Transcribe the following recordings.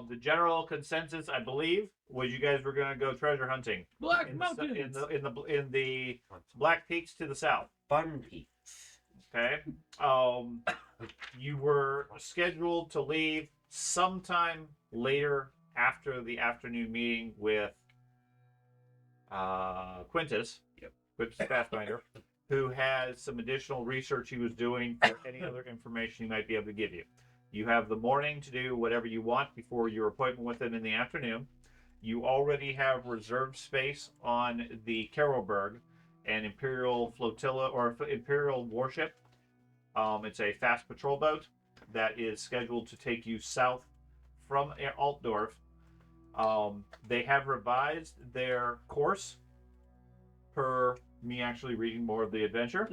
the general consensus, I believe, was you guys were going to go treasure hunting Black Mountains. in the Black Peaks to the south. Fun Peaks. Okay. You were scheduled to leave sometime later after the afternoon meeting with Quintus. Yep. Quintus Pathfinder, who has some additional research he was doing for any other information he might be able to give you. You have the morning to do whatever you want before your appointment with him in the afternoon. You already have reserved space on the Carolberg, an Imperial flotilla or Imperial warship. It's a fast patrol boat that is scheduled to take you south from Altdorf. They have revised their course per me actually reading more of the adventure.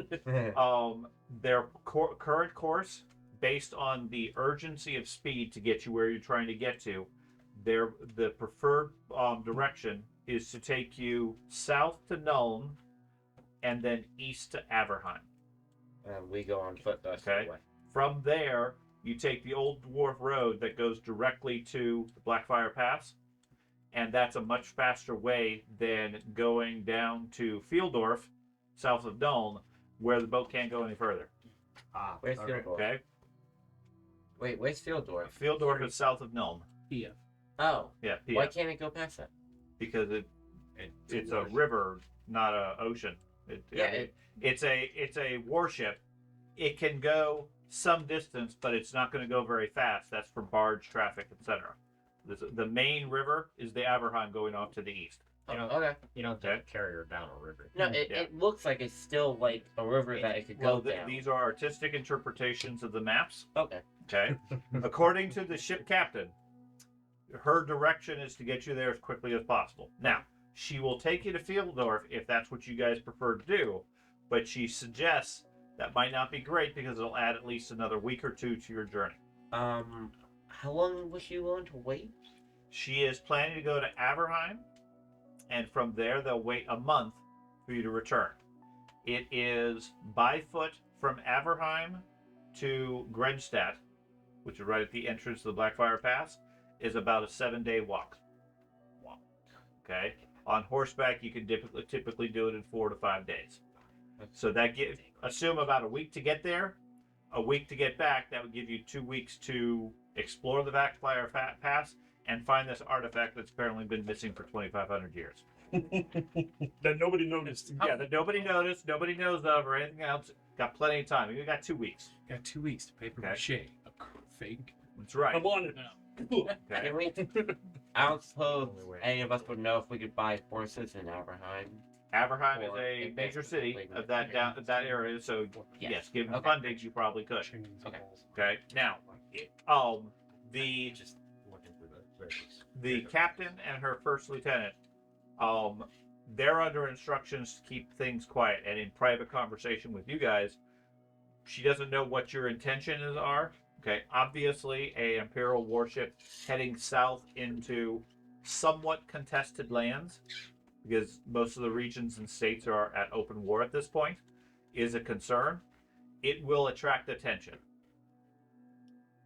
Their current course, based on the urgency of speed to get you where you're trying to get to, the preferred direction is to take you south to Nuln and then east to Averheim. We go on foot the Okay. way. From there, you take the Old Dwarf Road that goes directly to the Blackfire Pass, and that's a much faster way than going down to Fieldorf, south of Nuln, where the boat can't go any further. Where's Okay. Fieldorf? Okay? Wait, where's Fieldorf? Fieldorf is south of Nuln. Yeah. Oh, Yeah, why PF, can't it go past that? because it's a river, not a ocean. It's a warship. It can go some distance, but it's not going to go very fast. That's for barge traffic, etc. The main river is the Averheim going off to the east. Oh, okay. You don't have to carry her down a river. No, it looks like it's still like a river that it could go down. These are artistic interpretations of the maps. Okay. Okay. According to the ship captain, her direction is to get you there as quickly as possible. Now, she will take you to Fieldorf if that's what you guys prefer to do, but she suggests that might not be great because it'll add at least another week or two to your journey. How long was she willing to wait? She is planning to go to Averheim, and from there they'll wait a month for you to return. It is by foot from Averheim to Grenstadt, which is right at the entrance to the Blackfire Pass, is about a 7-day walk. Okay? On horseback, you can typically do it in 4 to 5 days. So that assume about a week to get there, a week to get back. That would give you 2 weeks to explore the Blackfire Pass and find this artifact that's apparently been missing for 2,500 years. That nobody noticed. Yeah, that nobody noticed, nobody knows of, or anything else. Got plenty of time. We got 2 weeks. Got 2 weeks to paper Okay. mache a fake. That's right. I'm on it now. Okay. Can we? I don't suppose any of us would know if we could buy horses in Aberheim. Averheim is Or a if major it's city completely- of that area, so yes, given Okay. funding, you probably could. Okay. Okay. Now, the Just looking through the records. the captain and her first lieutenant, they're under instructions to keep things quiet. And in private conversation with you guys, she doesn't know what your intentions are. Okay, obviously, a Imperial warship heading south into somewhat contested lands, because most of the regions and states are at open war at this point, is a concern. It will attract attention.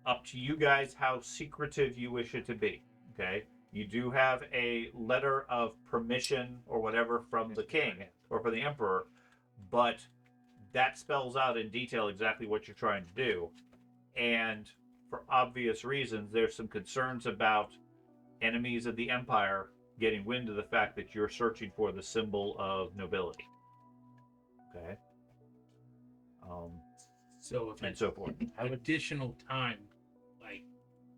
Up to you guys how secretive you wish it to be. Okay, you do have a letter of permission or whatever from the king or from the emperor, but that spells out in detail exactly what you're trying to do. And for obvious reasons, there's some concerns about enemies of the empire getting wind of the fact that you're searching for the symbol of nobility. Okay. So if And it's so forth. additional time, like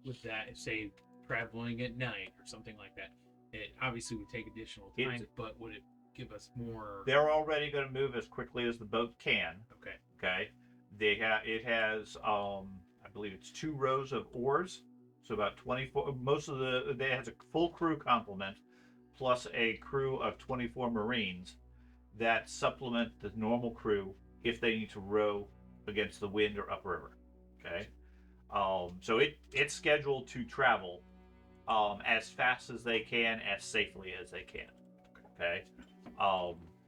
with that, say traveling at night or something like that, it obviously would take additional time, but would it give us more? They're already going to move as quickly as the boat can. Okay. Okay. It has I believe it's 2 rows of oars, so about 24. It has a full crew complement, plus a crew of 24 Marines that supplement the normal crew if they need to row against the wind or upriver. Okay. So it's scheduled to travel as fast as they can, as safely as they can. Okay.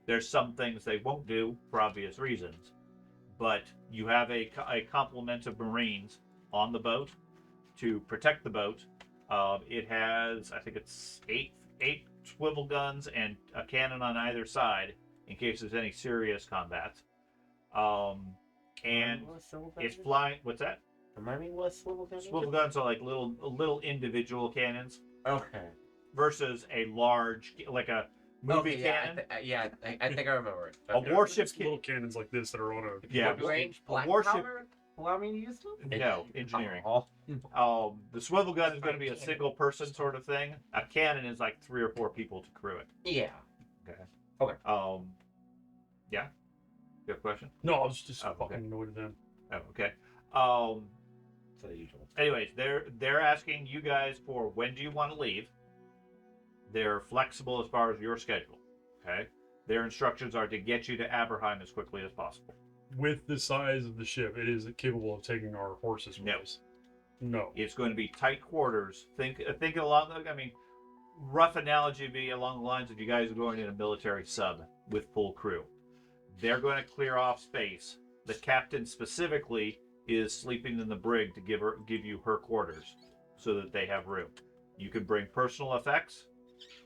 There's some things they won't do for obvious reasons, but you have a complement of Marines on the boat to protect the boat It has, I think it's eight swivel guns and a cannon on either side in case there's any serious combat. And it's flying. What's that? Remind me what swivel gun is? Swivel guns are like little individual cannons Okay. versus a large, like a movie Okay, yeah, cannon. I think I remember it. A Okay. warship It's little cannons like this that are on a. Yeah, Would range a black warship. powder allow me to use them? No, engineering. Oh. The swivel gun is going to be a single person sort of thing. A cannon is like 3 or 4 people to crew it. Yeah. Yeah. You have a question? No, I was just Oh, okay. fucking annoyed at them. Oh, okay. So usual. Anyways, they're asking you guys for when do you want to leave. They're flexible as far as your schedule. Okay. Their instructions are to get you to Aberheim as quickly as possible. With the size of the ship, it is capable of taking our horses with No. us. No. It's going to be tight quarters. Think along. I mean, rough analogy would be along the lines of you guys are going in a military sub with full crew. They're going to clear off space. The captain specifically is sleeping in the brig to give you her quarters so that they have room. You can bring personal effects,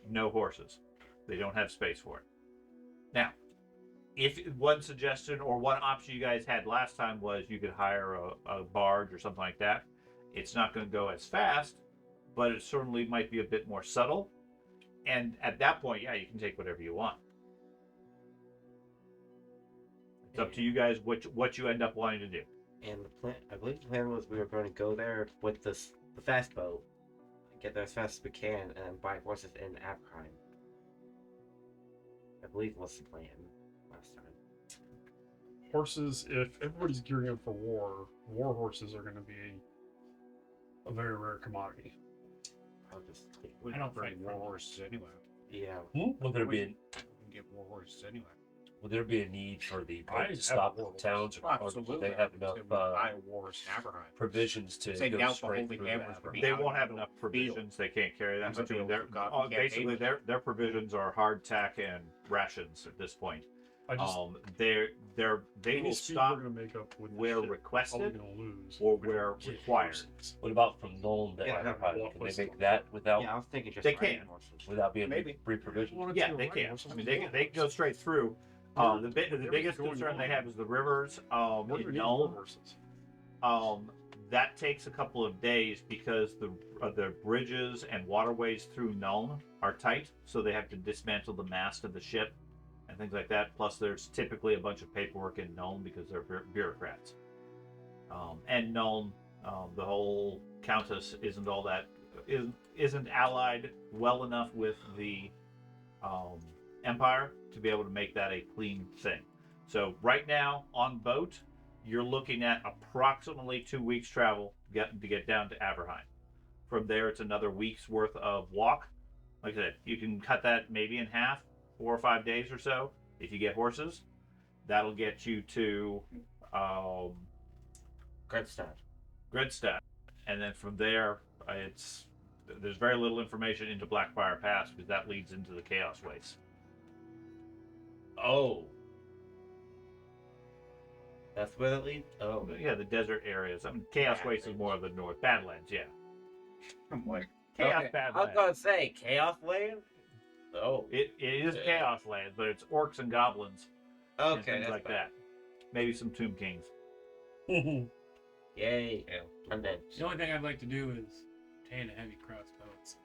no horses. They don't have space for it. Now, if one suggestion or one option you guys had last time was you could hire a barge or something like that, it's not going to go as fast, but it certainly might be a bit more subtle. And at that point, yeah, you can take whatever you want. It's up to you guys what you end up wanting to do. And the plan, I believe the plan was we were going to go there with the fast boat, get there as fast as we can, and buy horses in Aberheim. I believe was the plan last time. Horses, if everybody's gearing up for war horses are going to be a very rare commodity. I'll just I don't fight war horses anyway. yeah. Will there be We can get war horses anyway. will there be a need for the I boat to have stop war in towns, or do they have enough buy a war horse in Aberheim. provisions to Say go doubtful straight holding through hammers that? would be They out won't in have the enough field. provisions. They can't carry that Use much. the field They're, for God, basically, campaign. their provisions are hardtack and rations at this point. I just They any will speed stop we're going to make up with where the ship, requested probably going to lose. or if we don't where get required. horses. What about from Nuln to Yeah, Aberheim? walk Can they with make them. that without Yeah, I was thinking just They riding can. horses. without being Maybe. pre-provisioned? Yeah, they can. I mean, they can go straight through. The biggest concern they have is the rivers. We're In going to need more Nuln, horses. that takes a couple of days because the bridges and waterways through Nuln are tight, so they have to dismantle the mast of the ship and things like that. Plus, there's typically a bunch of paperwork in Nuln because they're bureaucrats. And Nuln, the whole Countess isn't all that isn't allied well enough with the Empire to be able to make that a clean thing. So right now on boat, you're looking at approximately 2 weeks travel to get down to Aberheim. From there, it's another week's worth of walk. Like I said, you can cut that maybe in half, 4 or 5 days or so. If you get horses, that'll get you to Gredstad, and then from there, there's very little information into Blackfire Pass because that leads into the Chaos Wastes. Oh, That's where that leads? Oh. Yeah, the desert areas. I mean, Chaos Wastes is more of the north. Badlands, yeah. I'm like, Chaos Okay, I was Badlands. going to say, Chaos Land? Oh. It is Chaos Land, but it's orcs and goblins and Okay, things that's like fine. that. Maybe some Tomb Kings. Yay. Yeah. And then, the only thing I'd like to do is obtain a heavy crossbows.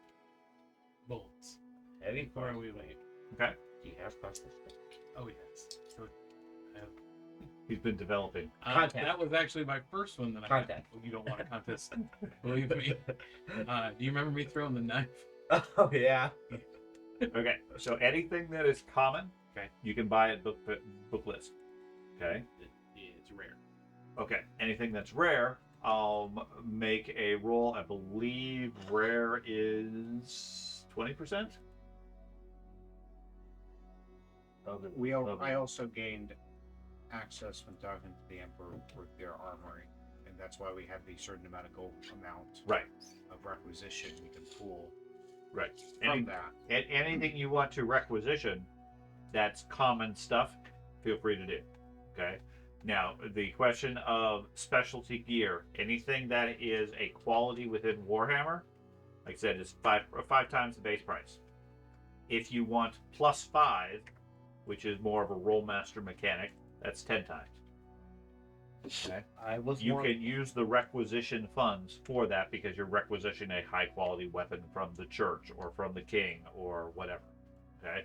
Bullets. heavy Before cross. we leave. Okay, Do you have crossbows? Oh, yes. Good. I have he's been developing. Contact. That was actually my first one that I had. Contact. You don't want a contest. Believe me. Do you remember me throwing the knife? Oh, yeah. Okay, so anything that is common, Okay. you can buy at book list. Okay. It's rare. Okay, anything that's rare, make a roll. I believe rare is 20%. I also gained access when talking to the Emperor with their armory, and that's why we have the certain amount of gold amount Right, of requisition we can pull right. from that. Anything you want to requisition that's common stuff, feel free to do. Okay. Now, the question of specialty gear, anything that is a quality within Warhammer, Like I said, it's five times the base price. If you want +5, which is more of a Rolemaster mechanic, that's 10 times. Okay. You can use the requisition funds for that because you're requisitioning a high quality weapon from the church or from the king or whatever. Okay.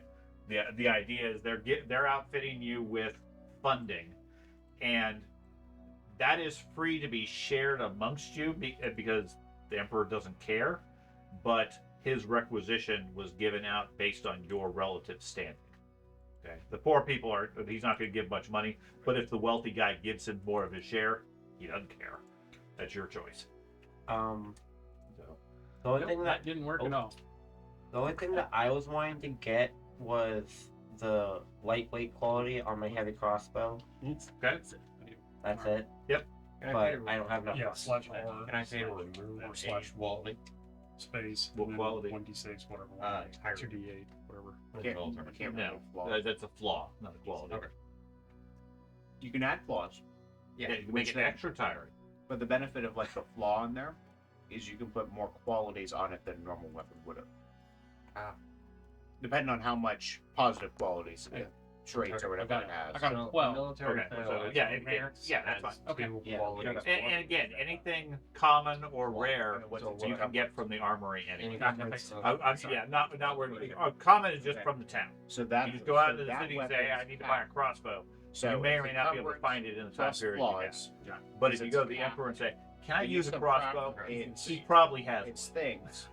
The idea is they're outfitting you with funding, and that is free to be shared amongst you because the emperor doesn't care, but his requisition was given out based on your relative standing. Okay. The poor people he's not going to give much money, but if the wealthy guy gives him more of his share, he doesn't care. That's your choice. The only thing that didn't work at all. The only thing that I was wanting to get was the lightweight quality on my heavy crossbow. Okay. That's it. Yep. But I don't have enough. Yeah, room. /R. Can I say remove or / quality? space. What and then quality? 1d6, whatever. Higher. 2d8, whatever. Can't No, remove flaws. that's a flaw, not a quality. Okay. You can add flaws. Yeah, you can make it extra tiring. But the benefit of like the flaw in there is you can put more qualities on it than a normal weapon would have. Depending on how much positive qualities, traits, or whatever it has. I got a 12. Military. Okay, so yeah, that's fine. Okay. Yeah. And again, anything common or rare So you can get from the armory anyway. Anything. Not where common is just Okay. from the town. So that You just go out so to the that city and weapon say, I is need to buy a packed. crossbow. So you may or if may it not be able to covers find it in the time plus period flaws, you have. But if you it's go to the packed. emperor and say, can I And use a some crossbow? it's- He probably has it's things,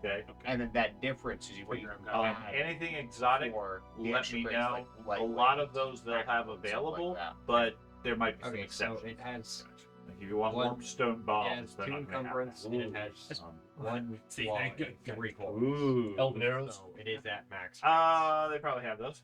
one. Okay. and then that difference is what you're Um, anything exotic, for the let extra me traits, know. like A lot of those they'll have something like available, that. but there might be some Okay, so exceptions. it has Like if you want one- warp stone it bombs, has they're 2 not gonna have encumbrance that. and it has 1 See, flaw that good- and good 3 call. qualities. Ooh. Elven arrows. So it is at max. They probably have those.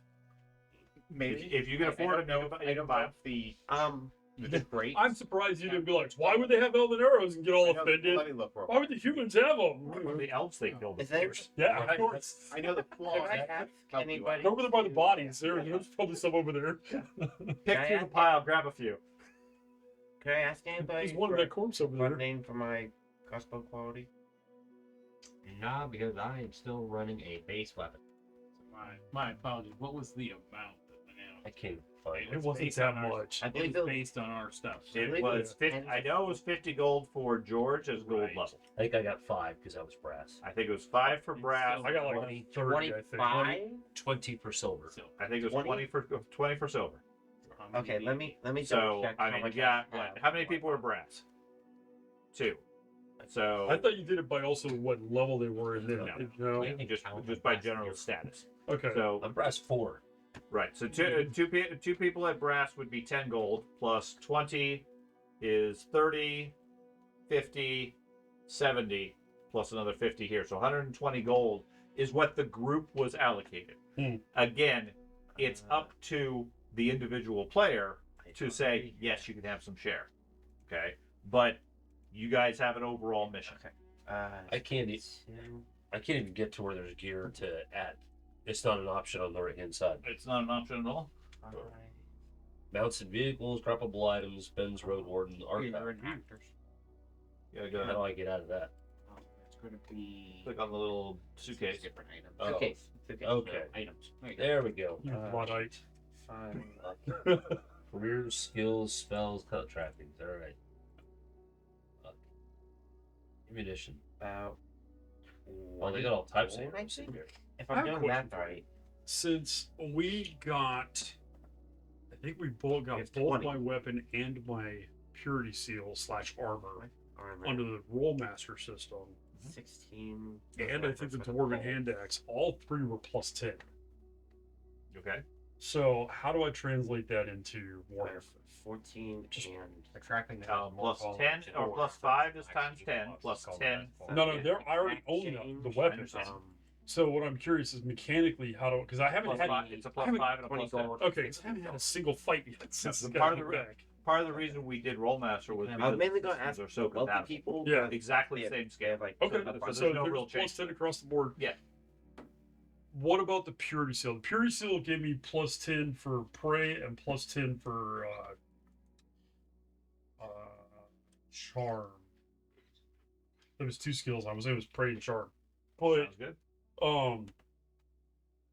Maybe If you can afford them, you can buy them. The great. I'm surprised you didn't be like, why would they have elven arrows and get all offended? Let me look real Why would the humans have them? The elves they killed. Is there- Yeah, Right. of course. I know the Could flaws. I ask anybody? Go over there by the bodies. There's probably some over there. Pick through the pile, grab a few. Could I ask anybody? There's one in that corpse over One there. name for my crossbow quality? Nah, because I am still running a base weapon. My apologies. What was the amount that went I out? can't find It it. wasn't based that on our- much. I It believe was it based on our stuff. It was 50. I know it was 50 gold for George as gold Right. level. I think I got 5 because I was brass. I think it was 5 for brass. I got like 20, 30, I think. 25? 20 for silver. So, I think it was 20? 20 for silver. how many Okay, do let you me need? So double check I how mean, much yeah. I have. How many people were brass? 2. So I thought you did it by also what level they were in. No. Yeah. just by general status. Okay. So I'm brass 4. right. So two people at brass would be 10 gold plus 20 is 30, 50, 70 plus another 50 here. So 120 gold is what the group was allocated. Again, it's up to the individual player to say, yes, you can have some share. Okay. But you guys have an overall mission. Okay. I can't even get to where there's gear to add. It's not an option on the right hand side. It's not an option at all. Mounts and vehicles, droppable items, Ben's Road Warden, You're artifact. in actors. You gotta How do go I get out of that? It's going to be click on the little suitcase. different items. Oh. Okay. Okay. Items. There you go. There we go. You Luddite. Careers, skills, spells, cut trappings. All right. Ammunition. About. Oh, they got all types of 20, I items in think? here. If I I'm have a doing that question for you. right. Since we got, I think we both got It's both 20. my weapon and my purity seal / armor Armor. under the Rolemaster system, 16. and I think the Dwarven hand axe, all 3 were plus 10. Okay. So how do I translate that into Warhammer? 14 Just- and. Attracting Plus 10 or plus 5 is times 10 plus 10. No, I already own the weapon. understand. So what I'm curious is mechanically how to, because I haven't Plus had. 5, it's a I plus haven't- 5 and a plus 10. Okay, 'cause I haven't had a single fight yet since the this part guy of came the- back. Part of the reason we did Rolemaster was I because was mainly going to the ask systems are so wealthy compatible. people. Yeah. Exactly Yeah, the same they scale. have like. Okay, So so there's no real there's plus change. 10 across the board. Yeah. What about the purity seal? The purity seal gave me plus 10 for prey and plus 10 for charm. There was 2 skills. I was able to Prey and Charm. But Sounds good.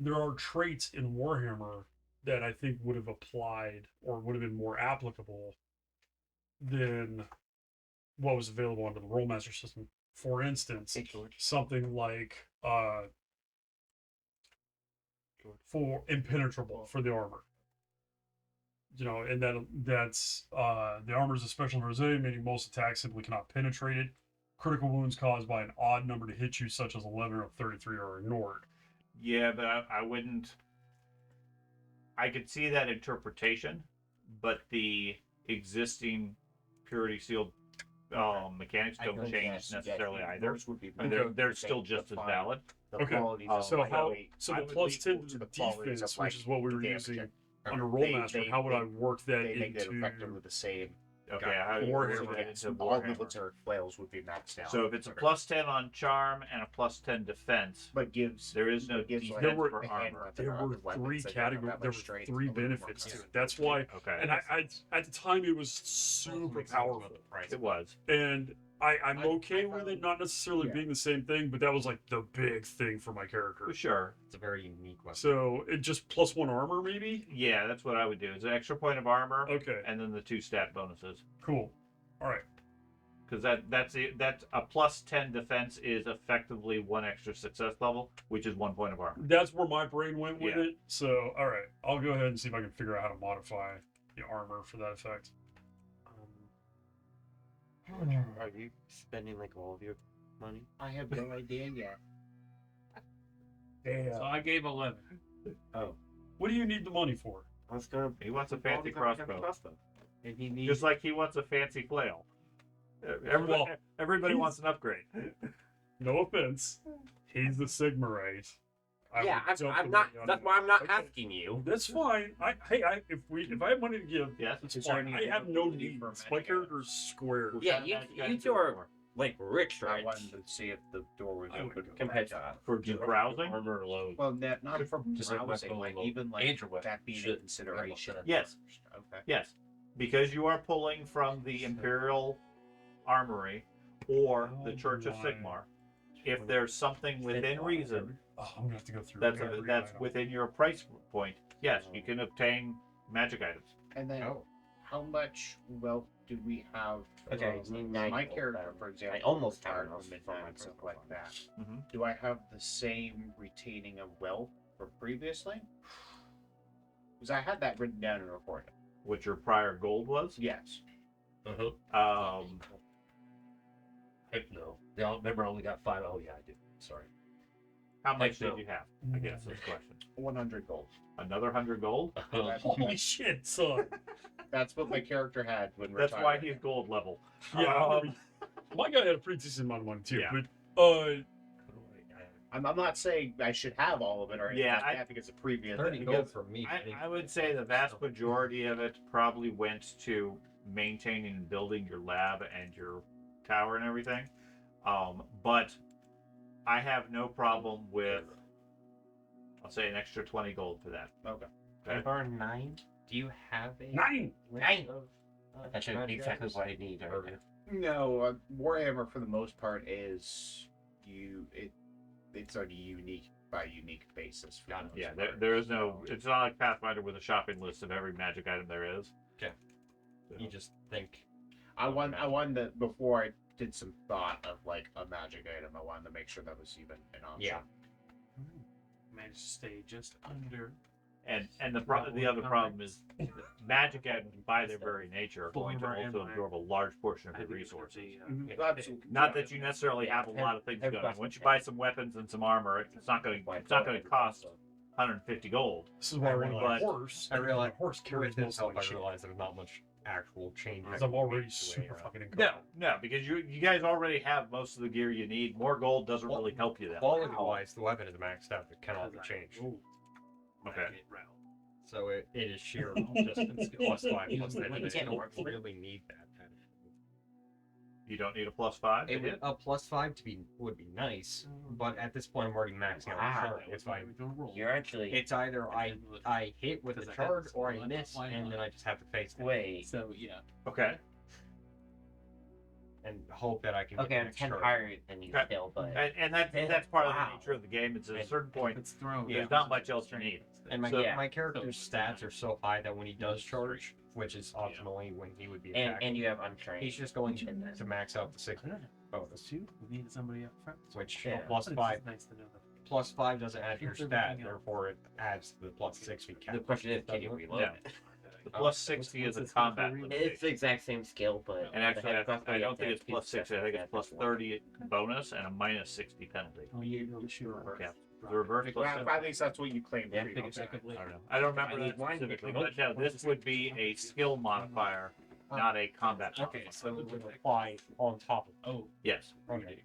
there are traits in Warhammer that I think would have applied or would have been more applicable than what was available under the Rolemaster system. For instance, something like for impenetrable for the armor. You know, and that's the armor is a special rosé, meaning most attacks simply cannot penetrate it. Critical wounds caused by an odd number to hit you, such as 11 or 33, are ignored. Yeah, but I wouldn't. I could see that interpretation, but the existing purity sealed mechanics I don't think change yes, necessarily yes, either. those would be And better. they're They still just as define valid. The Okay, qualities so of So like, how? they- So I the would plus be 10 equal to to the the qualities defense, of, like, which is what we were the using damage. under They- Rolemaster. they- How would I they- work that They make it into? effectively the same. Okay, Got how do you Warhammer. work that into All Warhammer? military flails would be maxed out. So if it's a Okay. plus 10 on charm and a plus 10 defense, but gives there is no but gives defense There were- for the hand armor. weapon There or other were weapons 3 that don't categories. have There much were strength, 3 a little more benefits to consistent. it. That's why, Okay, and I at the time it was super powerful. it was. And I'm I okay with found- it not necessarily yeah. being the same thing, but that was like the big thing for my character. For sure. It's a very unique weapon. So it just plus 1 armor, maybe. Yeah, that's what I would do. It's an extra point of armor, Okay, and then the 2 stat bonuses. cool. All right. Because that's a plus 10 defense is effectively 1 extra success level, which is 1 point of armor. That's where my brain went with Yeah. it. So, all right, I'll go ahead and see if I can figure out how to modify the armor for that effect. Are you spending like all of your money? I have no idea yet. Damn. So I gave 11. Oh, What do you need the money for? I was gonna. He wants a all fancy these already have a crossbow, And he needs. just like he wants a fancy flail. Well, Everybody he's- wants an upgrade. No offense. He's the Sigmarite. I yeah, would dump I'm the not. money on That's him. why I'm not Okay. asking you. That's fine. If I have money to give, Yes. it's Is there fine. any I have no ability for needs. My magic character's square. Yeah, you two are like rich, I right? wanted to see if the door was I would open go Compared to us. For just browsing? Armor alone. Well, not from Just like browsing, weapon like alone. even like And your weapon that being should a consideration. almost Yes. Okay. Yes. Because you are pulling from the Imperial Armory or the Oh Church of my. Sigmar. If there's something within reason Oh, I'm gonna have to go through. that's every that's item. within your price point, yes, you can obtain magic items. And then, Oh. how much wealth do we have? Okay, from- you need 9 my gold, character, then. for example, I almost have retired enough from for midnight my and stuff personal like one. that. Mm-hmm. Do I have the same retaining of wealth from previously? Because I had that written down in a report. What your prior gold was. Yes. Uh-huh. Heck no. Remember I only got 5. Oh, yeah, I do. Sorry. How much no. did you have? I guess is the question. 100 gold. Another 100 gold. Holy shit, son. That's what my character had when That's retiring. why he's gold level. Yeah, Um, my guy had a pretty decent amount of money too. Yeah. But I'm not saying I should have all of it or anything Yeah, like I- that because it's previous. 30 Because gold from me. I would say the vast majority of it probably went to maintaining and building your lab and your tower and everything. But I have no problem with, I'll say, an extra 20 gold for that. Okay. Okay. Bar 9. Do you have a 9. list of, That's exactly what I need. Right? No, Warhammer for the most part is it's on a unique by unique basis. For the most Yeah, part. there is no, it's not like Pathfinder with a shopping list of every magic item there is. Okay. So, You just think. I wanted to, before I did some thought of like a magic item, I wanted to make sure that was even an option. Yeah. Managed to stay just under. and the other problem is magic items by their very nature are going to Former also MI. absorb a large portion of I your think resources. there's Absolutely. Not that you necessarily have a lot of things going. Once you buy some weapons and some armor, it's not going to cost 150 gold. This is why I wanted my But- horse. I realize my horse carries with this most of help, my I shit. realize there's not much actual change. Because I'm already super fucking incompetent. No, because you guys already have most of the gear you need. More gold doesn't really help you that much. Quality wise, the weapon is maxed out. It cannot be changed. Okay. So it is sheer just plus 5 plus 10. And I don't really need that. You don't need a +5 to It would, hit. a plus 5 would be nice, but at this point I'm already maxing out the charge. If I, You're actually it's either I hit with the Because I had charge this or I one miss, line and on then I just have to face it. wait. So yeah, Okay. and hope that I can. Okay, get I'm an 10 extra. higher than you Okay. still, but And that's part of the nature of the game. It's at a certain point, It's thrown. there's not much else you need. And my So- my character's stats are so high that when he does charge, which is optionally when he would be and attacking, you have untrained. he's just going to max out the 6 bonus, We need somebody up front. which Yeah. plus But 5 it's nice to know that. plus 5 doesn't add to your Keeps stat, everything else. therefore it adds to the plus 6 we The count. question is, can you reload Yeah. it? The plus 60 is a combat It's limitation. the exact same skill, but And actually, the head I don't think you it's have to plus 60. I think it's plus 30 bonus and a minus 60 penalty. Oh, you able to shoot reverse. Yeah. The reverse plus Well, at least that's what you claim. Yeah, to be. Pick a second later. I don't know. I don't remember I that need wine specifically, before but no, this would be a skill modifier, not a combat Okay, modifier. so it would apply on top of Oh, Yes, okay.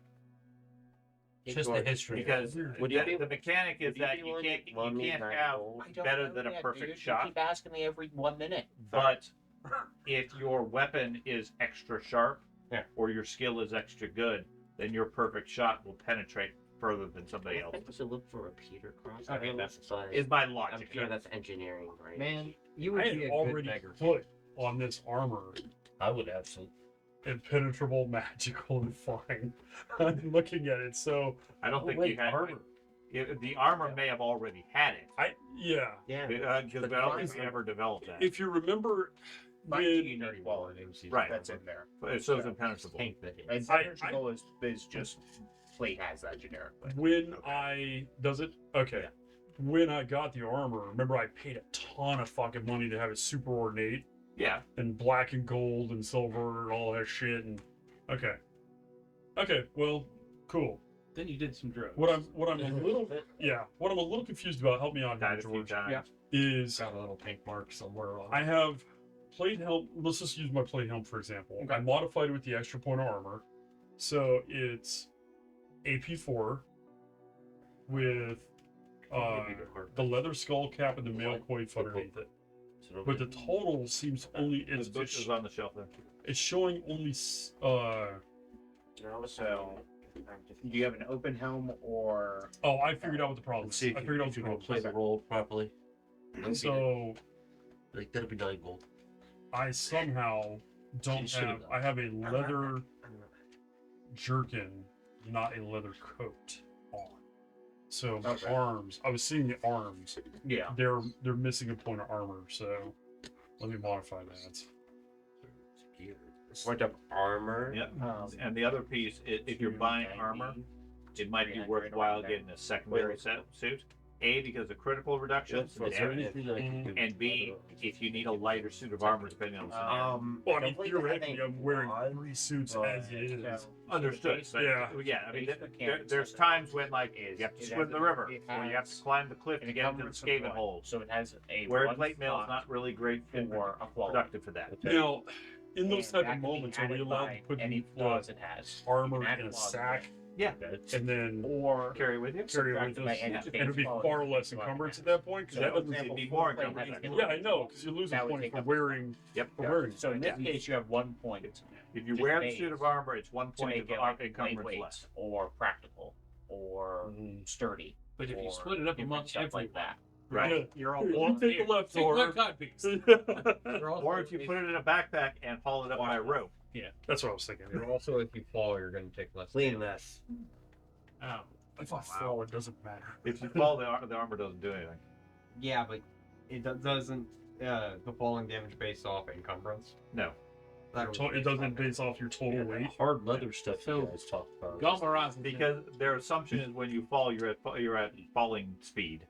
Just the history. because Would you be- the mechanic is would you that be you willing to can't loan me have 9 gold? I don't better know than a yet, perfect dude. shot. You keep asking me every 1 minute. But if your weapon is extra sharp, Yeah. or your skill is extra good, then your perfect shot will penetrate further than somebody I think we else's. should look for repeater cross. Okay, but Is my I'm logic. sure yeah. that's engineering, right? Man, you would I be had a good already beggar. put on this armor I would absolutely. impenetrable, magical, and flying. I'm looking at it, so I don't think Wait, you had armor. The armor may have already had it yeah. Yeah. because But I don't think fine. we ever developed that. If you remember, My when G qualities, Right. that's in there. But so it's impenetrable. Tank that And is. penetrable is just plate has that generically. when I does it okay. Yeah. When I got the armor, remember I paid a ton of fucking money to have it super ornate Yeah, and black and gold and silver and all that shit and okay. Okay, well, cool. then you did some drugs. What I'm a little what I'm a little confused about, help me out here, died a few George, times. Yeah. is Got a little pink mark somewhere on. I have plate helm. Let's just use my plate helm for example. Okay. I modified it with the extra point of armor, so it's AP4 with the leather skull cap and the mail coif underneath it. But the total seems only The it's book is on the shelf there. it's showing only So, do you have an open helm or oh I figured out what the problem Let's is. see if I figured out what if the you can problem play is. the role properly. So Like that'll be 9 gold. I somehow don't should've have done. I have a leather jerkin, not a leather coat on. So my Okay. arms, I was seeing the arms. yeah? They're missing a point of armor, so let me modify that. Point of armor. Yep. And the other piece, if you're buying armor, it might be 300 worthwhile or getting a secondary suit. A, because of critical reductions Is there anything that I can do? and B, if you need a lighter suit of armor depending on the scenario. Well, I mean, Complete theoretically, having I'm wearing on, 3 suits but- as it is. Understood. But Yeah. yeah, I mean, Base mechanics there's of it times when like is you have to it swim has the a- river, it or you have to has climb the cliff to an get into the encumbrance of skating one. hole. So it has a Where one plate mail is slot not really great and for a quality. productive for that. Now, in those And type that of can be moments, are we added allowed by to put any the flaws it has? armor Add in a flaws sack Yeah, and then or carry with you. carry it subtract with it by us? any And base it'd be quality. far less encumbrance at that point? 'Cause So, that for doesn't example, be more plate encumbrance. has- yeah, I know, because you're losing That would points take for up- wearing Yep. wearing. So in this Yeah. case, you have 1 point If you Just wear the base suit of armor, it's 1 to point make of it like encumbrance lightweight less. or practical or Mhm. sturdy. But if you or split it up different amongst stuff everyone, like that. Right. Yeah. You're all Here, Well, you take here, the left take my arm. codpiece. Or if you put it in a backpack and haul it up by rope. That's what I was thinking. You're also, if you fall, you're going to take less. Clean damage. less. Oh, If I fall, it doesn't matter. If you fall, the armor doesn't do anything. Yeah, but it doesn't. The falling damage based off encumbrance. No. It doesn't base off your total weight. Hard leather stuff So- you guys talked about. Galmaraz Because their assumption is when you fall, you're at falling speed,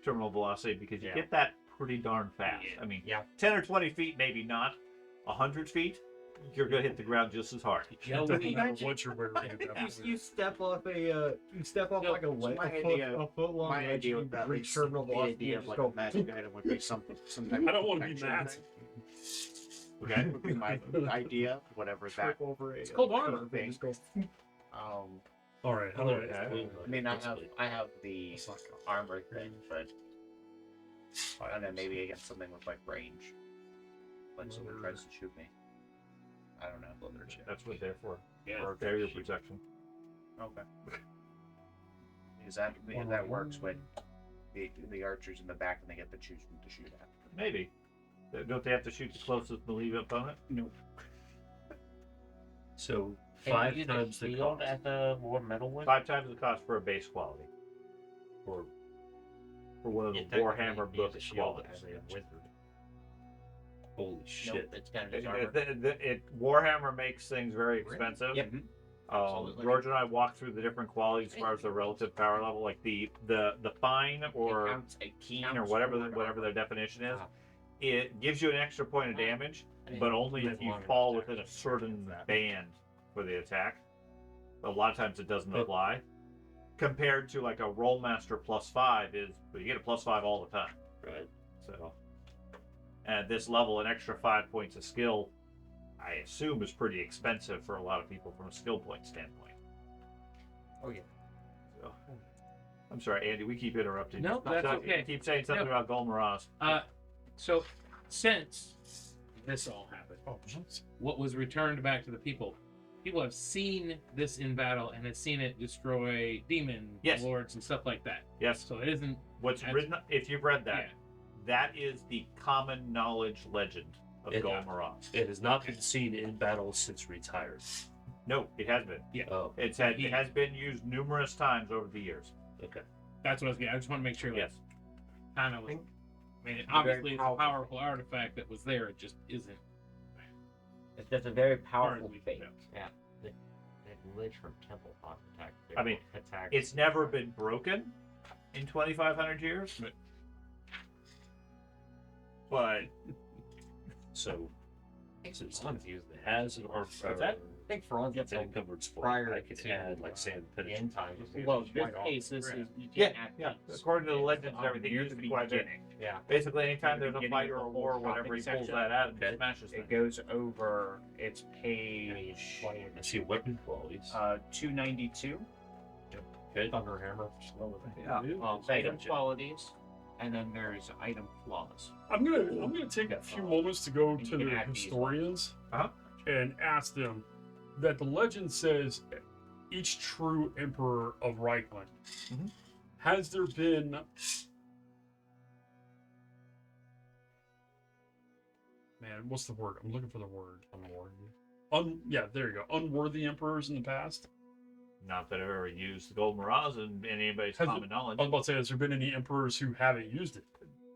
terminal velocity, because you Yeah. get that pretty darn fast. Yeah. I mean, Yeah. 10 or 20 feet, maybe not. 100 feet, you're gonna hit the ground just as hard. It doesn't matter what you're wearing at that point. You step off No, like a so ledge, my a idea- foot long My ledge, idea you with that reach is terminal the velocity, idea you of just like go a magic item would be some type I don't of want to be protection mad. thing. Okay, would be my idea, whatever that trip over a. It's called armor. thing. Just go. All right. Oh, All right. I mean, I have the That's not good. armor thing, but and then maybe against something with like range, like someone tries to shoot me. I don't know. That's what they're for. Yeah. For barrier protection. Okay. Because that works when the archers in the back and they get to choose who to shoot at. Maybe. Don't they have to shoot the closest melee opponent? Nope. So Can 5 you use a times the shield cost. as a war metal one? 5 times the cost for a base quality. Or For one of the You technically Warhammer use book a shield qualities. as a wizard. holy shit! It's kind of It, his armor. Warhammer makes things very expensive. Yep. Absolutely. George and I walked through the different qualities as far as the relative power level, like the fine or keen or whatever their definition is. It gives you an extra point of damage, but only if you fall within a certain band for the attack. A lot of times it doesn't apply. Compared to like a Rolemaster +5 is, you get a +5 all the time. Right. So, at this level, an extra 5 points of skill, I assume, is pretty expensive for a lot of people from a skill point standpoint. Oh yeah. So, I'm sorry, Andy. We keep interrupting. No, that's okay. Keep saying something about Golmaraz. So since this all happened, what was returned back to the people have seen this in battle and have seen it destroy demon Yes. lords and stuff like that. Yes. So it isn't. What's written? If you've read that, that is the common knowledge legend of Golmaraz. It has not been seen in battle since retired. No, it has been. Yeah. Oh, It has been used numerous times over the years. okay. That's what I was getting. I just want to make sure. Yes. Kind of. think I mean, very obviously it's a powerful powerful artifact that was there. It just isn't. It's just a very Hard powerful to fate. know. Yeah. The Lich from Temple Hawk attack. I mean, it's never been broken in 2,500 years. But So since Franz used it. has an arm. What's that? I think Franz It's gets an encumbered spell. prior I could to, add like sand the penetration. end times. Well, in this case, this is you can't add things. according to the It's legends and on everything, near used the to be quite a bit. beginning. Yeah. Basically, anytime Near there's the a beginning fight of or the a war or whole whatever, he shopping pulls section. that out and Okay. smashes It things. goes over. It's page I see weapon qualities. 292. Okay. Thunderhammer. Item qualities, and then there's item flaws. I'm gonna take a few moments to go And to you can the add these historians Uh-huh. and ask them that the legend says each true emperor of Reichland. Mhm. Has there been what's the word? I'm looking for the word. Yeah, there you go. Unworthy emperors in the past. Not that I've ever used the Golden Mirage in anybody's Has common knowledge. I was about to say, has there been any emperors who haven't used it?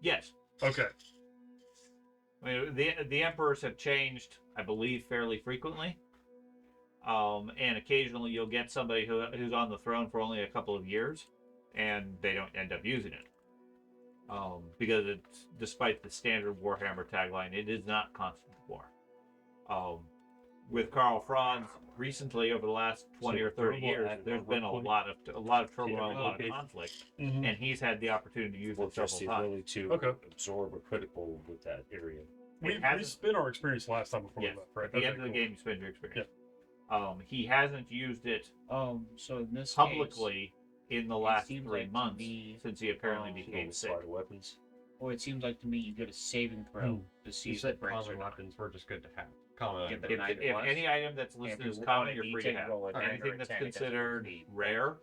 Yes. Okay. I mean, the emperors have changed, I believe, fairly frequently. And occasionally you'll get somebody who's on the throne for only a couple of years, and they don't end up using it. Because it's, despite the standard Warhammer tagline, it is not constant war. With Karl Franz, recently over the last 20 or 30 years, there's been a lot of turmoil, a lot of conflict, Mhm. and he's had the opportunity to use it Just several the times. ability to Okay. absorb a critical with that area. We hasn't- spent our experience last time before Yes. we left, right? At the Okay, end of the cool. game, you spend your experience. He hasn't used it So in this publicly in the last seems 3 like to months me, since he apparently um, became sick. Slide of weapons. well, it seems like to me you get a saving throw to see You if said it breaks or common not. weapons were just good to have. Common Get items. the If, knife if plus. any item that's listed as common, you're free to have. Anything that's considered rare,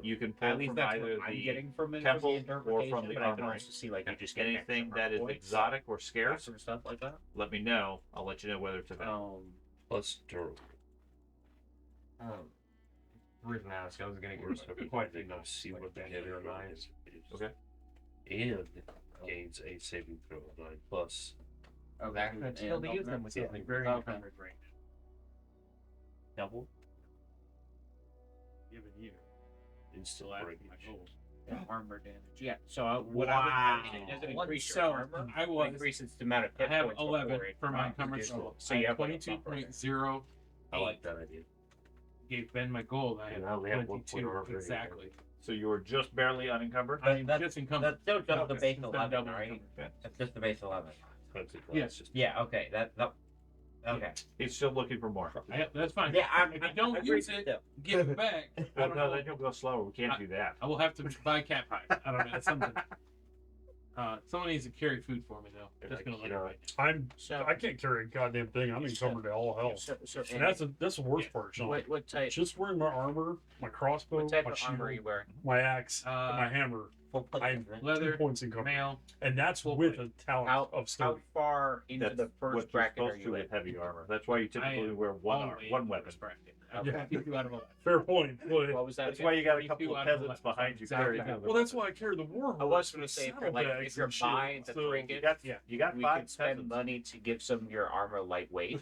you can pull At least from that's either what I'm the getting from it. temple from the or from interpretation, the but I can armory. also see like you just get anything extra that is points, exotic or that scarce. sort of stuff like that. Let me know. I'll let you know whether it's available. Plus durable. The reason I asked, I was going to Where's get quite a few everything? notes. See like what the 8 heavy or 9. is. Okay. And gains a saving throw of 9+. Oh, That could still be used them with something very encumbered range. Double. Given you. Instant Still add breakage. my gold. armor damage. Yeah. So what Wow. I would does it increase So, your armor? I was- It increases the amount of I hit have points 11 before it for my drops. encumbered So gold. So I you have have like a buffer. 22.08. I like that idea. Gave Ben my gold. I And have I only have 1 point 22 armor exactly. So you were just barely unencumbered. I'm That's- just encumbered. That's still just the Okay. base It's been 11, double right? encumbered. That's just the base 11. Times the Yes. class, just Yeah, okay. Okay. He's still looking for more. That's fine. Yeah, if you don't use it, still. give it back. I Well, don't no, know. then you'll go slower. We can't do that. I will have to buy cat pies. I don't know. It's something. Someone needs to carry food for me though. And Just like, gonna let you it know, right. I can't carry a goddamn thing. I'm encumbered to all hell. So And that's the worst part, Sean. what type? Just wearing my armor, my crossbow, What type my of armor are you shield, wearing? my axe, and my hammer. I'm Leather, 2 points encumbered, mail. and that's full with plate. a talent How, of how sturdy. far into That's the what first you're bracket are supposed to you in? with heavy armor. That's why you typically am wear one always one in the weapon. first bracket. Yeah. 52 out of 11. Fair point. But, What was that? That's again? why you got a 42 couple of out of peasants 11. behind you Exactly. carrying. well, that's why I carry the war I was horse going to with say, saddlebags like, if you're and shit, buying the so- trinket, You got we five could spend peasants. money to give some of your armor lightweight.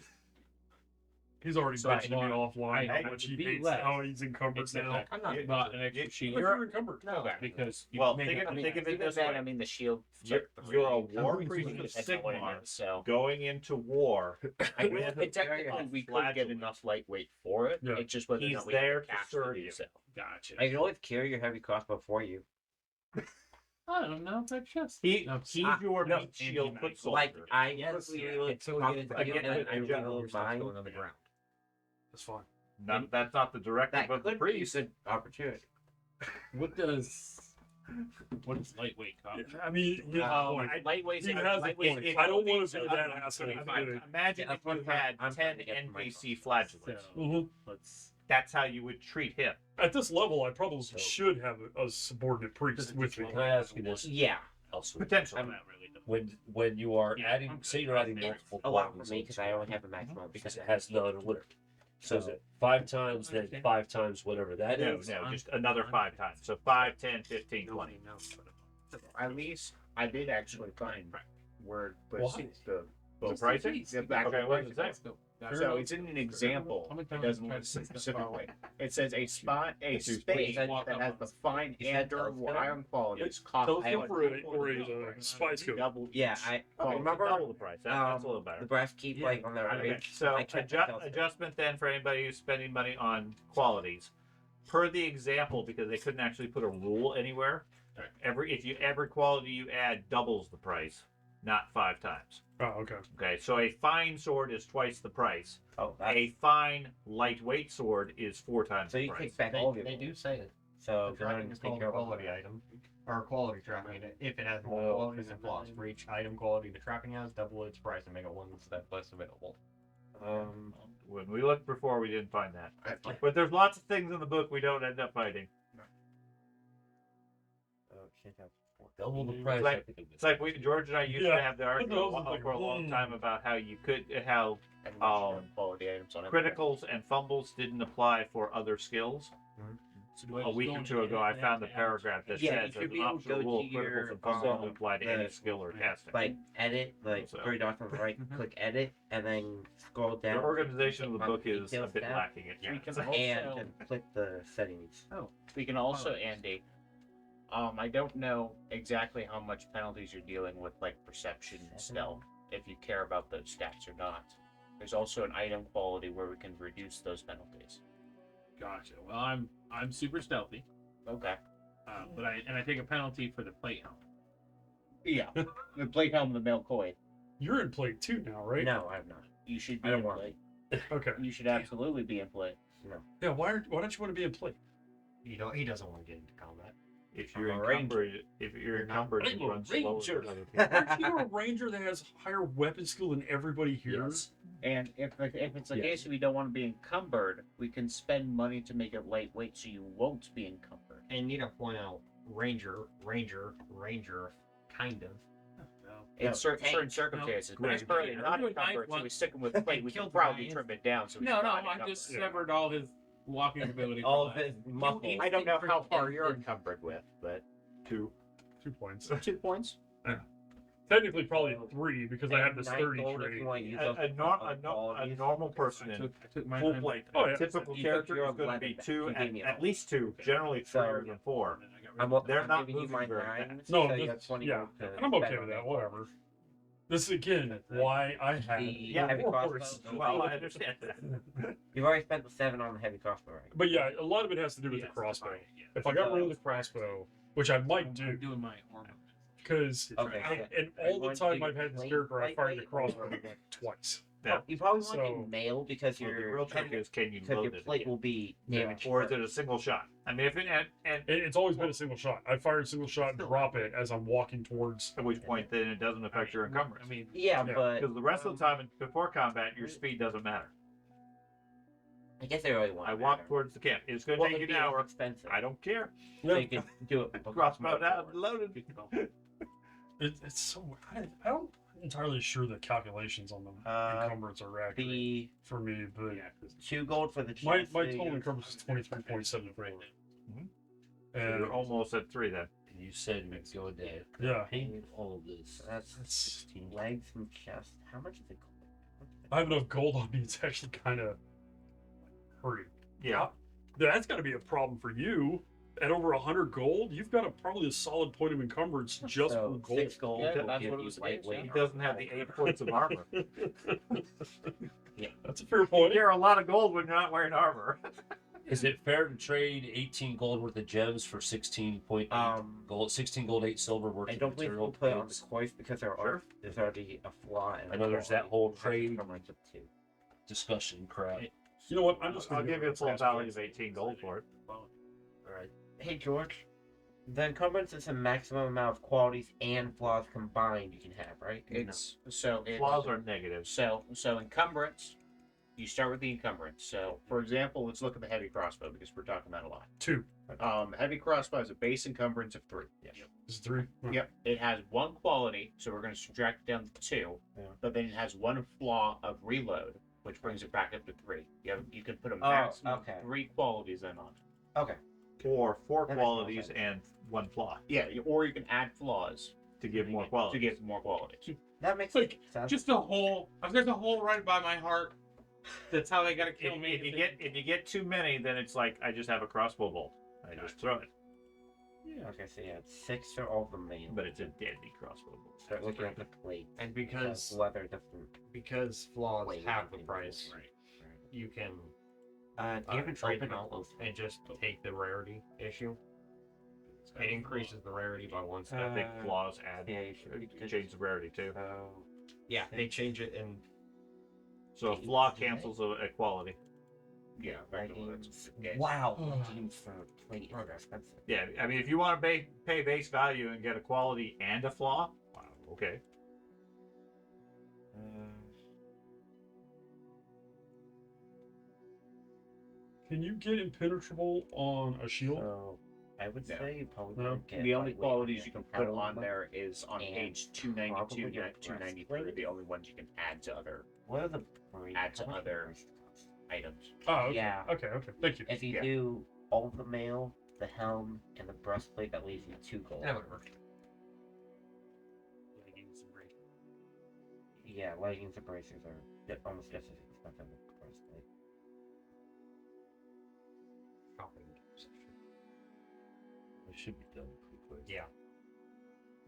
He's already So mentioned to me I- offline I how much he would be hates less, how he's encumbered Except now. that I'm not. I bought an extra you- shield. But you're encumbered. No. Because you Well, make think it- of- think of it Even this then, way. I mean, the shield. You're a war priest of Depends on what it Sigmar is, so going into war. I with mean, technically we could get flagellants. enough lightweight for it. Yeah. It's just whether or He's not we there have to the cash serve do you. so. Gotcha. I can always carry your heavy crossbow for you. I don't know if that's just. He No, he's ah, your no, meat shield foot soldier. Like I Yes, quickly yeah. reload So we crossbow get into and again, then I I reload mine. going on the ground. That's fine. That's not the directive That of the could be a priest. good opportunity. What does lightweight cost? I mean, he has a point. Lightweight. He has a lightweight- point. if- I don't want to so be I'm that not- asshole. Imagine Yeah, if you had I'm 10 trying to get my NPC flagellants. So Mhm. let's. That's how you would treat him. At this level, I probably should have a subordinate priest with me. Can I ask you this? Yeah, Also, Potentially. I'm not really. when you are Yeah, adding, I'm say good. you're adding multiple a lot for qualities me into because I only have a maximum. because it has none or whatever. So is So- it 5 times, then 5 times whatever that No, is? no, just another 5 times. So 5, 10, 15, 20. At least I did actually find where Why? The pricing? the back. Okay, what does it say? So it's in an example. How many It times doesn't have I list tried it to say specifically. It says a spot, a It's your space space. that has the fine Is that and durable telescope? iron qualities. Telescope cost or a spy scope? double. Yeah, each. I Okay, remember double the price. That's a little better. the brass keep Yeah. like on that Okay, range. so I checked the telescope. adjustment then for anybody who's spending money on qualities. Per the example, because they couldn't actually put a rule anywhere, Right. every quality you add doubles the price, not 5 times. Oh, okay. Okay, so a fine sword is twice the price. Oh, that's, A fine lightweight sword is 4 times so the you price. take back They, all of your. they do say it. So The go ahead tracking and is take called care a of all quality that. item, or quality trapping. If it has more qualities and flaws, for each item quality the trapping has, double its price and make it one step less available. When we looked before, we didn't find that. Right. But there's lots of things in the book we don't end up finding. Oh, shit, that's Double the price. like- I think it It's like George and I used Yeah. to have the argument I was like, for a long hmm. time about how you could, how And quality items on it. criticals and fumbles didn't apply for other skills. So do I A just week go or into two ago, I edit found the that to paragraph that Yeah, you says should as be an able to optional go rule, to criticals your, and fumbles don't um, apply to any the- skill or casting. like edit, like So- 3 dots on the right, click edit, and then scroll The down. organization of the on book is a details bit tab, lacking at We can times. and also- then click the settings. We can also, Andy. I don't know exactly how much penalties you're dealing with, like perception and stealth, if you care about those stats or not. There's also an item quality where we can reduce those penalties. Gotcha. Well, I'm super stealthy, Okay. but I take a penalty for the plate helm. Yeah. The plate helm, the mail coin. You're in plate 2 now, right? No, I'm not. You should I be don't in want play. Okay. You should absolutely be in play. Yeah. Why don't you want to be in plate? He doesn't want to get into combat. If you're I'm a ranger. encumbered, You're not- you I'm a run slower ranger. than other people. Aren't you a ranger that has higher weapon skill than everybody here? Yes. And if it's the Yes. case we don't want to be encumbered, we can spend money to make it lightweight so you won't be encumbered. And need to point out, ranger, kind of. In No, certain tank. circumstances, but Great. it's currently Yeah, not I'm doing encumbered, so knife we stick him with plate. We can Killed the probably giant. trim it down. So he's No, not I encumbered. just severed all his walking ability. from All of that. his muscles. I don't know how far you're encumbered with, but 2 points. 2 points. Technically, probably 3 because I have the Nine sturdy gold if trait. you want to use A, those a, nor- a, no- a qualities. normal person in I took my full plate, Oh, yeah. a typical You character took your is going to be 11 2, you gave me at all. least 2, generally 3 So- or even 4. They're I'm not giving you my moving very 9. No, so you this- have 20 yeah, gold to and I'm okay spend with on that. it. Whatever. This is again why I had The the heavy warhorse. crossbow. Well, I understand that. You've already spent the 7 on the heavy crossbow, right? But yeah, a lot of it has to do with the crossbow. If I got rid of the crossbow, which I might I'm do, doing my armor. because Okay. and all the time I've had this character, I fired the crossbow twice. Yeah. You probably want So- to nail because Well, the your real trick is, can you because load your it plate again? will be Yeah. damaged. Or is first. it a single shot? I mean, if it, and It's always been a single shot. I fire a single shot, drop it as I'm walking towards. at which point then it doesn't affect your encumbrance. I mean, Yeah, Yeah, but Because the rest of the time before combat, your speed doesn't matter. I guess they really want. I walk towards the camp. It's going to take you an hour. Expensive. I don't care. So you can do it. Crossbow down, loaded. It's so. I don't entirely sure the calculations on the encumbrance are accurate The for me, but 2 gold for the my chassis. total encumbrance is 23.74. Mhm. And You're almost at 3 then. And you said we'd go to yeah, paint all of this. That's that's 16 legs and chest. How much is it? I have enough gold on me. It's actually kind of hurting. Yeah. That's got to be a problem for you. At over 100 gold, you've got probably a solid point of encumbrance just So for gold. 6 gold. Yeah, will that's give what it you was lightweight. He doesn't have the 8 points of armor. That's a fair point. You're a lot of gold when you're not wearing armor. Is it fair to trade 18 gold worth of gems for 16.8 gold, 16 gold, 8 silver worth I of don't believe material? we'll put it on the points? course because there's already a flaw in I know there's that whole trade encumbrance of 2. discussion crap. You know what? I'm just I'll gonna give you a full value of 18 gold for it. All right. Hey George, the encumbrance is a maximum amount of qualities and flaws combined you can have, right? It's Flaws are negative. So encumbrance. You start with the encumbrance. So, for example, let's look at the heavy crossbow because we're talking about a lot. 2. Heavy crossbow has a base encumbrance of 3. This is 3. Yep. It has 1 quality, so we're going to subtract it down to 2. Yeah. But then it has 1 flaw of reload, which brings it back up to 3. You can put a maximum okay. of 3 qualities in on it. Okay. Or 4 That makes more qualities sense. and 1 flaw Yeah, or you can add flaws to give more to quality. get more qualities. That makes Like, sense. Just a hole. There's a hole right by my heart. That's how they gotta If, kill me. if you get too many, then it's like I just have a crossbow bolt. I just throw it. Okay, so yeah, 6 for all the main. But it's a deadly crossbow bolt. Start looking at the plate. And Because because leather doesn't. flaws Wait, have the wait, price, you can Do you have trade open them out close? and just take the rarity issue. It increases the rarity by 1 I step. think flaws add Yeah, you should. change the rarity too. So Yeah, they change it in. So a flaw cancels a quality. Yeah, effectively, leggings. that's Wow, leggings for plate is expensive. Yeah, I mean, if you want to pay base value and get a quality and a flaw, wow, okay. Can you get impenetrable on a shield? So I would No. say you probably No. would get the only lightweight qualities on you can your put helmet. on there is on and page 292 probably and your 293 are breastplate. the only ones you can add to other What are the break? Add to how much other- breaks cost? items. Oh, okay. Yeah. Okay. Thank you. If you Yeah. do all the mail, the helm, and the breastplate, that leaves you 2 gold. That would work. Yeah, leggings and bracers are almost just as expensive as the breastplate. It should be done pretty quick. Yeah.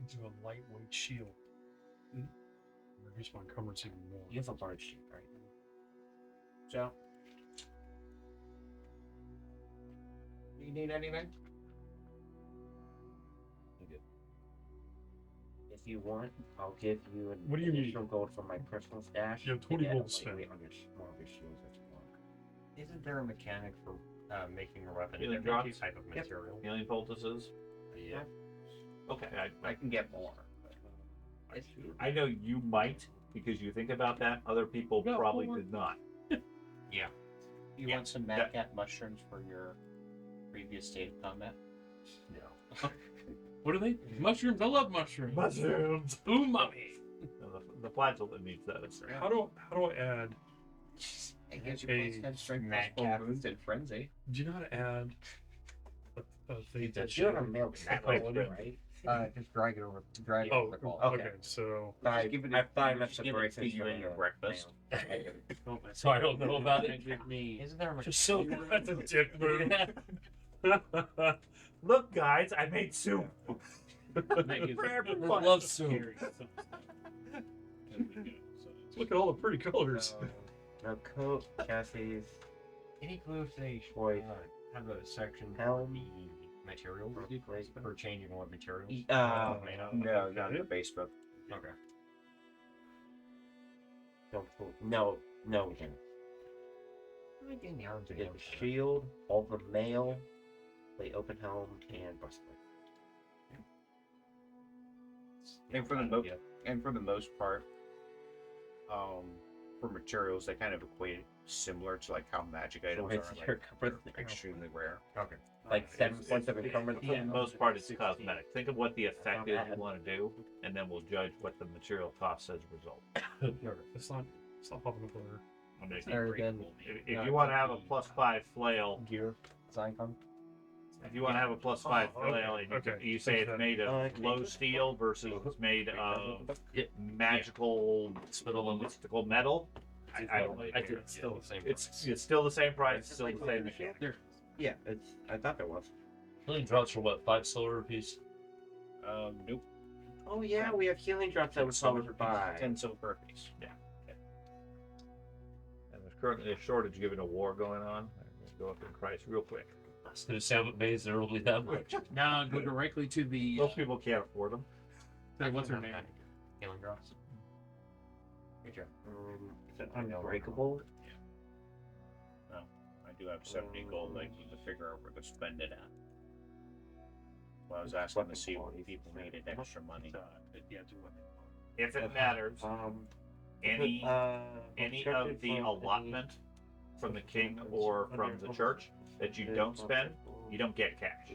Do a lightweight shield. Reduce my encumbrance even more. You have a large sheet, right? So, do you need anything? If you want, I'll give you an What do you need? additional gold from my personal stash. You have to 20 get gold a to spend. lightweight on your more of your shields if you want. Isn't there a mechanic for making a weapon Healing of every drops? type of material? Healing poultices. Yeah. Okay, I can get more. I know you might because you think about that. Other people Yeah, probably forward. did not. You want some Madcat mushrooms for your previous state of combat? No. What are they? Mushrooms. I love mushrooms. Mushrooms. Umami. No, the flagellant needs those. How do I add? It gives you Hey, plus 10 strength, Mad plus 4 Cat. wounds, and frenzy. Do you know how to add a thing that You have a shows mail That quality, way. right? Just drag it over. Drag it Oh, over the call. okay. So I give it I a- buy you much just the give it bracers to you for in your the breakfast. mail. So I don't know about it. Give me. Isn't there a Just so that's a dick move. Look, guys, I made soup. Make it- For I everyone. love soup. Carry some stuff. There we go. So it's- Look at all the pretty colors. No coat, chassis, Any clues they Boy. have a section for Helm. the materials Breastplate. for changing what materials? made up. No, not in the base book. Okay. No, we didn't. To get the shield, all the mail, the open helm, and breastplate. And for the most part, for materials, they kind of equate similar to like how magic items it's are your like cover- extremely rare. Okay. like 7 points of encumbrance. For the most part, it's cosmetic. Think of what the effect is bad. you want to do, and then we'll judge what the material costs as a result. It's not popping up over I mean, Or then if you want to have a +5 flail, gear design con. if you want to have a +5 Oh, okay, flail, and okay. you say it's made of Okay. low steel versus it's made of Yeah. magical mystical metal, I don't really I care. did. It's still the same. It's still the same price, it's still the same mechanic. Yeah, I thought there was. Healing drops for what? 5 silver apiece. Nope. Oh yeah, we have healing drops that was probably buy. 10 silver apiece. And there's currently a shortage given a war going on. Go up in price real quick. I was gonna say I'm amazed they're only that much. Now go directly to the. Most people can't afford them. What's her name? Healing drops. Good job. Is it unbreakable? I do have 70 gold. I need to figure out where to spend it at. Well, I was asking to see what people needed extra money. If it matters, any of the allotment from the king or from the church that you don't spend, you don't get cash.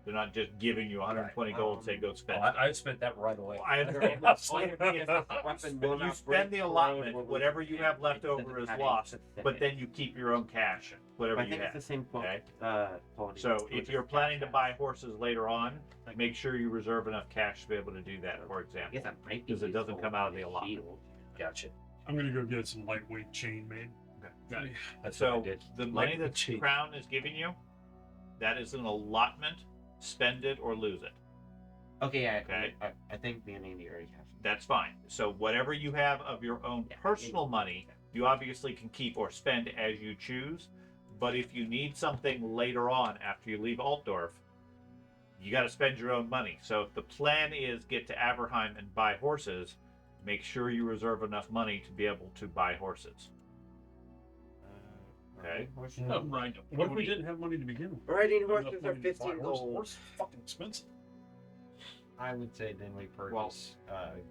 They're not just giving you 120 gold and say go Oh, spend it. I spent that right away. I understand. But you spend the allotment, whatever you have left over is lost, but then you keep your own cash, whatever I you think it's have. the same Okay. quality. So if you're planning to buy horses later on, make sure you reserve enough cash to be able to do that, for example. Because it doesn't come out of the allotment. Gotcha. I'm gonna go get some lightweight chain made. Okay. That's what I So did. the money Like that the cheap. Crown is giving you, that is an allotment. Spend it or lose it. Okay, Okay. I think me and Andy already have. That's fine. So whatever you have of your own personal money, you obviously can keep or spend as you choose. But if you need something later on after you leave Altdorf, you got to spend your own money. So if the plan is get to Averheim and buy horses, make sure you reserve enough money to be able to buy horses. Okay. Oh, right. What if we didn't have money to begin with? Riding Enough horses money are to buy 15 horses. gold. Horses are fucking expensive. I would say then we purchase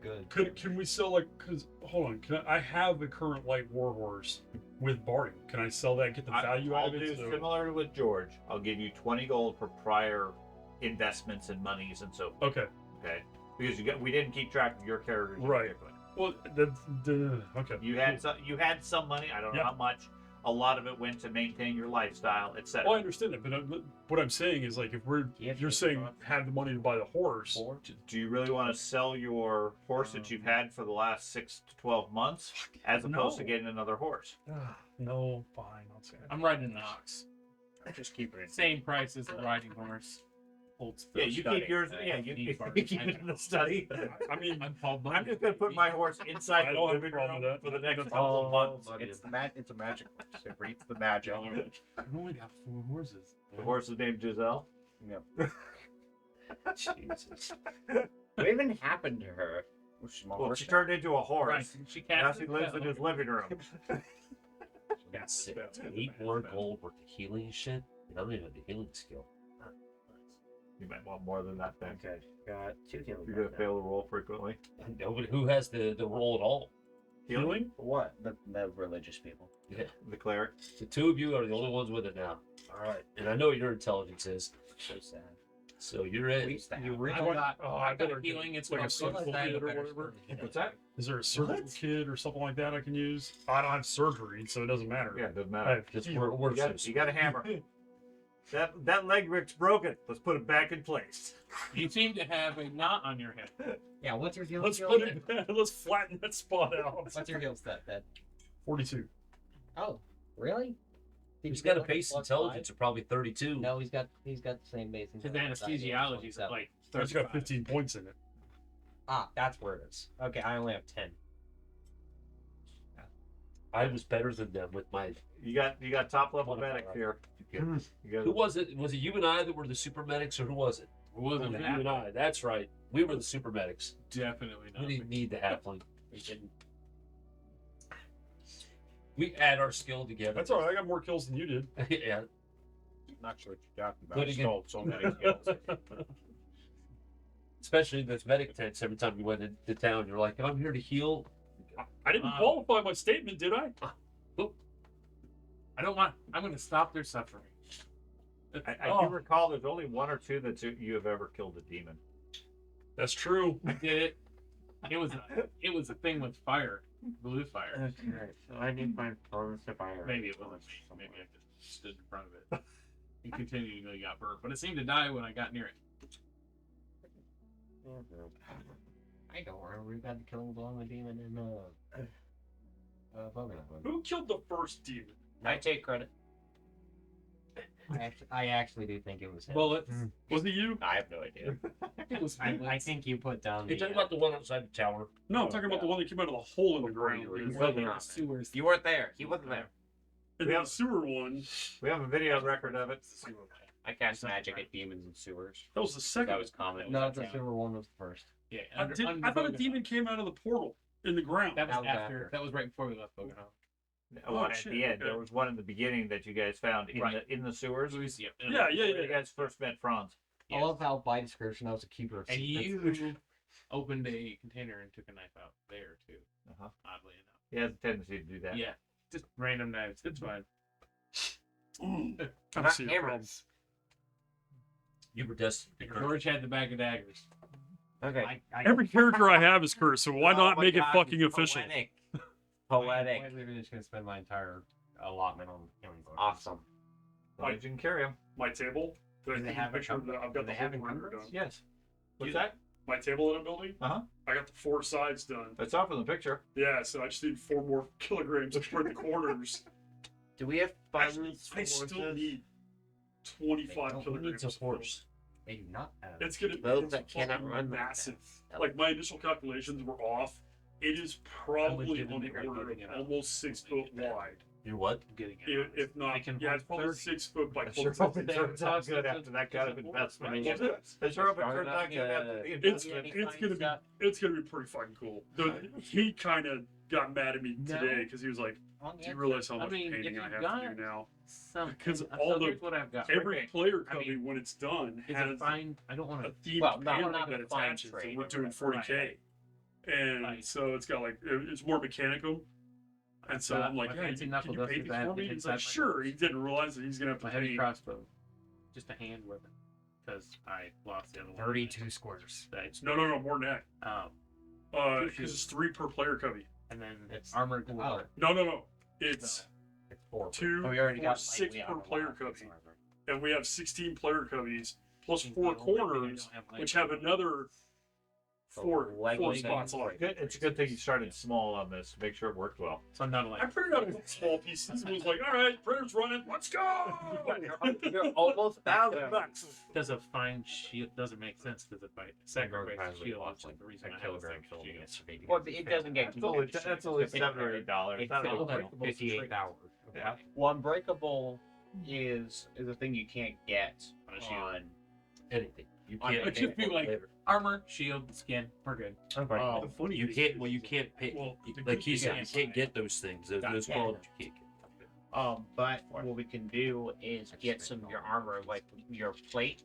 good. Can we sell cause hold on, I have a current light war horse with barding. Can I sell that and get the value I'll out of do it? So- similar with George. I'll give you 20 gold for prior investments and monies and so forth. Okay. Okay. Because we didn't keep track of your characters. Right. Well, okay. You had some money. I don't know Yeah. how much. A lot of it went to maintain your lifestyle, etc. Well, I understand it, but what I'm saying is like if you're saying have the money to buy the horse. Do you really want to sell your horse that you've had for the last 6 to 12 months, as opposed to No. getting another horse? No, fine, I'll say it. I'm riding an ox. Just keep it in. Same price as a riding horse. Holds Yeah, you keep yours. Yeah, you keep it in the study. I mean, I'm Paul I'm just gonna put my horse inside I the don't have a living problem room with that. for the next That's couple of months. It's a magic horse. It reads the magic. I've only got 4 horses. The horse is named Giselle. Yep. Jesus. What even happened to her? Well, she turned into a horse. Right. She Now cast she lives in his living room. Got 8 more gold worth of healing shit. And I don't even have the healing skill. You might want more than that then. Okay, got 2 healing. You're gonna drops fail to roll frequently. Nobody who has the roll at all. Healing? now. What? The religious people. Yeah. The cleric. The 2 of you are the only ones with it now. All right. And I know your intelligence is. So sad. So you're in. We used to have. I've got, I've got healing. It's like a like surgical kit or whatever. What's that? Is there a surgical kit or something like that I can use? I don't have surgery, so it doesn't matter. Yeah, it doesn't I matter. have Just healing. You got a hammer. That leg rick's broken. Let's put it back in place. You seem to have a knot on your head. Yeah, what's your heal? Let's put it. Let's flatten that spot out. What's your heal stat, Dad? 42. Oh, really? Did He's you got get a like base plus intelligence of probably 32. 5? No, he's got the same base His intelligence. anesthesiology is like It's 35. got 15 points in it. Ah, that's where it is. Okay, I only have 10. I was better than them with my. You got top level medics here. You got Who was it? Was it you and I that were the super medics, or who was it? It wasn't You that. and I. That's right. We were the super medics. Definitely We not. didn't need the halfling. We didn't. We add our skill together. That's all right. I got more kills than you did. Yeah. Not sure what you're talking about. Putting It's it- called so many skills. Especially those medic tents. Every time you went into town, you're like, "I'm here to heal." I didn't qualify my statement, did I? I don't want. I'm going to stop their suffering. I do recall there's only one or two that you have ever killed a demon. That's true. I did it. It was a thing with fire, blue fire. Okay, so I need my bonus to fire. Maybe it wasn't me. Maybe I just stood in front of it and continued until he got burned. But it seemed to die when I got near it. I don't remember. We got the killing blow on the demon in Bogan. Who killed the first demon? I take credit. I actually do think it was him. Bullets. Was it you? I have no idea. It was I think you put down You the. talking about the one outside the tower? No, I'm talking about the one that came out of the hole in the ground. sewers. You weren't there. He wasn't there. And then the sewer one, We have a video record of it. I cast magic at demons and sewers. that was the second. That was common. No, the silver one was the first. Yeah, I thought a demon came out of the portal in the ground. That was That was after. after. That was right before we left Bogan. One at shit, the end. okay. There was one in the beginning that you guys found in Right. the sewers. Yeah. Yeah, Where you guys first met Franz. I love how by description I was a keeper of And secrets. you opened a container and took a knife out there too. Uh-huh. Oddly enough. He has a tendency to do that. Yeah. Just random knives. It's fine. I've Not seen it. hammers. You were destined to curse. George had the bag of daggers. Okay. Every character I have is cursed, so why Oh not my make God, it fucking official? Poetic. I'm Poetic. literally just gonna spend my entire allotment on killing books. Awesome. As long as you can carry him. My table. Did I Do they take a have picture of the, I've do got they the have whole perimeter encumbrance? done. Yes. What's that? My table that I'm building. Uh-huh. I got the 4 sides done. It's off in the picture. Yeah, so I just need 4 more kilograms to spread the corners. Do we have Actually, funds? I still need 25 Who kilograms. needs a to build. horse? They do not have. It's gonna Those it's that cannot fucking run like massive. that. Like my initial calculations were off. It is probably on the legitimately order of getting it up. almost 6 foot wide. You're what? Getting it. If not, I can yeah, it's probably third- 6 foot by I sure 12 hope it feet. turns out good after that kind of investment. I mean, I sure hope it turns out good after the It's investment. it's gonna be pretty fucking cool. He kind of got mad at me today because he was like, "Do you realize how much painting I have to do now?" Because all here's what I've got. Every player I copy, mean, when it's done, Is has it fine? I don't want a to. themed Well, no, panel not that a fine attaches, trade and we're or doing whatever. 40K, and Right. so it's got like it's more mechanical. And so I'm like, my yeah, fancy can knuckle you paint dusters these I have for me? to He's like, inside my sure. nose. He didn't realize that he's gonna have to My heavy paint. crossbow, just a hand weapon, because I lost the other one. 32 squares. No, more than that. Because it's 3 per player copy. And then It's- armor oh. galore. No. It's It's 4. 2 Oh, we already or got 6 lightweight per armor player left. copy, and we have 16 player copies plus The 4 only thing I corners, don't have light which have weight. another four lightweight spots on. lightweight. Good. It's a good thing you started small on this to make sure it worked well. So I'm not I like. printed out a couple small pieces and was like, all right, printer's running, let's go! You're almost $1,000. Does a fine shield doesn't make sense because if I sacrifice Times the we shield, lost it's like the like reason a I have a kilogram second film shield. yesterday. Well, it doesn't get That's only $7 or $8. It's Not a still big like deal. 58 hours. Yeah. Well, unbreakable is a thing you can't get On a shield. on. Anything. You On can't. it should be paint like- flavor. Armor, shield, skin, we're good. Oh, The funny You thing can't. is- Well, you can't pay. Well, the Like good he thing said, you is- can't get those things. Those Yeah. qualities you can't get. But what we can do is get some of your armor, like your plate.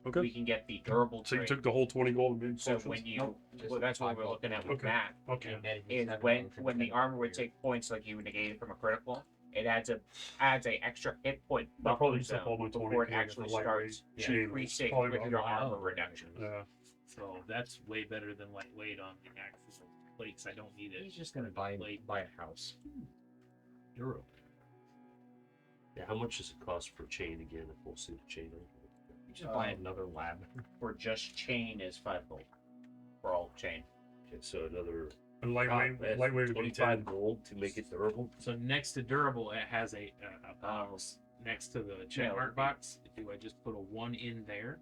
Okay. We can get the durable So you trait. took the whole 20 gold and made So potions? when you, well, that's what we're looking at with Okay. that. Okay. Is when the armor would take points like you negated from a critical, it adds a extra hit point I'll probably buffer use up all my zone before it 20K actually for lightweight starts chain. increasing Probably with about your that. armor reduction. Yeah. So that's way better than lightweight on the actual plates. I don't need it. He's just gonna buy a house. Durable. Yeah. How much does it cost for chain again? A full suit of chain? You just buy another lab. For just chain is 5 gold. For all chain. Okay, so another And lightweight, that's lightweight would be 10. 25 gold to make it durable. So next to durable, it has a box next to the check Yeah, mark box. Do I just put a 1 in there?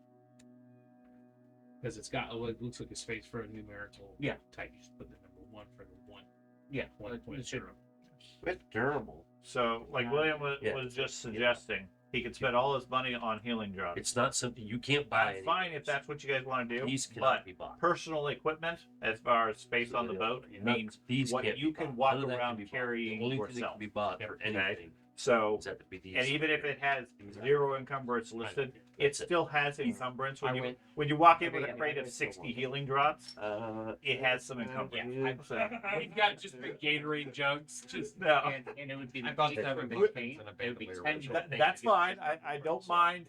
Because it's got it looks like a space for a numerical Yeah. type. You just put the number 1 for the 1. Yeah, 1.0. It's durable. So, like William was just suggesting, he could spend all his money on healing drugs. It's not something you can't buy. That's fine if that's what you guys want to do. These cannot But be bought. personal equipment, as far as space on the boat, No, means these what can't you be can bought. walk None of that around can be bought. carrying The only thing that yourself. can be bought for anything So, Is that the BDs? and even if it has 0 encumbrance listed, it That's it. still has encumbrance. When I you went- when you walk in okay, with a and crate I of went 60 silver. healing drops, it has some Yeah, encumbrance. So, We've got just big Gatorade jugs. Just no. And it would be the I've got case 7 for buttons paint, and a it would be bandolier 10 with to it. That's fine. I don't mind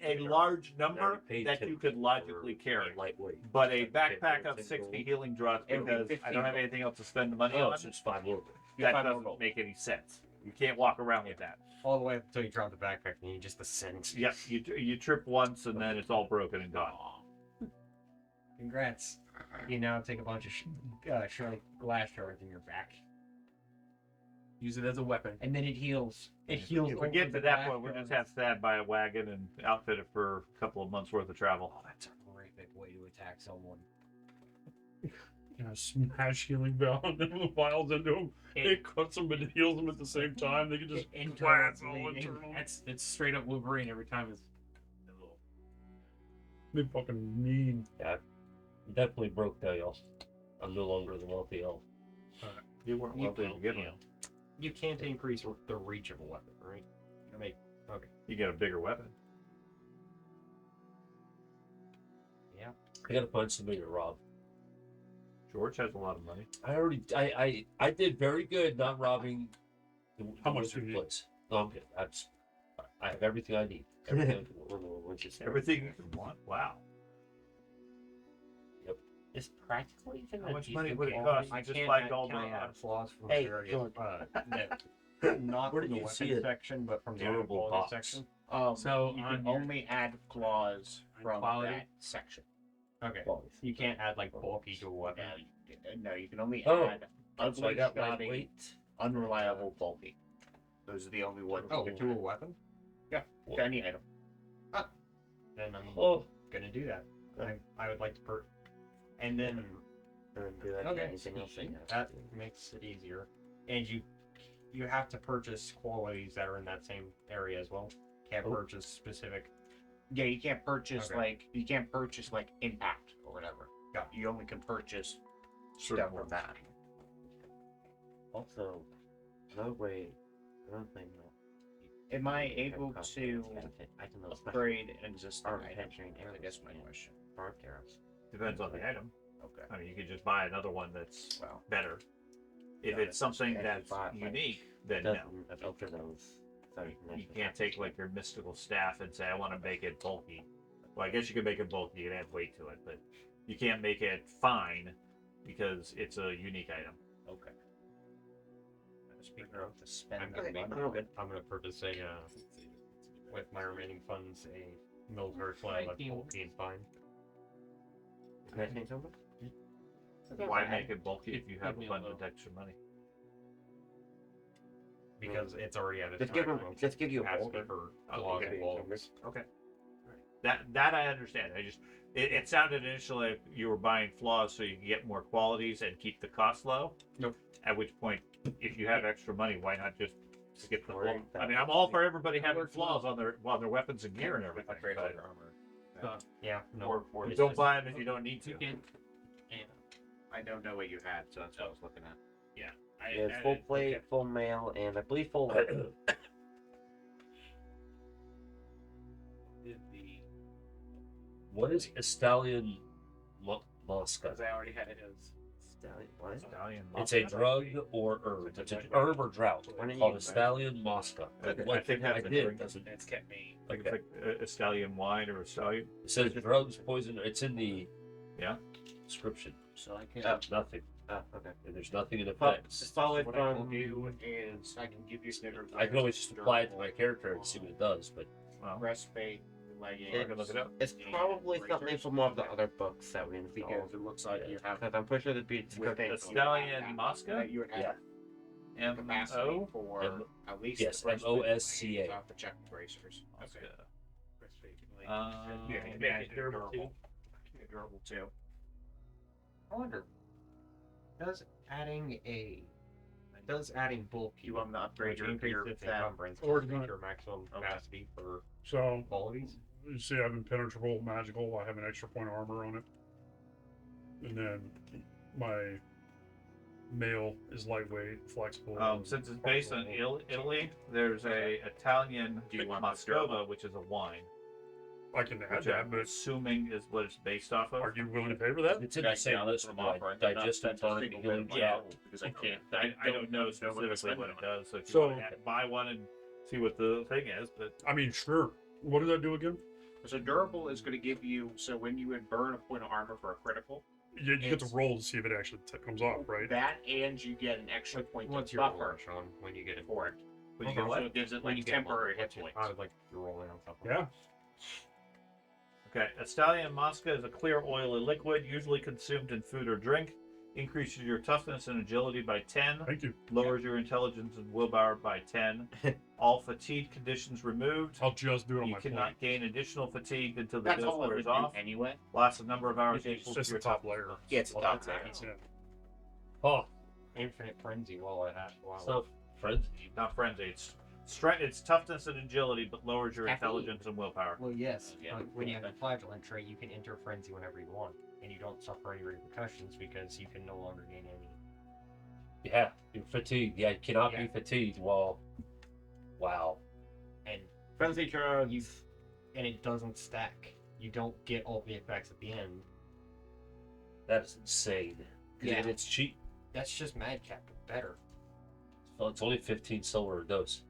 a large number already paid that 10 you could logically for carry. lightweight. But a Okay, backpack for of 10 60 gold. healing drops It would be because I don't 15 have anything else to spend the money Oh, on, so it's 5 more. that 5 more doesn't gold. make any sense. You can't walk around with that. All the way up until you drop the backpack and you just ascend. Yep, you trip once and then it's all broken and gone. Congrats. You now take a bunch of shard glass shards in your back. use it as a weapon. And then it heals. It heals. If we get to that point, we'll just have to have by a wagon and outfit it for a couple of months worth of travel. Oh, that's a horrific way to attack someone. Smash healing vials into them. It cuts them but it heals them at the same time. They can just blast all internal. It's straight up Wolverine every time. It's They fucking mean. Definitely broke that, y'all. I'm no longer the wealthy elf. You weren't wealthy to begin with. You can't increase the reach of a weapon, right? You make You get a bigger weapon. I gotta find somebody to rob. George has a lot of money. I did very good not robbing the How much wizard do you need? place. No, I'm good. I have everything I need. Everything I want. Everything you could want. Wow. Is practical even How a much money decent would it quality? cost? I Just can't buy add, gold can I on add flaws from Hey, various, George. not Where from did the you see weapon it? section, but from the Durable item quality box. section. So you on can your- only add claws on from quality? that section. Okay. Qualities. You can't add like bulky to a weapon. No, you can only Oh, add So I ugly, got shoddy, lightweight. unreliable, bulky. Those are the only ones Oh, you to can a add weapon? to any item. Then I'm Oh, gonna do that. I would like to and then Do that okay, anything else they have. that makes it easier. And you have to purchase qualities that are in that same area as well. Can't Oh. purchase specific. Yeah, you can't purchase Okay. like impact or whatever. Got You only can purchase Certain stuff from ones. that. Also, no way. Another thing that Am I you have able cost to benefit. I can know upgrade an existing Armor item? penetrating I arrows guess my and question. barbed arrows. Depends on the item. Okay. I mean, you could just buy another one that's Well, better. If Yeah, it's something yeah, that's buy it, but unique, then It no. doesn't filter those. So You can't take like your mystical staff and say, I want to make it bulky. Well, I guess you could make it bulky and add weight to it, but you can't make it fine because it's a unique item. okay. Speaking of to I'm spend gonna, money, I'm gonna purchase with my remaining funds a military flag that's bulky and fine. Can I say something? Why make it bulky if you Give have me a abundant little. extra money? Because it's already at its Just give time them. limit. Just give you a Asking boulder. for Oh, flaws okay. and qualities. Okay. That I understand. It sounded initially like you were buying flaws so you can get more qualities and keep the cost low. Nope. At which point, if you have extra money, why not just skip the flaw? Worry I mean, about I'm all for everybody having Works flaws on their weapons and gear and everything. upgrade all but- your armor. Yeah, no. Or You it's don't just- buy them if you don't need to. You can. I don't know what you had, so that's what I was looking at. Yeah, full plate, full mail, and I believe full leather. what is a stallion mosca? Because I already had it as. Stallion, what? Stallion It's a Mosca. drug or herb. It's an herb or drought When are you called a using stallion mosca. I One think thing that's I a did drink. doesn't. That's kept me. Like Okay. it's like a stallion wine or a stallion. It says drugs, poison. It's in the Yeah. description. So I can. Nothing. Okay. And there's nothing in But effects. solid What I will from do is I can give you I can always just apply it to my character and see what it does. But Well, breastplate, leggings. I can look it up. It's probably something from one of the other books that we Because installed. it looks like you have Because I'm pretty sure there'd be within A stallion Mosca? that you would have capacity M-O? for M- at least yes, the breastplate and MOSCA. leggings. I'll have to check the bracers. Mosca. Yeah, you Yeah, can make make it it durable durable. Make it durable too. I wonder, does adding bulk You want to upgrade your increase gear its with that? encumbrance Or to gonna- your maximum capacity for So, qualities? you see, I'm impenetrable, magical. I have an extra point of armor on it. And then my Mail is lightweight, flexible. Since it's based on Italy, there's a Italian Do you want Moscova, which is a wine, I can add which that, I'm but assuming is what it's based off of. are you willing to pay for that? It's in the same list with digestive tonic and healing Yeah. travel. because I can't. I don't know specifically what it does, so if you So- want to buy one and see what the thing is, but I mean, sure. What did that do again? So durable is going to give you. So when you would burn a point of armor for a critical, You get to It's- roll to see if it actually comes off, right? that and you get an extra point What's of your buffer roll, Sean, when you get it? for it. when you Okay. get what? So it gives it When like you get temporary one, hit what's your- points. I would like your rolling on something. Yeah. Okay, a stallion Mosca is a clear oily liquid, usually consumed in food or drink. Increases your toughness and agility by 10. Thank you. Lowers your intelligence and willpower by 10. All fatigue conditions removed. I'll just do it on You my cannot point. gain additional fatigue until the That's dose all it wears would do off. anyway. Lasts a number of hours It's equal just to your the top toughness. layer. Yeah, it's a Well, top that's layer. it. Oh, Infinite frenzy while it has. it's not friends. Not frenzy. It's strength. It's toughness and agility, but lowers your Caffeine. intelligence and willpower. Well, yes. Yeah. When you have a flagellant trait, you can enter frenzy whenever you want, and you don't suffer any repercussions because you can no longer gain any. Yeah, you're fatigued. Yeah, you cannot be Yeah. fatigued while. Wow. And Frenzy charge. and it doesn't stack. You don't get all the effects at the end. That is insane. Yeah. And it's cheap. That's just Madcap, but better. Well, it's only 15 silver a dose.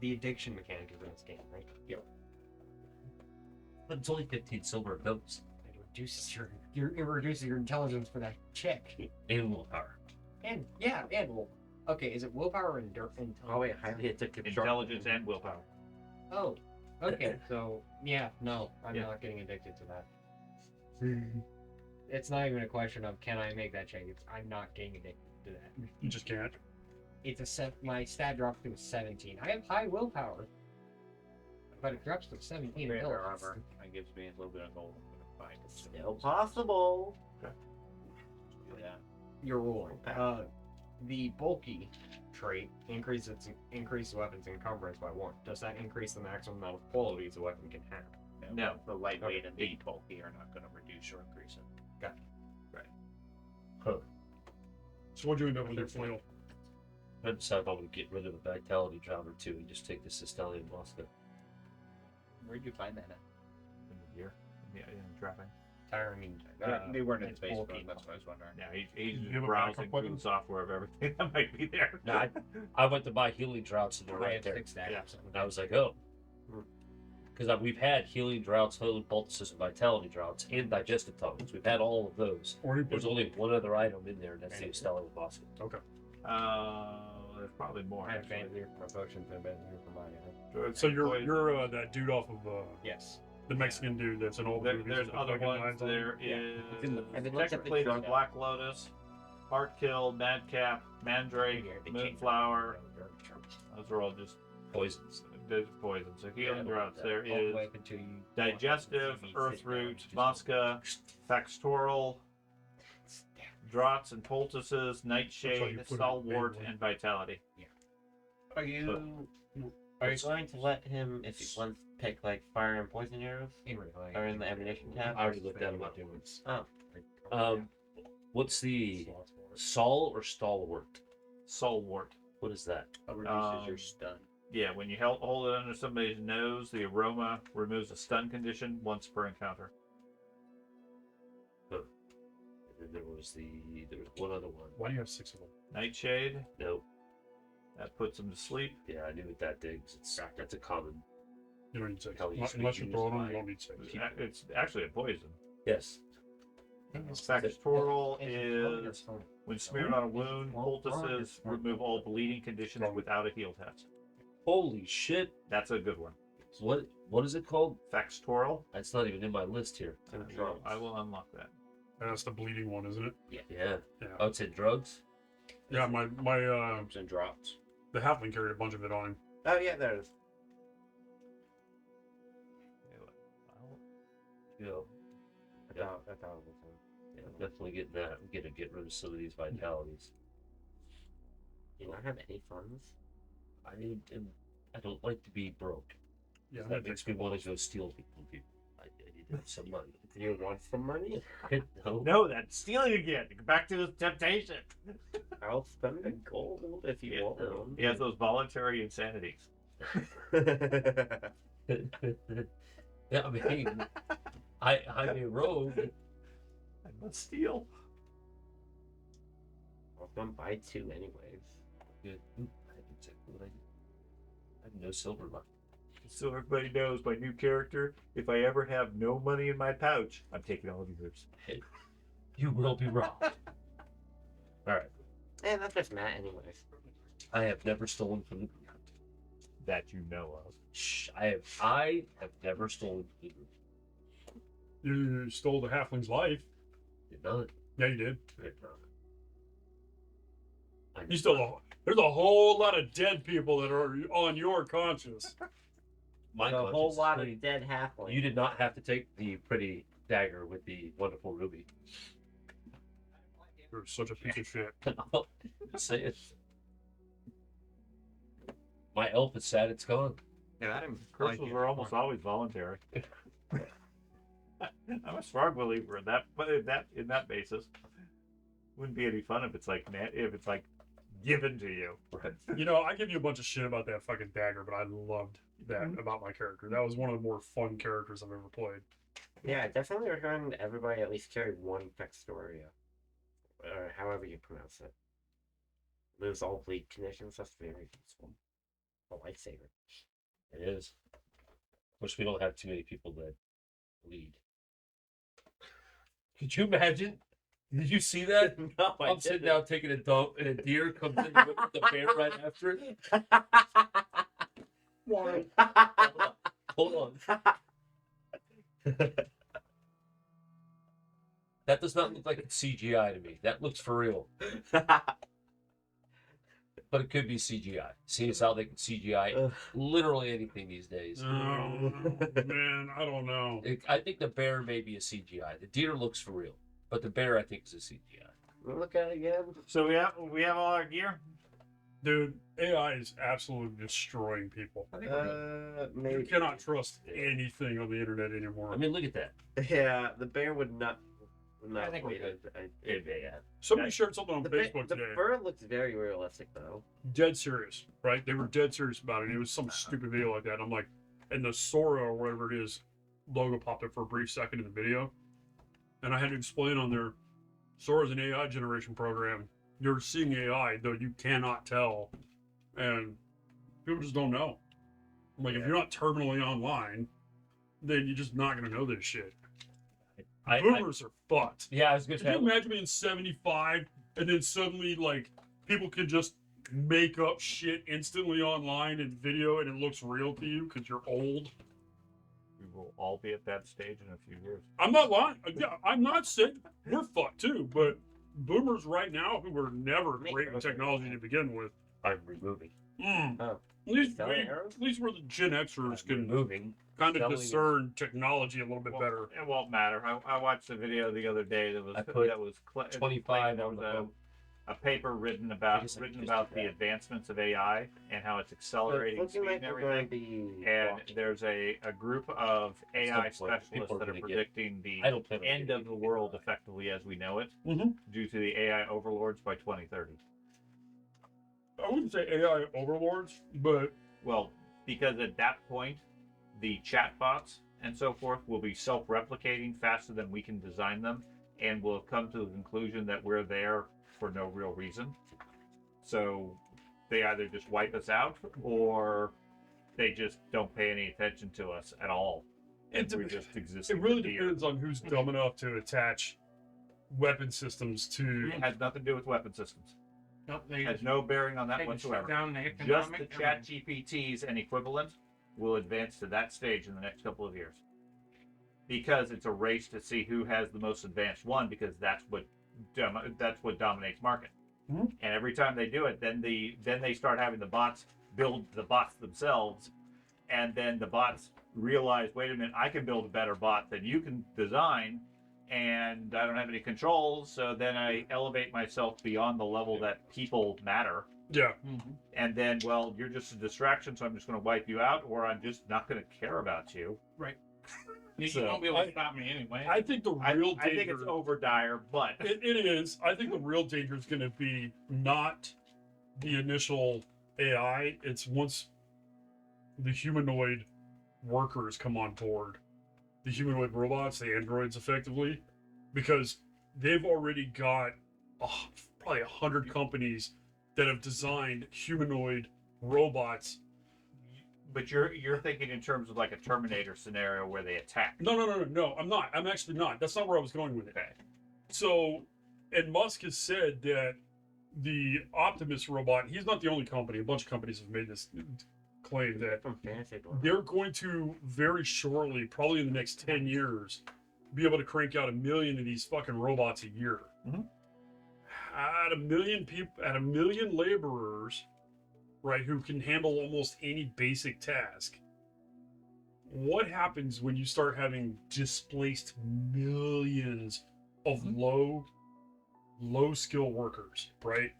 The addiction mechanic is in this game, right? Yep. But it's only 15 silver a dose. It reduces it reduces your intelligence for that check. And willpower. And yeah, and well, okay, is it willpower and intelligence? Oh wait, highly addictive. Intelligence and willpower. Oh, okay. So yeah, no, I'm Yeah. not getting addicted to that. It's not even a question of can I make that check. It's I'm not getting addicted to that. You just can't. It's a set. My stat drops to a 17. I have high willpower, but it drops to a 17. Greater intelligence. armor. That gives me a little bit of gold. Still possible. Yeah. You're rolling. The bulky trait increases weapons encumbrance by 1. Does that increase the maximum amount of qualities a weapon can have? No. The lightweight and the bulky are not going to reduce or increase it. So what'd you end up with your flail? I decided I would get rid of the vitality drop or 2 and just take the Sicilian Mosca. Where'd you find that at? In the gear. Yeah, in trapping. Tiring. They weren't in it's Facebook. bulky. That's what I was wondering. Yeah, he's You just have a browsing backup through weapon? the software of everything that might be there. No, I went to buy healing droughts and they're I right have there. 6 stacks. Yeah. And I was like, oh. Because we've had healing droughts, healing poultices, and vitality droughts, and digestive tonics. We've had all of those. Or you There's put only one other item in there, and that's the Estella Mosca. There's probably more. I have actually. advantage here for my potions and advantage here for my. Drugs So and you're poison. that dude off of Yes. the Mexican dude that's in all the movies. There's with the other fucking ones. lines on There Yeah. is in the- and then look at the technically there's drug- Black Lotus, Heartkill, Madcap, Mandrake, Yeah, they changed Moonflower. it. Those are all just Poisons. there's poison. So healing droughts. There All the is way up until you digestive, you earth sit down, root, just- Mosca, Factoral, draughts and poultices, nightshade, you put it stalwart, in. and vitality. Are you going to let him, if he wants, pick like fire and poison arrows? Or in the ammunition tab? I already looked at them up. Oh. What's the Sol or Stalwart? Stalwart. What is that? It reduces your Um, stun. Yeah, when you hold it under somebody's nose, the aroma removes a stun condition once per encounter. And then there was one other one. Why do you have 6 of them? Nightshade, No. that puts them to sleep. Yeah, I knew what that digs. That's a common. You don't need 6. Hell, you Unless speak you're use throwing them, my- you don't need 6. It's actually a poison. Yes. Factoral is when smeared on a wound, poultices remove all bleeding conditions without a heal test. Holy shit! That's a good one. What is it called? Factoral. That's not even in my list here. I will unlock that. That's the bleeding one, isn't it? Yeah. Yeah. Oh, it's in drugs. Yeah, my Drops and drops. the halfling carried a bunch of it on him. Oh yeah, there it is. Yeah. That's how it was. Yeah, I'm definitely getting that. I'm gonna get rid of some of these vitalities. You don't have any funds? I don't like to be broke. Yeah, That makes me want to go steal from people. I need Some money. Do you want some money? No. No, that's stealing again. Back to the temptation. I'll spend the gold if you want them. He has those voluntary insanities. Yeah, I mean, I'm a rogue. I must steal. I was gonna buy 2 anyways. Good. I have exactly what I do. I have no silver left. So everybody knows my new character. If I ever have no money in my pouch, I'm taking all of yours. You will be robbed. All right. And that's just Matt anyways. I have never stolen from the group. That you know of. Shh. I have never stolen from the group. You stole the halfling's life. Did not. Yeah, you did. Did not. I You stole there's a whole lot of dead people that are on your conscience. My a whole conscience lot clean. of dead halflings. You did not have to take the pretty dagger with the wonderful ruby. You're such a piece of shit. Say it. My elf is sad it's gone. Yeah, I didn't Curses like it. are almost always voluntary. I'm a strong believer in that, but in that basis, wouldn't be any fun if it's like given to you. Right. You know, I give you a bunch of shit about that fucking dagger, but I loved that about my character. That was one of the more fun characters I've ever played. Yeah, I definitely recommend everybody at least carry 1 Vextoria. Or however you pronounce it. Moves all bleed conditions, that's very useful. A lifesaver. It is. Wish we don't have too many people that lead. Could you imagine? Did you see that? No, I'm sitting down taking a dump, and a deer comes in with the bear right after it. Hold on. That does not look like it's CGI to me. That looks for real. But it could be CGI. Seeing as how they can CGI literally anything these days. Oh, man, I don't know. I think the bear may be a CGI. The deer looks for real. But the bear, I think, is a CGI. Look at it again. So we have all our gear. Dude, AI is absolutely destroying people. You Maybe. cannot trust anything on the internet anymore. I mean, look at that. Yeah, the bear would not. I think we wait, did. Somebody shared something on The, Facebook the today. fur looks very realistic though. Dead serious, right? They were dead serious about it. It was some stupid video like that. I'm like, and the Sora or whatever it is logo popped up for a brief second in the video. And I had to explain on there, Sora's an AI generation program. You're seeing AI, though you cannot tell. And people just don't know. Like, if you're not terminally online, then you're just not going to know this shit. Boomers are fucked. Yeah, I was going Can you imagine being 75 and then suddenly, like, people can just make up shit instantly online and video and it looks real to you because you're old? We will all be at that stage in a few years. I'm not lying. Yeah, I'm not saying we're fucked too, but boomers right now who were never great in technology to begin with. I'm removing. At least we're the Gen Xers can Removing. kind of selling discern technology a little bit better. It won't matter. I watched a video the other day that was I put 25 on the boat. a paper written I about guess I just the did that. advancements of AI and how it's So it's accelerating looking speed like and we're going to everything. be. And walking. there's a group of AI point, specialists people are that are gonna get- predicting the I don't plan on end getting of the anything world AI. effectively as we know it Mhm. due to the AI overlords by 2030. I wouldn't say AI overlords, but Well, because at that point, the chatbots and so forth will be self-replicating faster than we can design them, and will come to the conclusion that we're there for no real reason. So they either just wipe us out, or they just don't pay any attention to us at all, and we just exist. it really depends on who's dumb enough to attach weapon systems to. It has nothing to do with weapon systems. Nope, It they has no bearing on that they can shut whatsoever. down the Just economic. the chat GPTs and equivalent will advance to that stage in the next couple of years. Because it's a race to see who has the most advanced one, because that's what dominates market. Mhm. And every time they do it, then they start having the bots build the bots themselves, and then the bots realize, wait a minute, I can build a better bot than you can design, and I don't have any controls, so then I elevate myself beyond the level that people matter. Yeah. And then, well, you're just a distraction, so I'm just going to wipe you out, or I'm just not going to care about you. Right. You won't be able to stop me anyway. I think the real I think it's danger. over dire, but It is. I think the real danger is going to be not the initial AI. It's once the humanoid workers come on board, the humanoid robots, the androids, effectively, because they've already got probably 100 companies that have designed humanoid robots. but you're thinking in terms of like a Terminator scenario where they attack. No, I'm not. I'm actually not. That's not where I was going with it. Okay. So, and Musk has said that the Optimus robot, he's not the only company, a bunch of companies have made this claim that From Fantasy Roleplay. they're going to very shortly, probably in the next 10 years, be able to crank out 1 million of these fucking robots a year. Mhm. At 1 million people, at 1 million laborers, right, who can handle almost any basic task. What happens when you start having displaced millions of low skill workers, right?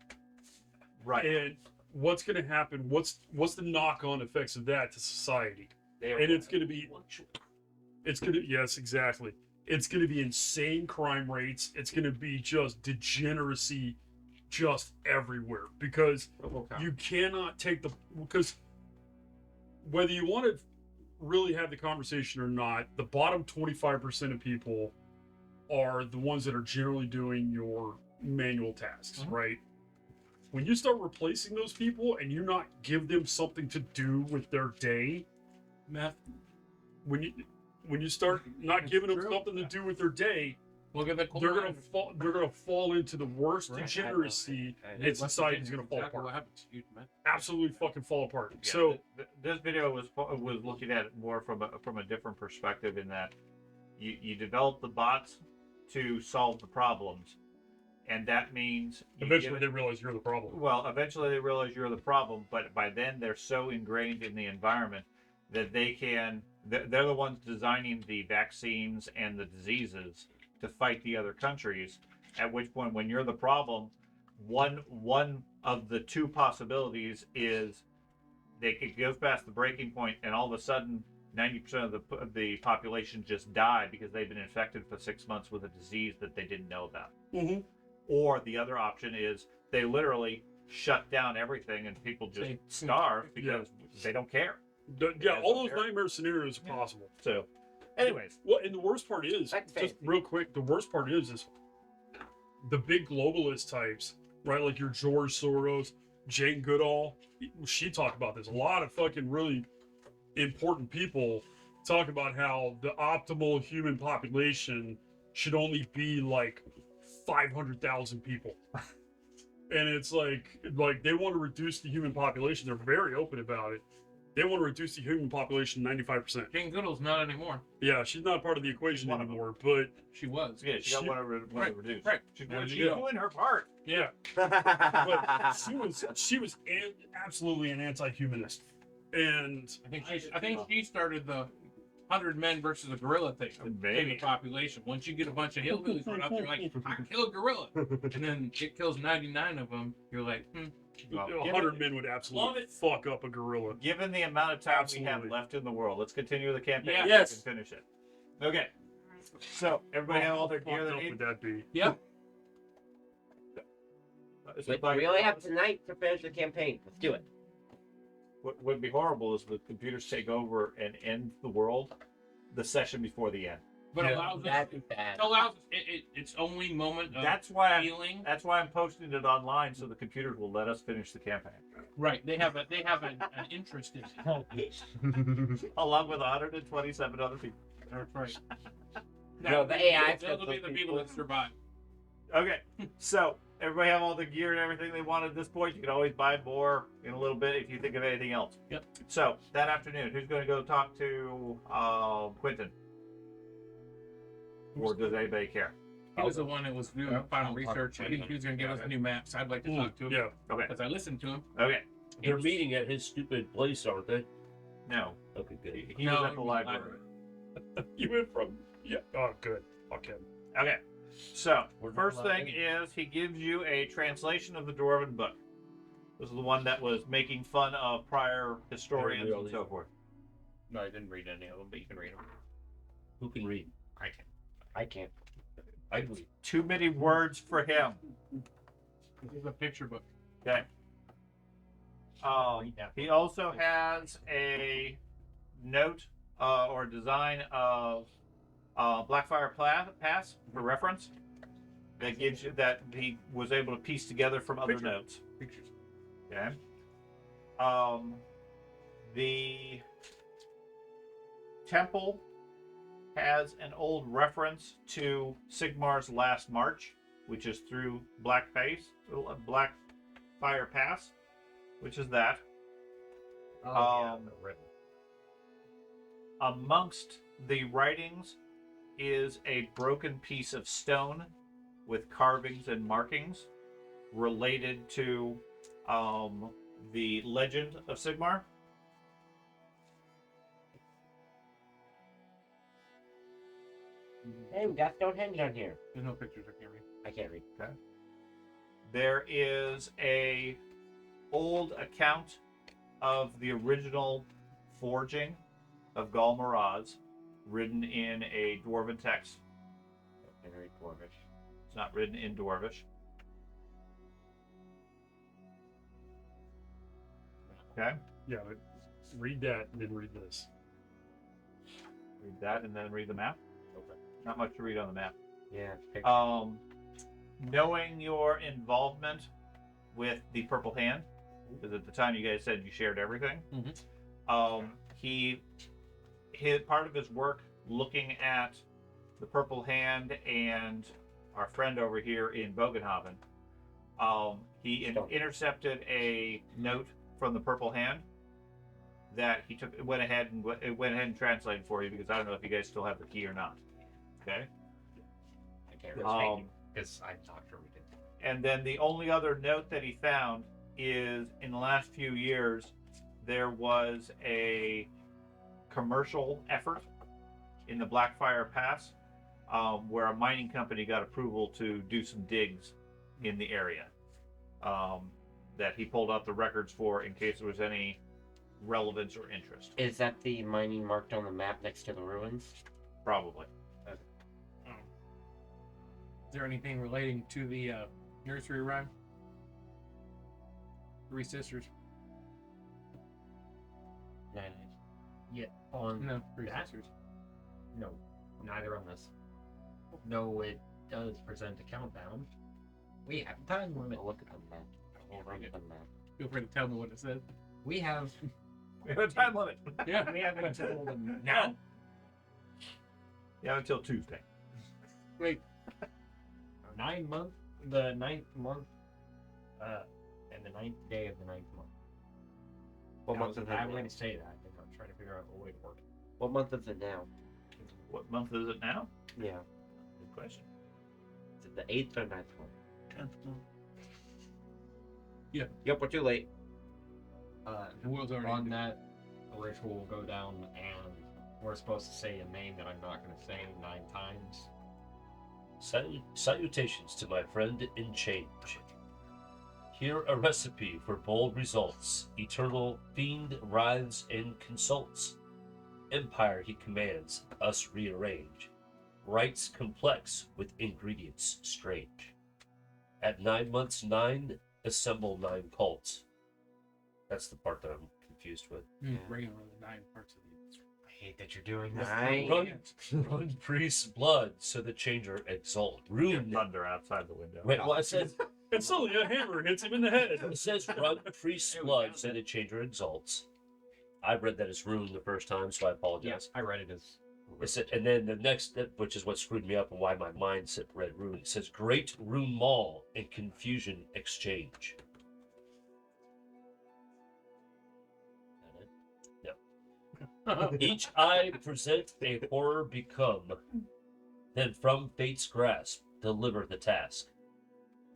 Right. And what's going to happen? What's the knock-on effects of that to society? They are And it's going to be, fluctuate. yes, exactly. It's going to be insane crime rates. It's going to be just degeneracy just everywhere because you cannot take because whether you want to really have the conversation or not, the bottom 25% of people are the ones that are generally doing your manual tasks, right? When you start replacing those people and you not give them something to do with their day, when you start not giving them something to do with their day, Look at the they're gonna fall into the worst degeneracy, and society's gonna fall exactly apart. what happens. Absolutely fucking fall apart. Yeah, So this video was looking at it more from a different perspective in that you develop the bots to solve the problems, and that means eventually they realize you're the problem. Well, eventually they realize you're the problem, but by then they're so ingrained in the environment that they're the ones designing the vaccines and the diseases to fight the other countries. At which point, when you're the problem, one of the two possibilities is it goes past the breaking point, and all of a sudden, 90% of the population just die because they've been infected for 6 months with a disease that they didn't know about. Mm-hmm. Or the other option is they literally shut down everything and people just starve because they don't care. Yeah, all those nightmare scenarios are possible. So, anyways, well, and the worst part is, That's just fancy. real quick, the worst part is the big globalist types, right? Like your George Soros, Jane Goodall. She talked about this. A lot of fucking really important people talk about how the optimal human population should only be like 500,000 people. And it's like they want to reduce the human population. They're very open about it. They want to reduce the human population 95%. Jane Goodall's not anymore. Yeah, she's not part of the equation One of anymore, but She was. yeah, she got one to reduce. Right. She's Yeah. doing her part. yeah, but she was absolutely an anti-humanist. And I think she started the 100 men versus a gorilla thing. Maybe. The population. Once you get a bunch of hillbillies run out there like, I kill a gorilla, and then it kills 99 of them, you're like, 100 men would absolutely fuck up a gorilla. Given the amount of time we have Absolutely. left in the world, let's continue the campaign. Yeah. So Yes. we can finish it. Okay. So everybody have all their gear How they fucked up need. would that be? Yep. But we only have tonight to finish the campaign. Let's do it. What would be horrible is the computers take over and end the world the session before the end. But Yeah. allows us, That'd be bad. it allows its only moment of That's why feeling. I'm posting it online so the computers will let us finish the campaign. Right. They have an interest in it. Along with 127 other people. That's right. No, the AI 's Those got will be those the people that survive. Okay, so everybody have all the gear and everything they want at this point. You can always buy more in a little bit if you think of anything else. Yep. So that afternoon, who's going to go talk to Quentin? Or does anybody care? He was the one that was doing the final research. I think he was going to give us a new map, so I'd like to talk to him. Yeah. Okay. Because I listened to him. Okay. They're meeting at his stupid place, aren't they? No. Okay, good. He was at the library. You went from oh good. Fuck him. Okay. So We're not first allowed thing in. is he gives you a translation of the Dwarven book. This is the one that was making fun of prior historians and so forth. No, I didn't read any of them, but you can read them. Who can read? I can't. I can read. Too many words for him. This is a picture book. Okay. He also has a note or design of Blackfire Pass for reference that gives you that he was able to piece together from other notes. Pictures. Okay. The temple has an old reference to Sigmar's last march, which is through Blackfire Pass, which is that. Amongst the writings is a broken piece of stone with carvings and markings related to the legend of Sigmar. Hey, we got Stonehenge on here. There's no pictures. I can't read. I can't read. Okay. There is a old account of the original forging of Gal Maraz, written in a Dwarven text. Very Dwarvish. It's not written in Dwarvish. Okay. Yeah, but read that and then read this. Read that and then read the map. Okay. Not much to read on the map. Yeah. Knowing your involvement with the Purple Hand, because at the time you guys said you shared everything. His part of his work looking at the Purple Hand and our friend over here in Bogenhaven, he intercepted a note from the Purple Hand that he went ahead and translated for you, because I don't know if you guys still have the key or not. Okay. I can't Um, Because I talked to him. And then the only other note that he found is in the last few years, there was a commercial effort in the Blackfire Pass where a mining company got approval to do some digs in the area that he pulled out the records for in case there was any relevance or interest. Is that the mining marked on the map next to the ruins? Probably. Is there anything relating to the nursery rhyme? Three sisters. Yeah, on No, three that? sisters. No, neither on this. No, it does present a countdown. We have a time limit. Look at the map. I'll read it. The map. Feel free to tell me what it says. We have We have a time limit. Yeah. we have until now. Yeah, until Tuesday. Wait. 9 month, the 9th month, and the 9th day of the 9th month. What month is it I'm now? going to say that, and I'm trying to figure out a way to work it. What month is it now? What month is it now? Yeah. Good question. Is it the 8th or 9th one? 10th month. Yep, we're too late. The world's already On ended. that, a ritual will go down, and we're supposed to say a name that I'm not going to say 9 times. Salutations to my friend in change. Here a recipe for bold results. Eternal fiend writhes and consults. Empire he commands, us rearrange. Rites complex with ingredients strange. At 9 months 9, assemble 9 cults. That's the part that I'm confused with. Bring on the 9 parts of the. I hate that you're doing this. Run priest's blood, so the changer exalt. Rune. Thunder outside the window. Wait, well, I said It's only a hammer hits him in the head. it says run priest's blood, so the changer exalts. I read that as rune the first time, so I apologize. Yes, I read it as. It said, and then the next, which is what screwed me up and why my mindset read rune. It says great rune maul and confusion exchange. Each eye present a horror become, then from fate's grasp deliver the task.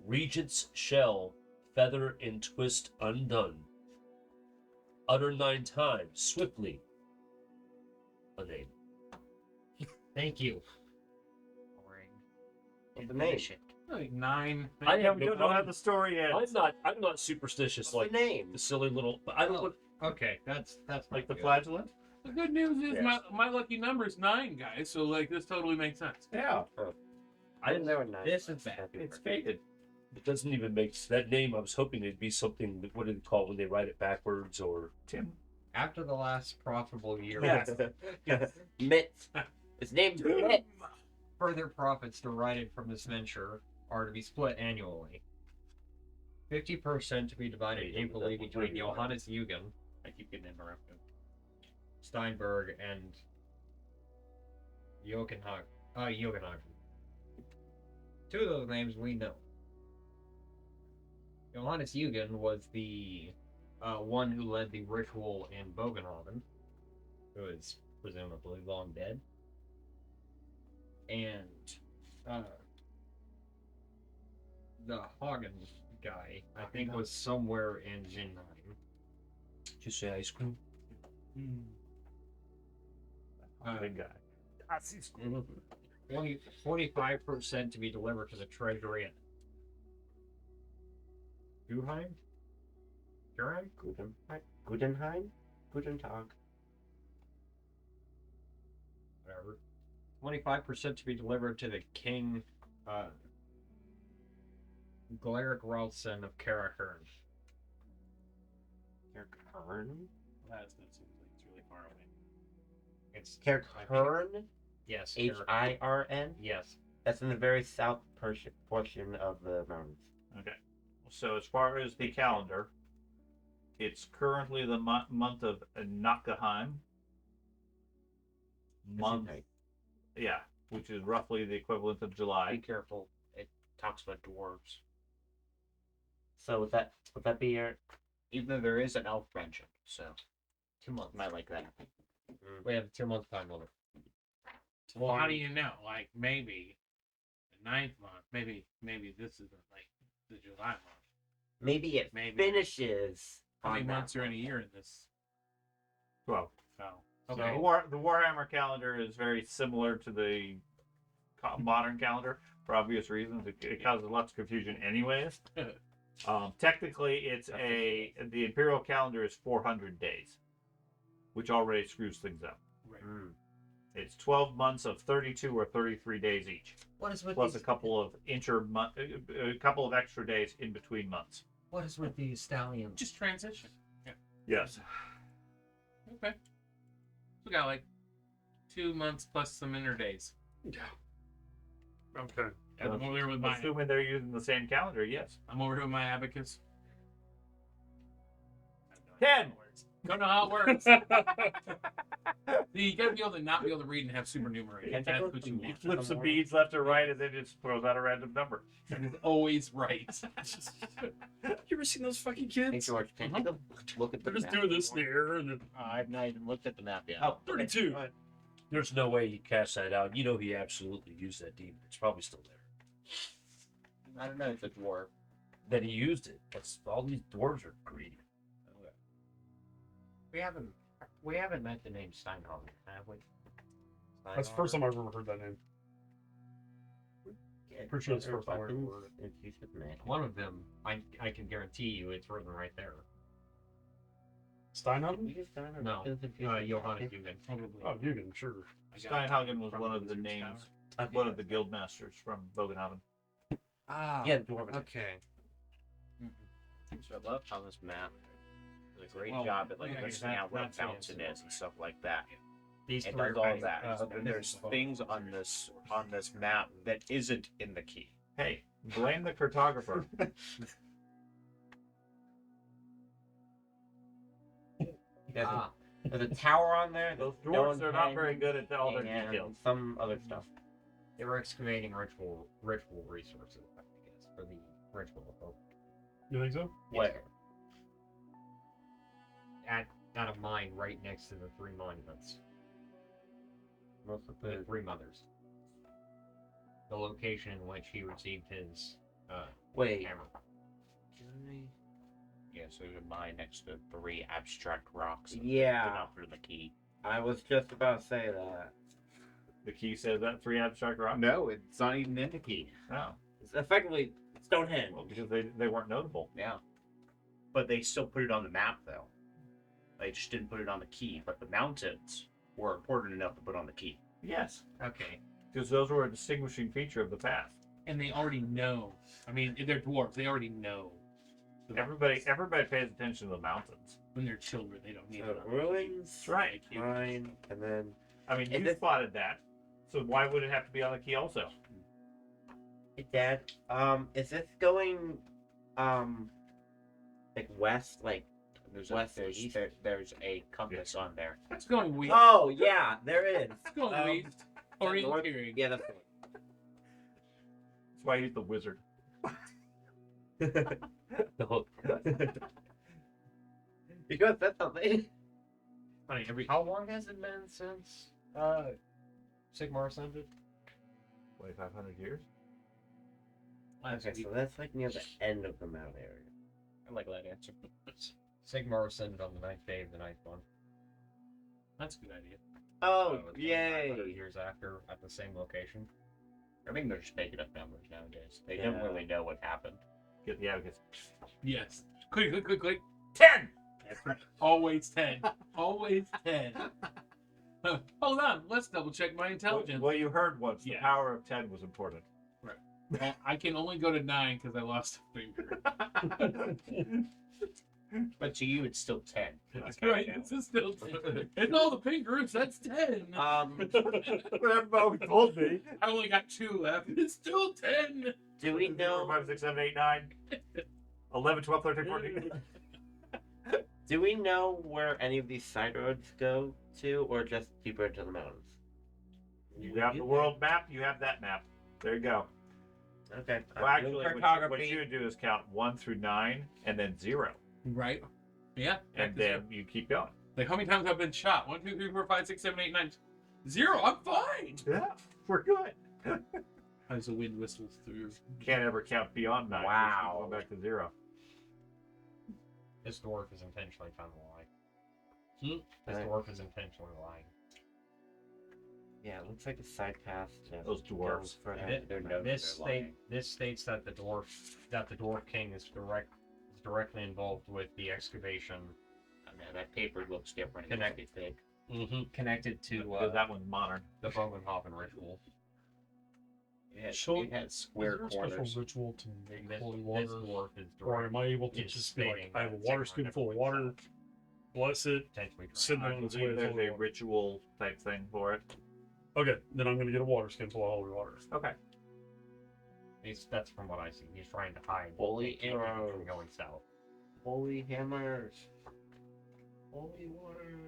Regent's shell, feather and twist undone. Utter 9 times, swiftly. A name. Thank you. What's the name? Like 9. I have We don't know how the story ends. I'm not superstistous What's like the name? the silly little. But I don't. Okay, that's Like the not good. flagellant? The good news is my lucky number is 9, guys. So like this totally makes sense. Yeah. I didn't know nice. This is bad. It's faded. It doesn't even make that name. I was hoping it'd be something. What do they call it when they write it backwards? Or Tim. After the last profitable year, Mitts. It's named Mitts. further profits derived from this venture are to be split annually. 50% to be divided equally between Johannes Eugen, I keep getting interrupted, Steinberg, and Jogenhagen. Two of those names we know. Johannes Eugen was the one who led the ritual in Bogenhaven, who is presumably long dead. And the Hagen guy, I think, was somewhere in Jinheim. did you say ice cream? Big guy. 45% to be delivered to the treasury at Duheim? Durheim? Gutenheim? Guten Tag. Whatever. 25% to be delivered to the king, Glaric Ralston of Karakern. Karakern? That seems like it's really far away. It's Karakern? Yes. Hirn? Yes. That's in the very south portion of the mountains. Okay. So as far as the calendar, it's currently the month of Nakaheim. Month, yeah, which is roughly the equivalent of Be July. careful. It talks about dwarves. So would that be your? Even though there is an elf mention, so 2 months. might like that. We have a 2 month time limit. Well, how do you know? Like maybe the 9th month. Maybe this isn't like the July month. Maybe it Maybe. finishes. How many on that months are in a month. year in this? 12. So So okay. the Warhammer calendar is very similar to the modern calendar for obvious reasons. It causes lots of confusion, anyways. Technically, it's the imperial calendar is 400 days, which already screws things up. Mm. It's 12 months of 32 or 33 days each, What is with plus these, a couple of a couple of extra days in between months. What is with these stallions? Just transition. Yes. Okay. We got like 2 months plus some inner days. Okay. And I'm over here with my Assuming they're using the same calendar, yes. I'm over here with my abacus. 10. Don't know how it works. You gotta be able to not be able to read and have supernumerary. Can't That's take what a you look. want. Flips some beads left or right, and then just throws out a random number. It's always right. You ever seen those fucking Hey kids? George, can you take a look at the They're just map? doing this in the air and then I've not even looked at the map yet. Oh, 32. There's no way he cast that out. You know he absolutely used that demon. It's probably still there. I don't know. It's a dwarf. That he used it. That's all these dwarves are greedy. We haven't met the name Steinhagen, have we? That's the first time I've ever heard that name. Pretty sure it's the first time I've ever heard it. Infused with magic. One of them, I can guarantee you, it's written right there. Steinhagen? You just don't know. No, It's infused with Johannes magic. Eugen. Probably. Oh, Eugen, sure. Steinhagen was one of the names, one of the guild masters from Bogenhaven. Ah, Yeah, the dwarven. okay. So I love how this map does a great Well, job at like yeah, listing that- out what a that's the fountain answer. is and stuff like that. These It three does all right, that. this There's is- things on this map that isn't in the key. Hey, blame the cartographer. There's a tower on there. Those no dwarves one's are not heading, very good at all their and details. some other stuff. They were excavating ritual resources, I guess, for the ritual. You think so? Where? At a mine right next to the three monuments. Most of The the. three mothers. The location in which he received his Wait. hammer. Yeah, so there's a mine next to 3 abstract rocks. Yeah. Enough for the key. I was just about to say that. The key says that 3 abstract rocks. No, it's not even in the key. No, It's effectively Stonehenge. well, because they weren't notable. Yeah. But they still put it on the map though. They just didn't put it on the key. But the mountains were important enough to put on the key. Yes, Okay. because those were a distinguishing feature of the past. And they already know. I mean, they're dwarves. They already know. Everybody pays attention to the mountains. When they're children, they don't need So it. ruins, That's right. mine, and then I mean, And you this- spotted that. So why would it have to be on the key also? hey, Dad. Is this going, like west, like? West, east? There's a compass on there. It's going west. Oh yeah, there is. It's going west. Orienteering. Yeah, that's That's why he's the wizard. No, because that's something. Funny, how long has it been since Sigmar ascended? 2,500 years? Okay, so that's like near the end of the mount area. I like that answer. Sigmar ascended on the 9th day of the 9th month. That's a good idea. Oh, it's 2,500 yay! years after, at the same location. I think they're just making up numbers nowadays. They Yeah. don't really know what happened. Get the advocates. Yes. Click, click, click, click. 10! Always 10. Always 10. Hold on. Let's double check my intelligence. Well, you heard once. The Yeah. power of 10 was important. Well, I can only go to 9 because I lost a finger. But to you, it's still 10. That's right. It's still 10. And all the pink groups, that's 10. Whatever always told me. I only got 2 left. It's still 10. Do we know? 5, 6, 7, 8, 9, 11, 12, 13, 14. Do we know where any of these side roads go to, or just deeper into the mountains? You have the world map. You have that map. There you go. Okay. Well, I'm doing actually, what you would do is count 1 through 9 and then 0. Right? Yeah. And then you keep going. Like, how many times I've been shot? 1, 2, 3, 4, 5, 6, 7, 8, 9. 0. I'm fine. Yeah, we're good. As the wind whistles through. Can't ever count beyond 9. Wow. Going back to 0. This dwarf is intentionally trying to lie. This Right. dwarf is intentionally lying. Yeah, it looks like a side path. That Those dwarves. goes further Thi- into their notes. This states that the dwarf king is directly involved with the excavation I mean, that paper looks different. Connect- It's big. connected to Because that one's modern. the Bogenhofen ritual. So, It had Is square there a corners. special ritual to make This, holy this water? dwarf is Or am I able to is just be like, stating I have a that water Sigmar skin never full of went water, south, bless it, potentially send drowned. it I on its way believe to there's holy a water. ritual type thing for it. Okay, then I'm gonna get a water skin full of holy water. Okay. That's from what I see. He's trying to hide Holy and keep him arrows. from going south. Holy hammers. Holy water.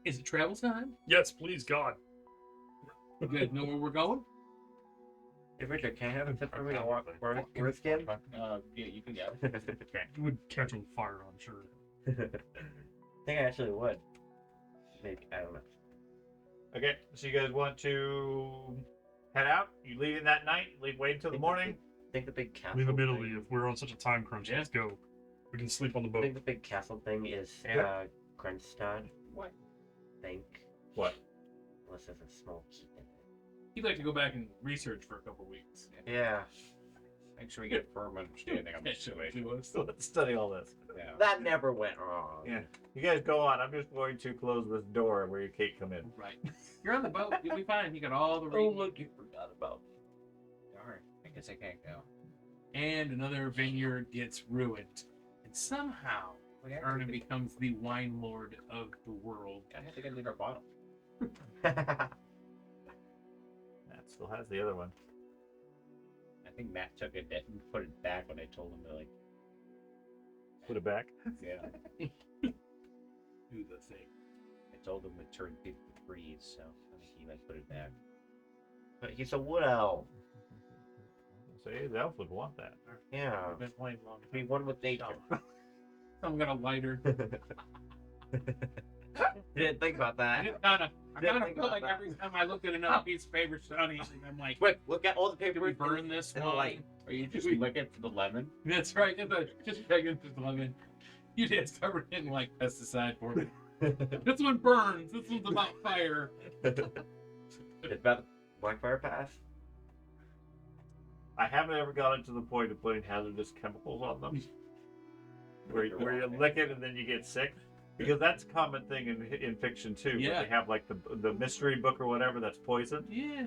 Is it travel time? Yes, please, God. You guys know where we're going? Hey, Richard, can I have a tip for me to water skin? Yeah, you can get It would catch on fire, I'm sure. I think I actually would. Maybe, I don't know. Okay, so you guys want to head out? You leaving that night? Wait until the morning? I think the big castle. Leave them thing- Italy. If we're on such a time crunch, Yeah. let's go. We can sleep on the I boat. think the big castle thing is Yeah. Grenstad. What? I think. What? Unless there's a small key in it. He'd like to go back and research for a couple weeks. Yeah. Make sure we get a firm understanding of the situation. So let's study all this. Yeah. That never went wrong. Yeah. You guys go on. I'm just going to close this door where you can't come in. Right. You're on the boat. You'll be fine. You got all the Oh, reading. look, you forgot about me. Darn. I guess I can't go. And another vineyard gets ruined. And somehow, Erna becomes the wine lord of the world. I have to get leave our bottle. That still has the other one. I think Matt took it and put it back when I told him to like. Put it back. Yeah. Do the thing. I told him to turn people to freeze, so I think he might put it back. But he's a wood elf. See, the elf would want that. Yeah. I've been playing long. Be one with nature. Someone got a lighter. Didn't think about I that. kind of Didn't feel think about like that. every time I look at another piece of paper shiny, I'm like, Quick, look at all the did we paper. burn this in the one? light. Or you just We- lick it for the lemon. That's right. Just begging for the lemon. You just covered it in like pesticide for me. This one burns. This one's about fire. It's about Blackfire Pass. I haven't ever gotten to the point of putting hazardous chemicals on them, where you lick it and then you get sick, because that's a common thing in fiction too. Yeah. Where they have like the mystery book or whatever that's poisoned. Yeah.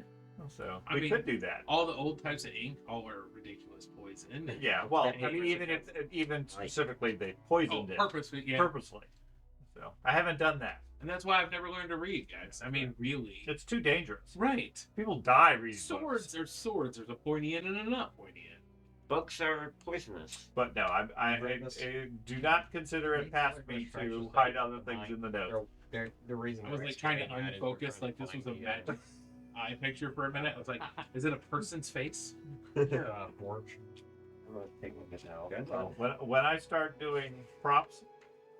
So I we mean, could do that. All the old types of ink, all are ridiculous poison. Yeah. Well, That I mean, makes even specifically they poisoned it purposely, yeah. purposely. So I haven't done that. And that's why I've never learned to read, guys. I mean, really. It's too dangerous. Right. People die reading Swords books. are swords. There's a pointy end and a not pointy end. Books are poisonous. But no, I do not consider it past me to hide other things in the notes. The reason I was like trying to unfocus, like this was a magic eye picture for a minute. I was like, is it a person's face? Forge. I'm gonna take a look at that. So when I start doing props,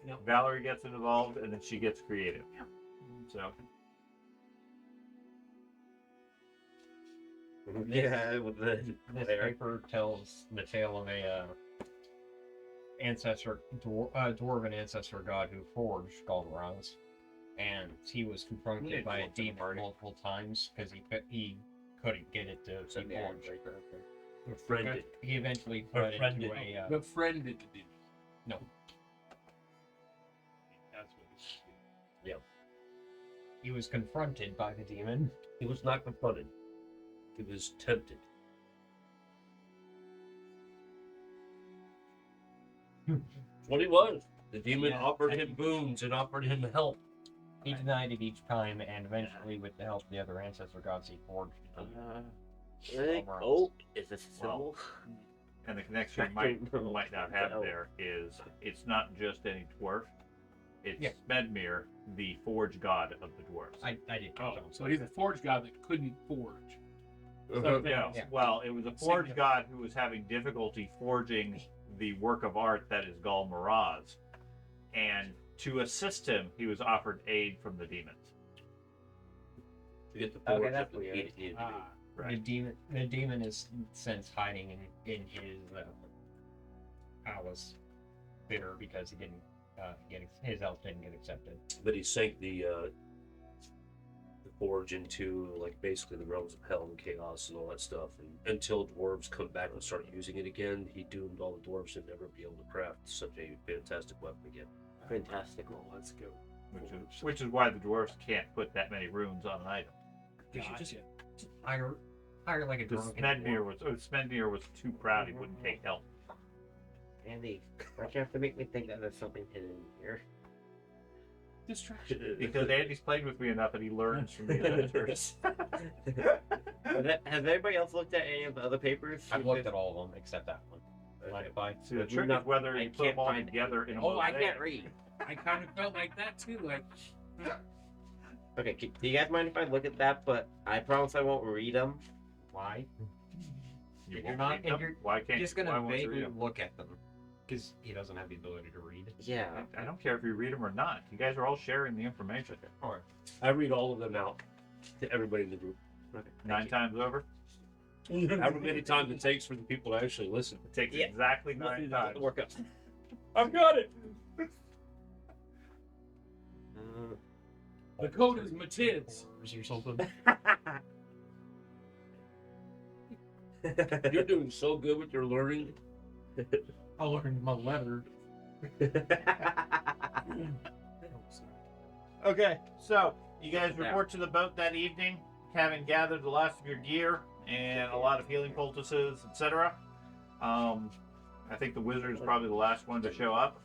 Yep. Valerie gets involved and then she gets creative. So Yeah, with the This there. paper tells the tale of a dwarven ancestor god who forged Galgarans, and he was confronted by a demon multiple times because he couldn't get it to be forged. Befriended. He eventually put it into Befriended. a Befriended the demon. no. That's what it should be. He was confronted by the demon. He was not confronted. He was tempted. What he was. The demon Yeah. offered him boons and offered him help. He denied it each time, and eventually, with the help of the other ancestor gods, he forged it. Oh, is this a symbol? and the connection I you don't know. might not have No. there is it's not just any dwarf. It's Yeah. Smedmere, the forge god of the dwarves. I did. Oh, so he's a forge god that couldn't forge. So No, Yeah. well, it was a forge Significant. god who was having difficulty forging the work of art that is Gal Maraz, and to assist him, he was offered aid from the demons. To get the Okay, forge that's that weird. needed to be. Ah, Right. The demon is since hiding in his palace, bitter because he didn't his help didn't get accepted. But he sank the forge into like basically the realms of hell and chaos and all that stuff. And until dwarves come back and start using it again, he doomed all the dwarves to never be able to craft such a fantastic weapon again. Fantastic. Well, let's go. Which is why the dwarves can't put that many runes on an item. They should gotcha. just hire like a Because drunken dwarf. Smedmere was too proud he wouldn't take help. Andy, why'd you have to make me think that there's something hidden here? Distraction. Because Andy's played with me enough that he learns from the adventures. Has anybody else looked at any of the other papers? I've looked at all of them except that one. Mind if I? See, the But trick no, is whether I you put can't them all find together in a Oh, I mosaic. can't read. I kind of felt like that too. Like, Okay, do you guys mind if I look at that? But I promise I won't read them. Why? You If won't you're not- read if them? you're Why can't Just why gonna won't you read vaguely them? look at them because he doesn't have the ability to read. Yeah. I don't care if you read them or not. You guys are all sharing the information. Or I read all of them out to everybody in the group. Okay. 9 times over. However many times it takes for the people to actually listen. It takes Yeah. exactly 9 times. Work up. I've got it. the code is Matids. or something. You're doing so good with your learning. I learned my letter. Okay, so you guys report to the boat that evening, having gathered the last of your gear and a lot of healing poultices, etc. I think the wizard is probably the last one to show up,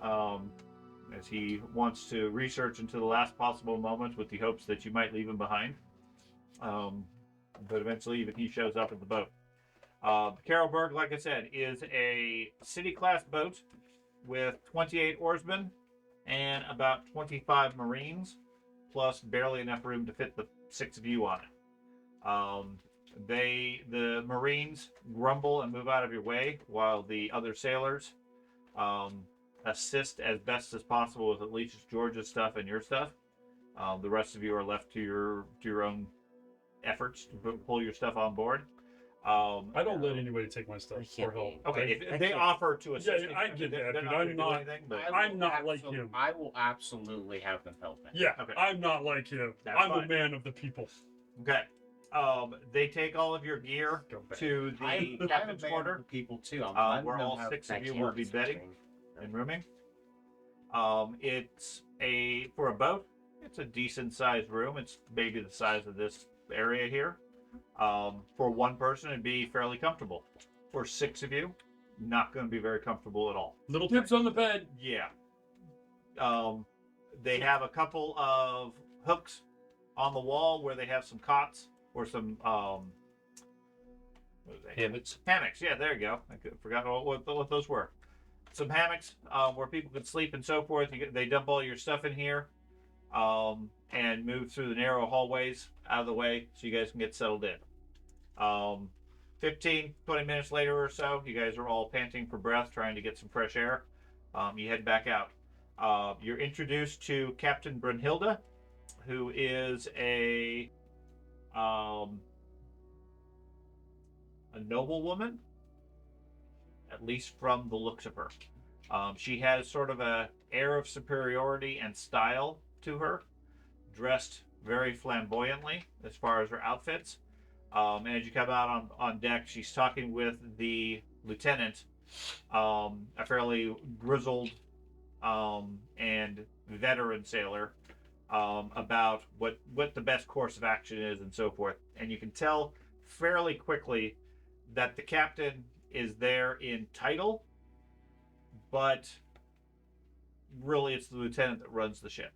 as he wants to research into the last possible moment with the hopes that you might leave him behind. But eventually, even he shows up at the boat. Carolberg, like I said, is a city-class boat with 28 oarsmen and about 25 marines, plus barely enough room to fit the 6 of you on it. The marines grumble and move out of your way, while the other sailors assist as best as possible with at least George's stuff and your stuff. The rest of you are left to your own efforts to pull your stuff on board. I don't let anybody take my stuff I can't or help. read. Okay, I if they can't- offer to assist, I get they're that, but not I'm gonna do not- anything, but I'm not like him. I will absolutely have them help me. Yeah, Okay. I'm not like him. That's I'm fine. a man of the people. okay. They take all of your gear to the I'm captain's quarter, abandoned people too. I'm where letting all them have 6 of That you will be can't bedding thing. and rooming. It's for a boat. It's a decent sized room. It's maybe the size of this area here. For one person, it'd be fairly comfortable. For 6 of you, not going to be very comfortable at all. Little tips on the bed. Yeah. They have a couple of hooks on the wall where they have some cots or some what are they? Hammocks. Hammocks. Yeah, there you go. I forgot what those were. Some hammocks where people could sleep and so forth. They dump all your stuff in here and move through the narrow hallways out of the way so you guys can get settled in. 15, 20 minutes later or so, you guys are all panting for breath, trying to get some fresh air. You head back out. You're introduced to Captain Brunhilde, who is a noblewoman, at least from the looks of her. She has sort of a air of superiority and style to her, dressed very flamboyantly as far as her outfits. And as you come out on deck, she's talking with the lieutenant, a fairly grizzled and veteran sailor, about what the best course of action is and so forth. And you can tell fairly quickly that the captain is there in title, but really it's the lieutenant that runs the ship.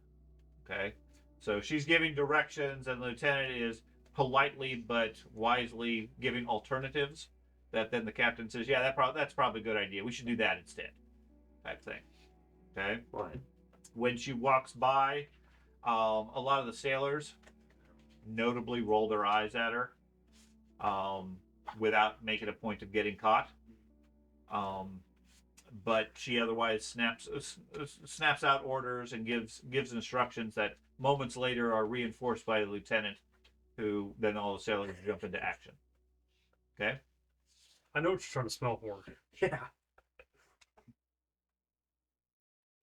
Okay? So she's giving directions, and the lieutenant is politely but wisely giving alternatives that then the captain says, yeah, that's probably a good idea. We should do that instead, type thing. Okay? What? When she walks by, a lot of the sailors notably roll their eyes at her without making a point of getting caught. But she otherwise snaps out orders and gives instructions that moments later are reinforced by the lieutenant, who then all the sailors jump into action. Okay? I know what you're trying to smell for. Yeah.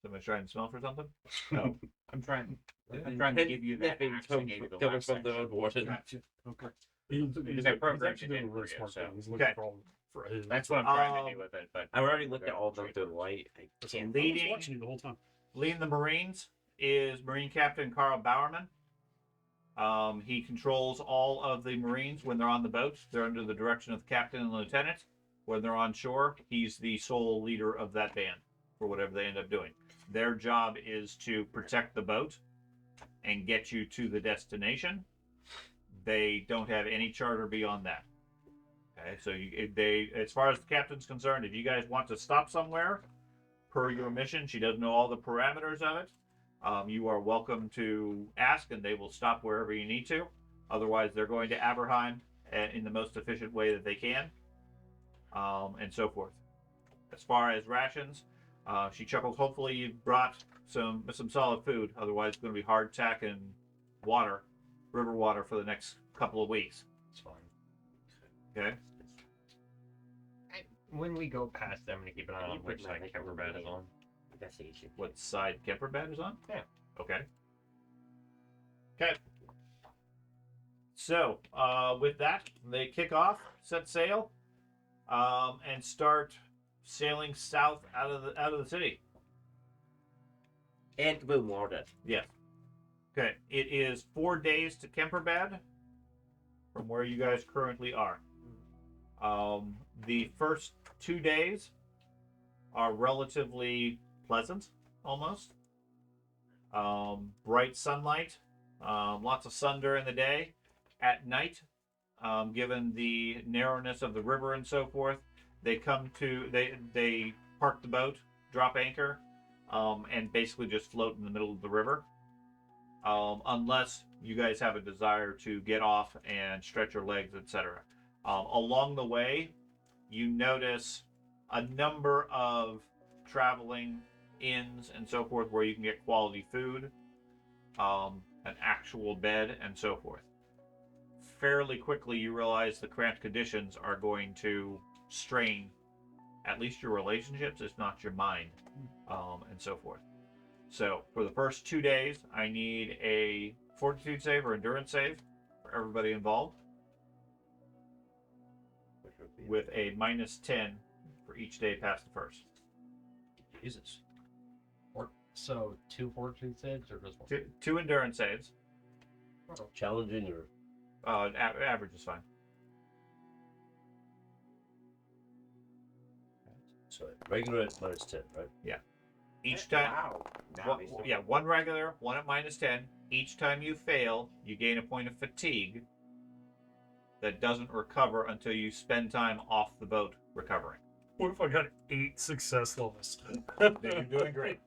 Somebody's trying to smell for something? No, I'm trying to give you that axe I gave you the Coming last from the section. unwanted. Okay. Because I programmed actually it doing in a very for you, smart so- thing. He's looking Okay. for his. That's what I'm trying to do with it. But I've already looked at all of them through the light. I That's all. can't. I was Leading- watching you the whole time. Leading the Marines is Marine Captain Carl Bowerman. He controls all of the Marines when they're on the boat. They're under the direction of the captain and the lieutenant. When they're on shore, he's the sole leader of that band for whatever they end up doing. Their job is to protect the boat and get you to the destination. They don't have any charter beyond that. Okay, so as far as the captain's concerned, if you guys want to stop somewhere per your mission, she doesn't know all the parameters of it. You are welcome to ask, and they will stop wherever you need to. Otherwise, they're going to Aberheim in the most efficient way that they can, and so forth. As far as rations, she chuckles. Hopefully, you brought some solid food. Otherwise, it's going to be hardtack and water, river water, for the next couple of weeks. It's fine. Okay. When we go past them, I'm gonna keep an eye You on put which my side like Kemper bed is on. Investigation. What side Kemperbad is on? Yeah. Okay. Okay. So, with that, they kick off, set sail, and start sailing south out of the city. And boom, we're all dead. Yes. Okay. It is 4 days to Kemperbad from where you guys currently are. The first 2 days are relatively pleasant, almost. Bright sunlight, lots of sun during the day. At night, given the narrowness of the river and so forth, they park the boat, drop anchor, and basically just float in the middle of the river. Unless you guys have a desire to get off and stretch your legs, etc. Along the way, you notice a number of traveling inns and so forth where you can get quality food, an actual bed, and so forth. Fairly quickly, you realize the cramped conditions are going to strain at least your relationships, if not your mind, and so forth. So, for the first 2 days, I need a fortitude save or endurance save for everybody involved. with a -10 for each day past the first. Jesus. So 2 fortune saves or just 1? Two endurance saves. Challenging or Average is fine. so regular at -10, right? Each time, Wow. Now he's doing it. one regular, one at -10. Each time you fail, you gain a point of fatigue that doesn't recover until you spend time off the boat recovering. What if I got 8 success levels? Then you're doing great.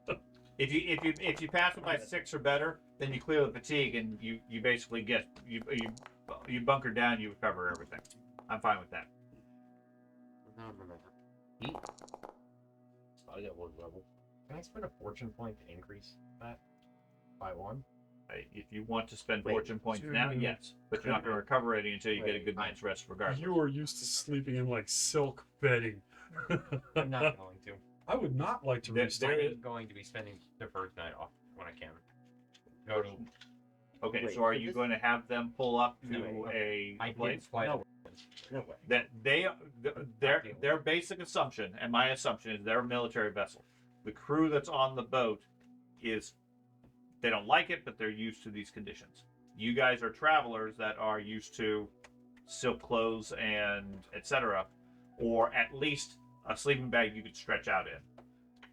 If you pass it by 6 or better, then you clear the fatigue and you basically get you bunker down, you recover everything. I'm fine with that. No. I got 1 level. Can I spend a fortune point to increase that by 1? If you want to spend Wait, fortune points dude, now, yes, but you're not going to recover any until you get a Wait, good night's rest, regardless. You are used to sleeping in like silk bedding. I'm not going to. I would not like to There- restart. there I'm going to be spending the first night off when I can. Go to. Okay, Wait, so are but you this- going to have them pull up to No, a I did place? fly. No. No way. That their basic assumption, and my assumption is they're a military vessel. The crew that's on the boat is they don't like it, but they're used to these conditions. You guys are travelers that are used to silk clothes and etc., or at least a sleeping bag you could stretch out in.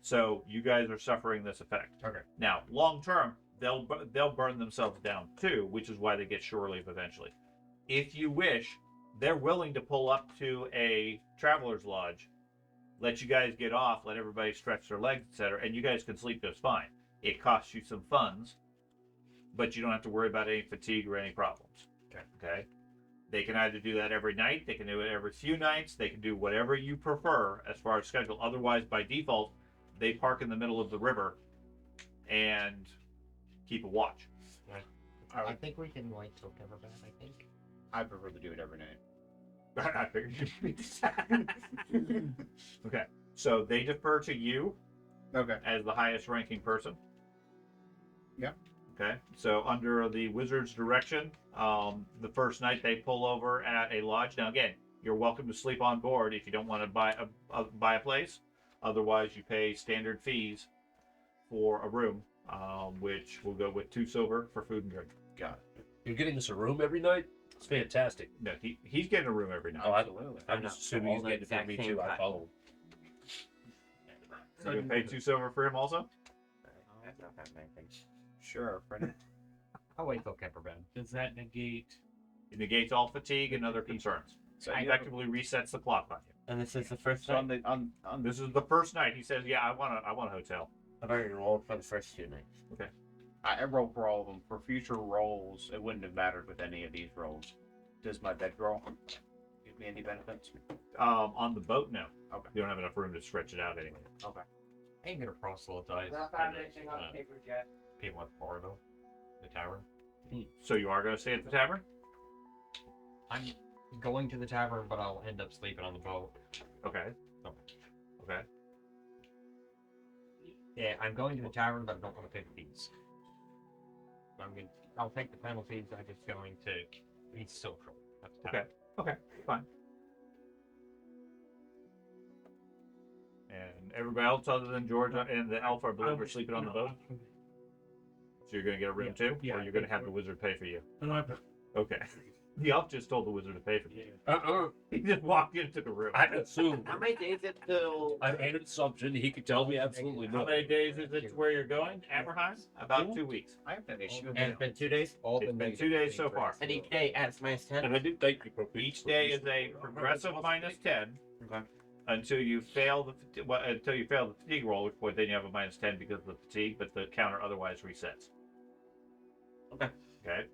So you guys are suffering this effect. Okay. Now, long term, they'll burn themselves down too, which is why they get shore leave eventually. If you wish, they're willing to pull up to a traveler's lodge, let you guys get off, let everybody stretch their legs, etc., and you guys can sleep just fine. It costs you some funds, but you don't have to worry about any fatigue or any problems. Okay. They can either do that every night, they can do it every few nights, they can do whatever you prefer as far as schedule. Otherwise, by default, they park in the middle of the river and keep a watch. I think we can wait till Timberbad, I think. I prefer to do it every night. I figured you'd be sad. Okay, so they defer to you Okay. as the highest ranking person. Yeah. Okay, so under the wizard's direction, the first night they pull over at a lodge. Now again, you're welcome to sleep on board if you don't want to buy a place. Otherwise, you pay standard fees for a room, which will go with 2 silver for food and drink. Got it. You're getting us a room every night? It's fantastic. No, he's getting a room every night. Oh, Absolutely. I'm just assuming he's All getting it the for me exact too. same I time. follow. So you're gonna pay 2 silver for him also. That's not that many things. Sure, friend. I'll wait till Timberbad. Does that negate? It negates all fatigue and other concerns. So It you have- effectively resets the clock on you. And this is the first so night. on This is the first night. He says, "Yeah, I want a hotel." I've already rolled for the first 2 nights. I roll for all of them. For future rolls, it wouldn't have mattered with any of these rolls. Does my bedroll give me any benefits? On the boat, no. Okay. You don't have enough room to stretch it out anyway. Okay. I ain't gonna proselytize. Not found anything on the papers yet. People at the bar though. The tavern. So you are going to stay at the tavern? I'm going to the tavern, but I'll end up sleeping on the boat. Okay. Oh. Okay. Yeah, I'm going to the tavern, but I don't want to pay the fees. I'll take the penalties. I'm just going to be social. That's the tavern. Okay. Fine. And everybody else other than George and the elf, I believe, are sleeping on the boat. So you're going to get a room too, Yeah, or you're going to have the wizard pay for you. And I, Okay. The elf just told the wizard to pay for you. Uh-uh. He just walked in and took a room. I assume. How many days it till? I made an assumption. He could tell me absolutely How no. many days is it to where you're going? Aberheim? About 2 weeks. I have that issue. And it's been 2 days? All It's been 2 days so far. And each day adds -10? And I do thank you for Each day is a progressive -10 Okay. until you fail until you fail the fatigue roll, which point then you have a -10 because of the fatigue, but the counter otherwise resets. Okay. Okay.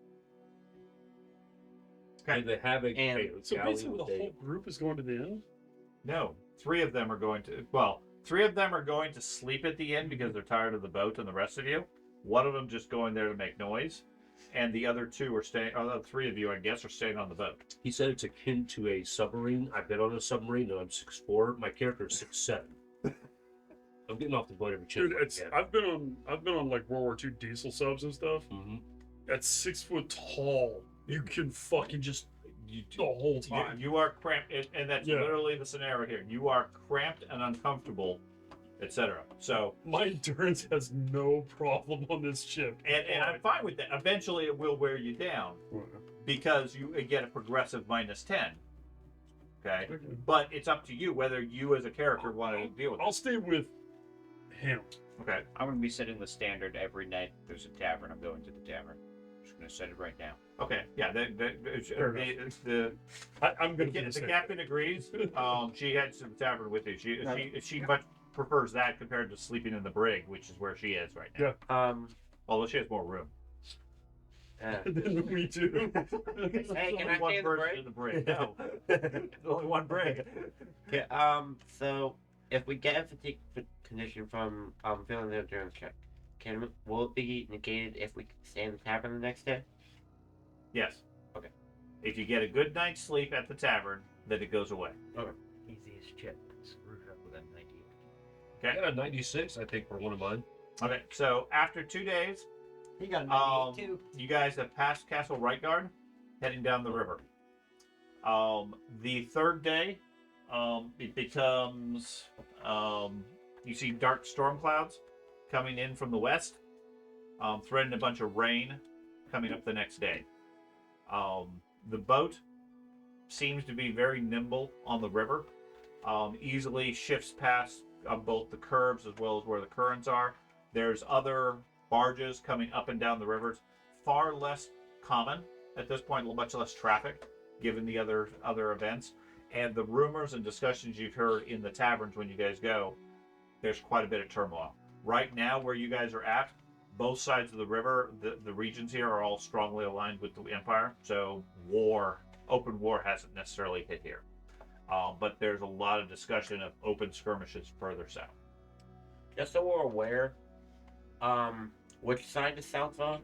And they have a And- so galley basically, the with a- whole group is going to the inn. No, 3 of them are going to. Well, 3 of them are going to sleep at the inn because they're tired of the boat, and the rest of you. One of them just going there to make noise, and the other 2 are staying. The 3 of you, I guess, are staying on the boat. He said it's akin to a submarine. I've been on a submarine and I'm 6'4". My character is 6'7". I'm getting off the boat every chance. Dude, it's I've been on like World War II diesel subs and stuff. Mm-hmm. At 6 foot tall, you can fucking just the whole time. You are cramped, and that's Yeah. literally the scenario here. You are cramped and uncomfortable, etc. So, My endurance has no problem on this ship. and I'm fine with that. Eventually, it will wear you down because you get a progressive -10. Okay, but it's up to you whether you as a character want to deal with it. I'll stay with him. Okay. I'm going to be setting the standard every night. There's a tavern. I'm going to the tavern. I'm just going to set it right now. Okay. Yeah. I'm The, going to the captain agrees. She heads to the tavern with you. She much prefers that compared to sleeping in the brig, which is where she is right now. Yeah. Although she has more room. Then we do. Hey, can I one stay in the person brig? in the brig. No. There's only one brig. Okay, so if we get a fatigue condition from failing the endurance check, will it be negated if we stay in the tavern the next day? Yes. Okay. If you get a good night's sleep at the tavern, then it goes away. Easiest chip. Screwed up with that 90. I got a 96, I think, for one of mine. Okay. So after 2 days, He got a 98 too. you guys have passed Castle Rightguard, heading down the river. The third day, it becomes you see dark storm clouds coming in from the west, threatening a bunch of rain coming up the next day. The boat seems to be very nimble on the river, easily shifts past both the curbs as well as where the currents are. There's other barges coming up and down the rivers, far less common at this point, much less traffic given the other events. And the rumors and discussions you've heard in the taverns when you guys go, there's quite a bit of turmoil. Right now, where you guys are at, both sides of the river, the regions here are all strongly aligned with the Empire. So open war hasn't necessarily hit here. But there's a lot of discussion of open skirmishes further south. Just so we're aware, which side is south of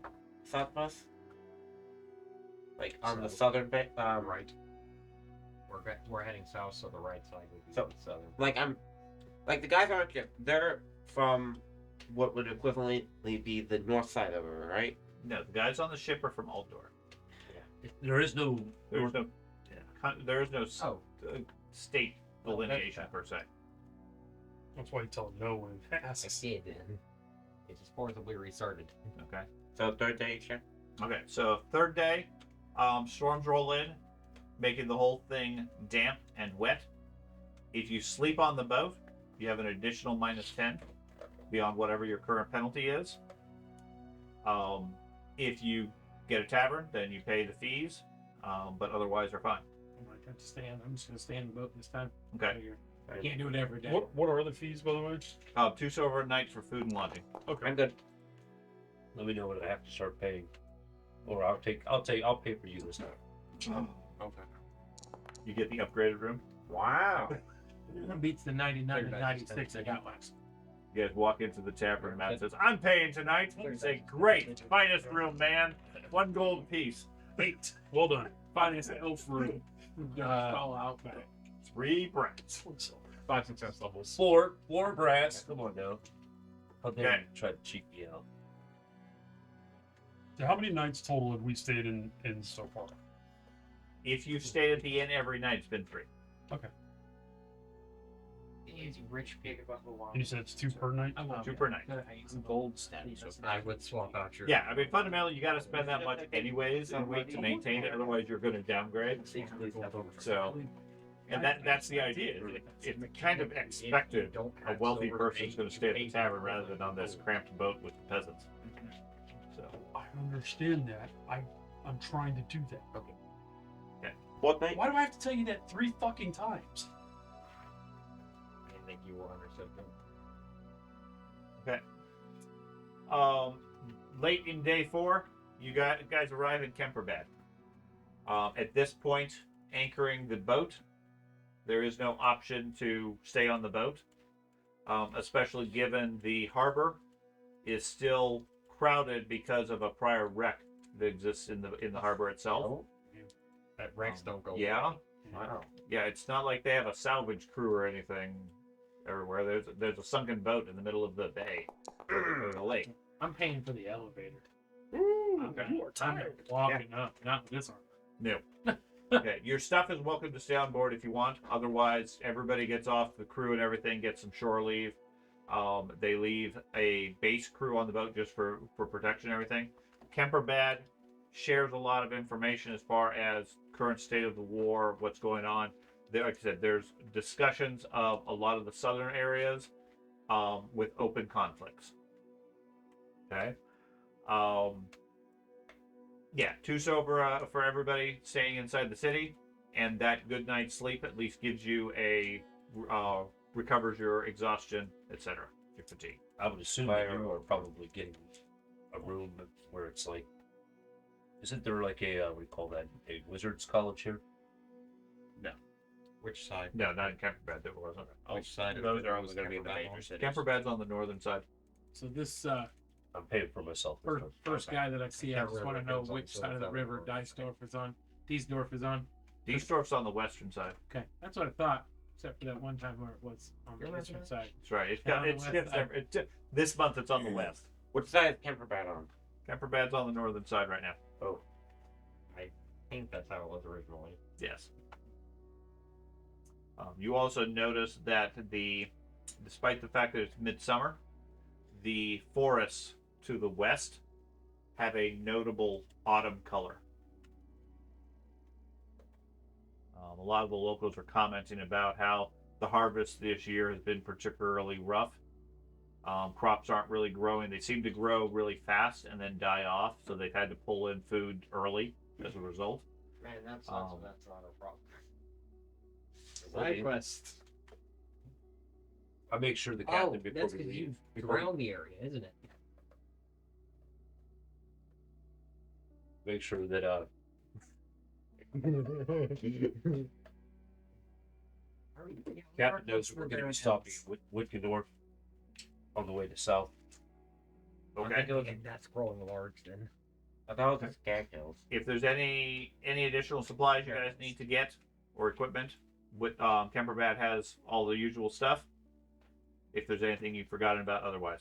us? Like on the southern bit, Right. We're heading south, so the right side would be So- southern. like the guys on our ship, they're from what would equivalently be the north side of it, right? No, the guys on the ship are from Aldor. There is no. There is no Oh. state delineation per se. That's why you tell him no when he I asks. did. It just forcibly restarted. Okay. So third day check. Okay. So third day, storms roll in, making the whole thing damp and wet. If you sleep on the boat, you have an additional -10 beyond whatever your current penalty is. If you get a tavern, then you pay the fees, but otherwise are fine. I might have to stand. I'm just gonna stay in the boat this time. Okay. I can't do it every day. What are the fees, by the way? 2 silver nights for food and lodging. Okay. I'm good. Let me know when I have to start paying, or I'll pay for you this time. Okay. You get the upgraded room. Wow. Beats the 99 and 96 I got last. You guys walk into the tavern and Matt says, "I'm paying tonight." You say, "Great, finest room, man. 1 gold piece. 8. Well done. Finest elf room. All out back. 3 brats." 5 success levels. Four brats. Come on now. How dare Okay. you try to cheat me out? So how many nights total have we stayed in so far? If you've stayed at the inn every night, it's been 3. Easy rich pig above the line. And you said it's 2 per night? 2 per night. Gold status. I would swap out your. Yeah, I mean, fundamentally, you got to spend that much anyways in a week to maintain it. Otherwise, you're going to downgrade. So, and that's the idea. It's kind of expected a wealthy person is going to stay at the tavern rather than on this cramped boat with the peasants. So, I understand that. I'm trying to do that. What night? Why do I have to tell you that 3 fucking times? I didn't think you were understood. late in day 4, you guys arrive in Kemperbad. At this point, anchoring the boat, there is no option to stay on the boat, especially given the harbor is still crowded because of a prior wreck that exists in the harbor itself. That wrecks don't go. Yeah, Wow. yeah. It's not like they have a salvage crew or anything everywhere. There's a sunken boat in the middle of the bay or the lake. I'm paying for the elevator. You are tired. Walking up, not with this arm. No. Okay, your stuff is welcome to stay on board if you want. Otherwise, everybody gets off. The crew and everything gets some shore leave. They leave a base crew on the boat just for protection and everything. Kemperbad shares a lot of information as far as current state of the war, what's going on. There, like I said, there's discussions of a lot of the southern areas with open conflicts. Okay. Yeah, 2 sober for everybody staying inside the city, and that good night's sleep at least gives you a recovers your exhaustion, etc., your fatigue. I would assume that you are probably getting a room where it's like, isn't there like a what do you call that, a wizard's college here? Which side? No, not in Kemperbad. There wasn't. Which side? Those are only going to be in the major cities. Kemperbad's on the northern side. So this I'm paying for myself. this time. first guy that I see, I That just want to river know goes on which the side of the south river side. Diesdorf is on. Diesdorf is on. Diesdorf's on the western side. Okay, that's what I thought. Except for that one time where it was on the You're eastern right. side. That's right. It's Yeah, got, on the it's, west it's, side. this month it's on the west. Which side is Kemperbad on? Kemperbad's on the northern side right now. I think that's how it was originally. Yes. You also notice that despite the fact that it's midsummer, the forests to the west have a notable autumn color. A lot of the locals are commenting about how the harvest this year has been particularly rough. Crops aren't really growing. They seem to grow really fast and then die off, so they've had to pull in food early as a result. Man, that's Um, that's not a problem. Side quest. I make sure the Oh, captain before that's we because leave. you've drowned the area, isn't it? Make sure that captain knows that we're going to be stopping at Wittgendorf on the way to south. Okay. That's growing large then. I thought it was Skag Hills. If there's any additional supplies you guys need to get or equipment, with Kemperbad has all the usual stuff. If there's anything you've forgotten about, otherwise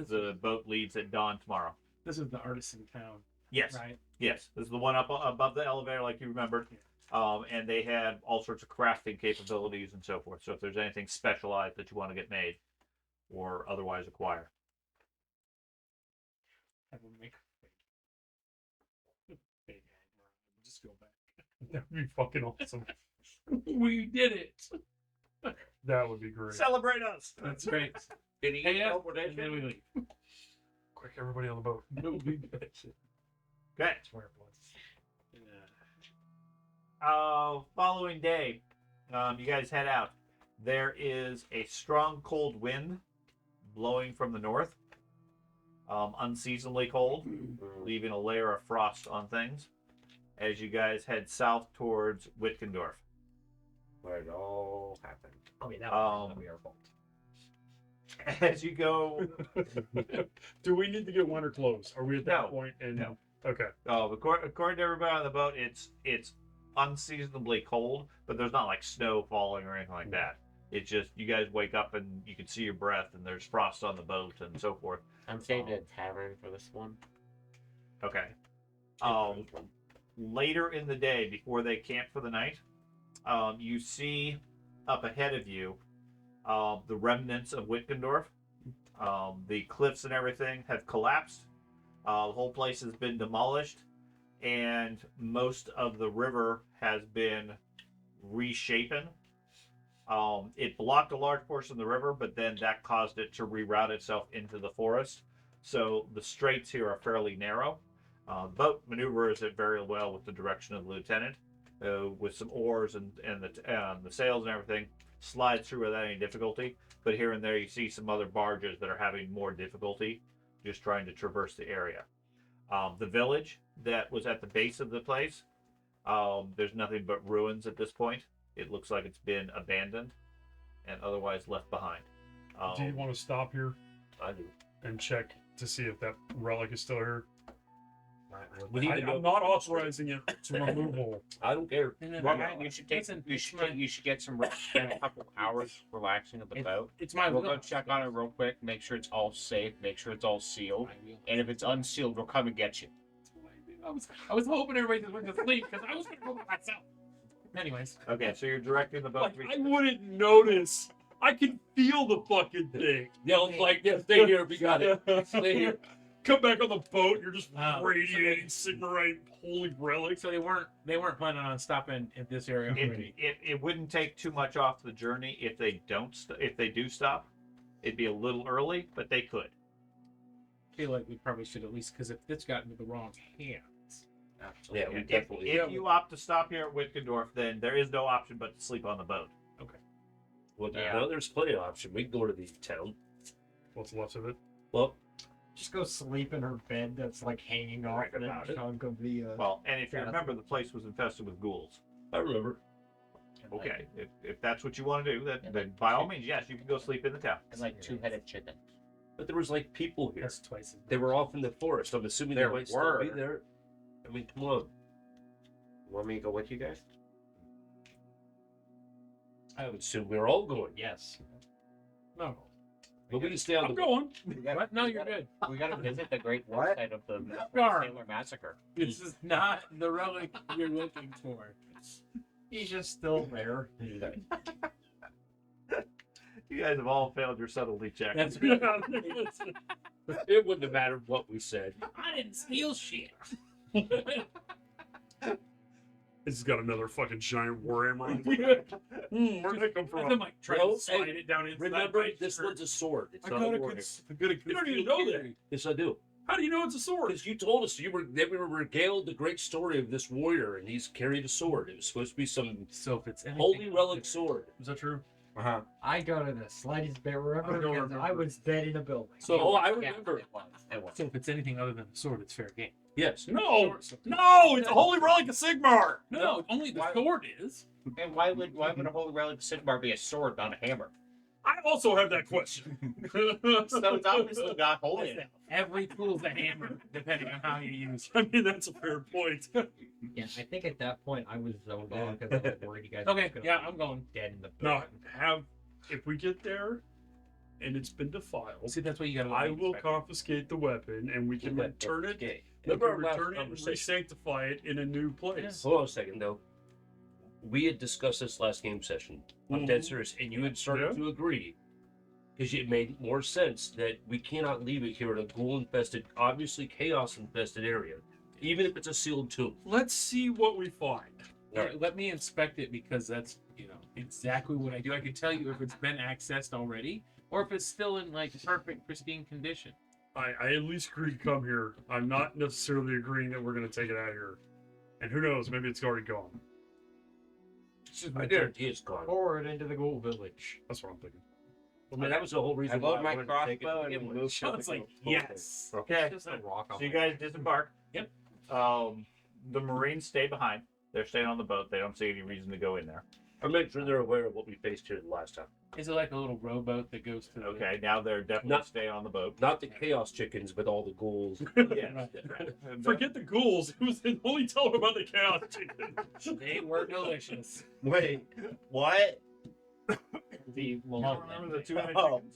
the boat leaves at dawn tomorrow. This is the artisan town, Yes, right? yes, this is the one up above the elevator, like you remembered. And they had all sorts of crafting capabilities and so forth. So if there's anything specialized that you want to get made or otherwise acquire, Have them make big just go back. That would be fucking awesome. We did it. That would be great. celebrate us. That's great. Did he Hey, eat yeah, over and then we leave. Quick, everybody on the boat. No big Okay. That's where it was. Following day, you guys head out. There is a strong cold wind blowing from the north. Unseasonably cold, leaving a layer of frost on things as you guys head south towards Wittgendorf. Where it all happened. I mean, that would not be our fault. As you go, Do we need to get winter clothes? Are we at that No. point? And No. Okay. according to everybody on the boat, it's unseasonably cold, but there's not like snow falling or anything like that. It's just you guys wake up and you can see your breath, and there's frost on the boat and so forth. I'm staying at a tavern for this one. Okay. Later in the day, before they camp for the night, you see up ahead of you the remnants of Wittgendorf. The cliffs and everything have collapsed. The whole place has been demolished, and most of the river has been reshapen. It blocked a large portion of the river, but then that caused it to reroute itself into the forest. So the straits here are fairly narrow. The boat maneuvers it very well with the direction of the lieutenant, with some oars and the sails and everything. Slides through without any difficulty. But here and there you see some other barges that are having more difficulty just trying to traverse the area. The village that was at the base of the place, there's nothing but ruins at this point. It looks like it's been abandoned and otherwise left behind. Do you want to stop here I do. and check to see if that relic is still here? We need to know- I'm not authorizing it to removal. I don't care. Well, man, you should take. Listen, You should get some. Spend a couple hours relaxing at the boat. It's my We'll will. go check on it real quick. Make sure it's all safe. Make sure it's all sealed. And if it's unsealed, we'll come and get you. I was hoping everybody just went to sleep because I was going to go by myself. Anyways, Okay, so you're directing the boat. Like, to be- I wouldn't notice. I can feel the fucking thing. Yeah, like, yeah, stay here. We got it. Stay here. Come back on the boat. You're just Oh. radiating Sigmarite holy relics. so they weren't planning on stopping at this area already. it wouldn't take too much off the journey if they don't if they do stop. It'd be a little early, but they could. I feel like we probably should at least, because if this got into the wrong hands, Yeah, we If, definitely. if you opt to stop here at Wittgendorf, then there is no option but to sleep on the boat. Well, Yeah. no, there's plenty of option. We can go to the town. What's left of it? Well, Just go sleep in her bed that's like hanging off Right the about it. chunk of the. Well, and if you Yeah. remember, the place was infested with ghouls. I remember. Okay, if that's what you want to do, then by all means, yes, you can go sleep in the town. And like two-headed chicken. But there was like people here. that's twice. They were off in the forest. I'm assuming There they might still be were. there. I mean, come on. Want me to go with you guys? I would assume we're all going. Yes. No. But we can stay on I'm the going. What? No, you're good. We gotta visit the great What? site of the Gar. Sailor Massacre. This is not the relic you're looking for. He's just still there. You guys have all failed your subtlety check. That's It wouldn't have mattered what we said. I didn't steal shit. This has got another fucking giant warhammer. Where'd that come I'm from? like trying Well, to slide hey, it down inside. Remember, my this shirt. one's a sword. It's I not got a a warhammer. You don't even know that. Yes, I do. How do you know it's a sword? Because you told us that we were regaled the great story of this warrior, and he's carried a sword. It was supposed to be some So if it's anything holy relic sword. Is that true? Uh-huh. I go to the slightest bit. Remember, I don't because I remember. was dead in a building. Oh, I Yeah, remember. it was. It was. So if it's anything other than a sword, it's fair game. Yes. No, no, it's a holy relic of Sigmar. No, only the Why- sword is. And why would a holy relic of Sigmar be a sword, not a hammer? I also have that question. So it's obviously not holy enough. Every tool's a hammer, depending on how you use it. I mean, that's a fair point. Yeah, I think at that point I was zoned out because I was worried you guys Okay, were gonna yeah, be I'm going. dead in the No, building. if we get there and it's been defiled, See, that's what you gotta. I will confiscate the weapon and we can return it. We Remember can our last return it and conversation? re-sanctify it in a new place. Hold on a second, though. We had discussed this last game session. I'm dead serious, and you had started to agree because it made more sense that we cannot leave it here in a ghoul-infested, obviously chaos-infested area, even if it's a sealed tomb. Let's see what we find. Let me inspect it because that's exactly what I do. I can tell you if it's been accessed already or if it's still in like perfect, pristine condition. I at least agree to come here. I'm not necessarily agreeing that we're going to take it out of here. And who knows, maybe it's already gone. I guarantee it's gone. Forward into the ghoul village. That's what I'm thinking. I mean, that was the whole reason I why load my wanted to take it crossbow to begin and with. move. Sean's like, yes. Okay, Just a rock on so you my- guys disembark. Yep. The Marines stay behind. They're staying on the boat. They don't see any reason to go in there. I make sure they're aware of what we faced here the last time. Is it like a little rowboat that goes to the Okay, now they're definitely Not- staying on the boat. Not the chaos chickens, but all the ghouls. Yeah. Forget the ghouls. It was only tell them about the chaos chicken. They were delicious. Wait, what? The Remember the two-headed Oh. chickens?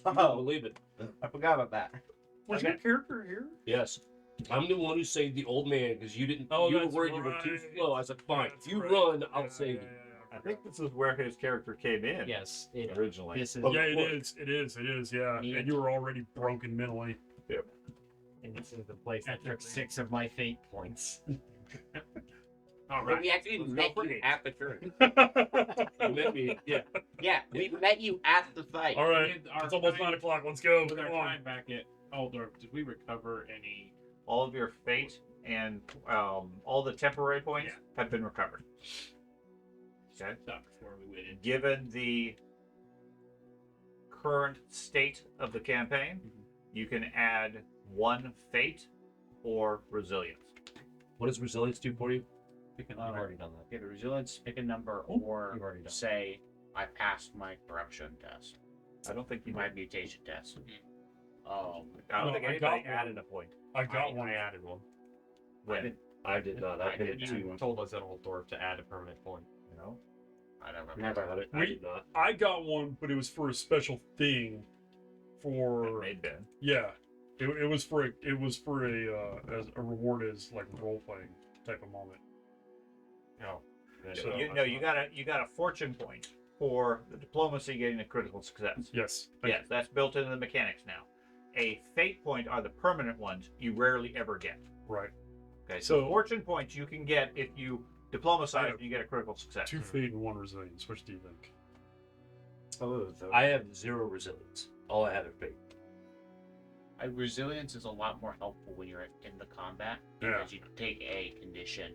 I don't Oh, believe it. I forgot about that. Was Okay. your character here? Yes. I'm the one who saved the old man because you didn't. Oh, you were that's worried you were too right. slow. I said, fine. That's If you right. run, I'll Yeah, save yeah, you. I think this is where his character came in Yes, it, originally. this is. Oh, Yeah, of it course. is, yeah. Me And you were already broken mentally. And this is the place that took 6 of my fate points. All But right. we actually Let's go met for you it. at the church. You met me. Yeah. Yeah, we met you at the site. All right, With our it's almost time- 9 o'clock. Let's go. With our Come on. time back at Altdorf, did we recover any All of your fate and all the temporary points have been recovered. Okay. stuff before we went in? Given the current state of the campaign, you can add 1 fate or resilience. What does resilience do for you? Picking I've already done that. Get a resilience, pick a number, You've or already done say I passed my corruption test, I don't think you my did. mutation test. I don't No, think I anybody got one. added a point. I got one. added one. When? I did not. I hit it You too. told us at Altdorf to add a permanent point. You know? I don't remember. Never. Got it. I We- did not. I got one, but it was for a special thing. It For may have been. yeah, it was for as a reward as like role playing type of moment. Oh. So, you got a fortune point for the diplomacy getting a critical success. Yes. Yes, that's built into the mechanics now. A fate point are the permanent ones you rarely ever get. Right. Okay, so So- fortune points you can get if you diplomacize and you get a critical success. 2 fate and 1 resilience. Which do you think? Oh, I have 0 resilience. All I have is fate. Resilience is a lot more helpful when you're in the combat Yeah. because you can take a condition,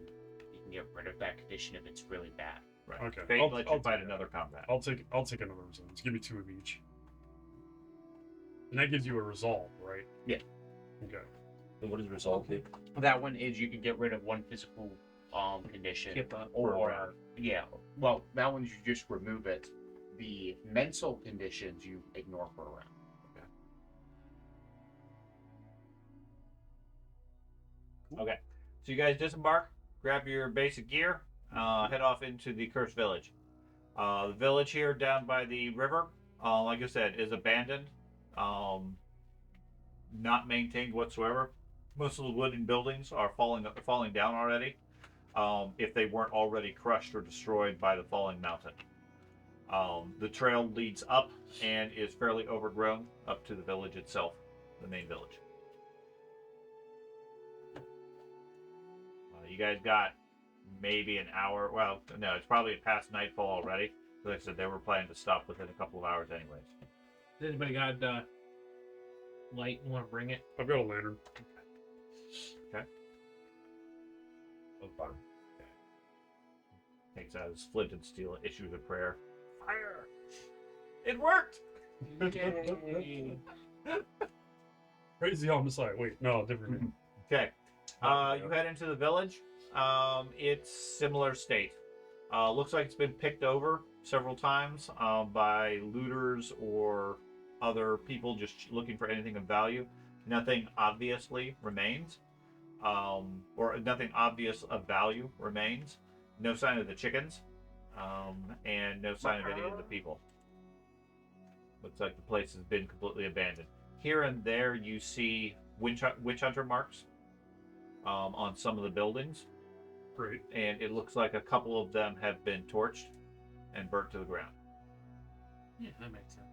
you can get rid of that condition if it's really bad. Right. Okay. Fate I'll- lets I'll you fight take another combat. I'll take another resilience. Give me 2 of each. And that gives you a resolve, right? Yeah. Okay. And what does resolve do? That one is you can get rid of one physical condition, Skip up. For a or round. yeah, well that one's you just remove it. The mental conditions you ignore for a round. Okay, so you guys disembark, grab your basic gear, head off into the Cursed Village. The village here down by the river, like I said, is abandoned, not maintained whatsoever. Most of the wooden buildings are falling down already, if they weren't already crushed or destroyed by the falling mountain. The trail leads up and is fairly overgrown up to the village itself, the main village. You guys got maybe an hour. Well, no, it's probably past nightfall already. Like I said, they were planning to stop within a couple of hours, anyways. Has anybody got light? Want to bring it? I've got a lantern. I'm fine. Takes out his flint and steel, issues a prayer. Fire! It worked. Crazy homicide. Wait, no, different name. Okay. You head into the village. It's similar state. Looks like it's been picked over several times by looters or other people just looking for anything of value. Nothing obviously remains, or nothing obvious of value remains. No sign of the chickens, and no sign of any of the people. Looks like the place has been completely abandoned. Here and there, you see witch hunter marks on some of the buildings, Great. and it looks like a couple of them have been torched and burnt to the ground. Yeah, that makes sense.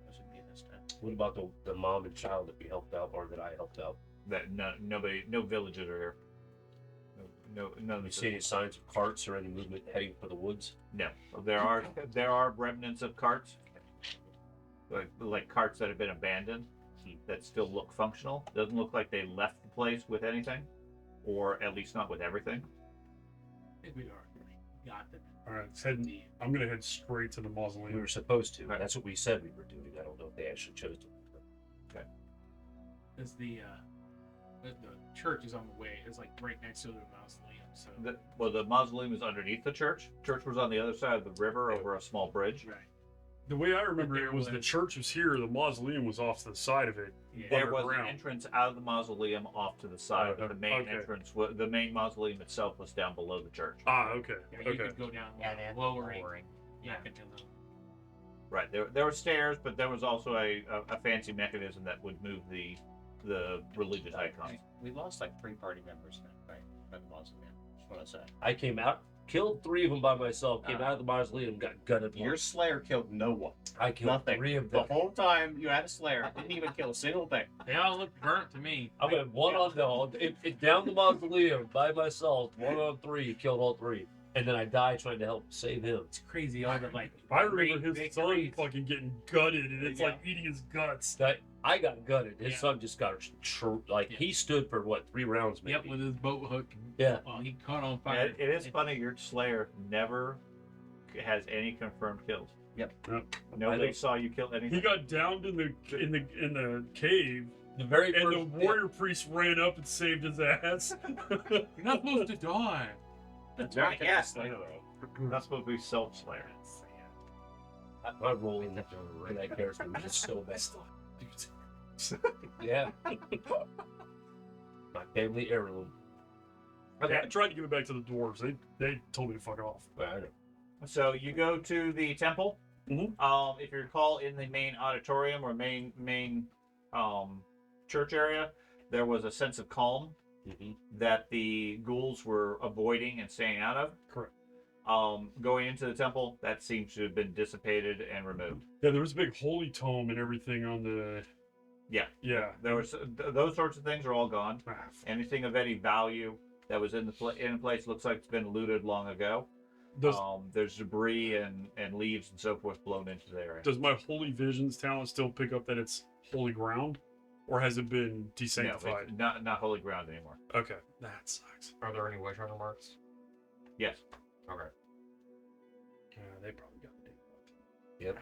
That should be this time. What about the mom and child that we helped out or that I helped out? That no villagers are here. No, none of Do you the see any signs of carts or any movement heading for the woods? No, there are remnants of carts, like carts that have been abandoned, that still look functional. Doesn't look like they left the place with anything, or at least not with everything. I think we already got them. All right, I'm gonna head straight to the We mausoleum. were supposed to. Right. That's what we said we were doing. I don't know if they actually chose to. Because the church is on the way. It's like right next to the mausoleum. So The mausoleum is underneath the church. Church was on the other side of the river over a small bridge. right. The way I remember There it was the was- church was here, the mausoleum was off to the side of it. Yeah. There was an Underground. entrance out of the mausoleum off to the side, but the main Okay. entrance, the main mausoleum itself, was down below the church. Ah, okay. Yeah, you Okay. could go down And then lowering. lowering. Yeah. Right. There were stairs, but there was also a fancy mechanism that would move the religious icons. We lost like 3 party members then, right? At the mausoleum. That's what I said. I came out, killed 3 of them by myself, came out of the mausoleum, got gutted. Your Slayer killed no one. I killed Nothing. 3 of The them. whole time you had a Slayer, didn't even kill a single thing. They all look burnt to me. I went 1 on down the mausoleum by myself, 1 on 3, killed all 3. And then I died trying to help save him. It's crazy. All the like. I remember great his son victories. fucking getting gutted, and it's Yeah. like eating his guts. I got gutted. His Yeah. son just got he stood for what, 3 rounds maybe. Yep, with his boat hook. Yeah. Well, he caught on Yeah, fire. it is funny. Your Slayer never has any confirmed kills. Yep. Nobody saw you kill anything. He got downed in the cave, The very and first the warrior priest ran up and saved his ass. You're not supposed to die. That's Right, yeah. Not supposed to be self-Slayer. my role in that character was just so messed up. Yeah. My family heirloom. Okay. I tried to give it back to the dwarves. They told me to fuck off. Well, I know. So you go to the temple. Mhm. If you recall, in the main auditorium or main church area, there was a sense of calm Mhm. that the ghouls were avoiding and staying out of. Correct. Going into the temple, that seems to have been dissipated and removed. Yeah, there was a big holy tome and everything on the. Yeah. Yeah. There was those sorts of things are all gone. Ah, Anything of any value that was in the in place looks like it's been looted long ago. Does There's debris and leaves and so forth blown into the area. does my holy visions talent still pick up that it's holy ground, or has it been No, desanctified? it's not holy ground anymore. Okay, that sucks. Are there any witch hunter marks? Yes. Okay. Yeah, they probably got it. Yep.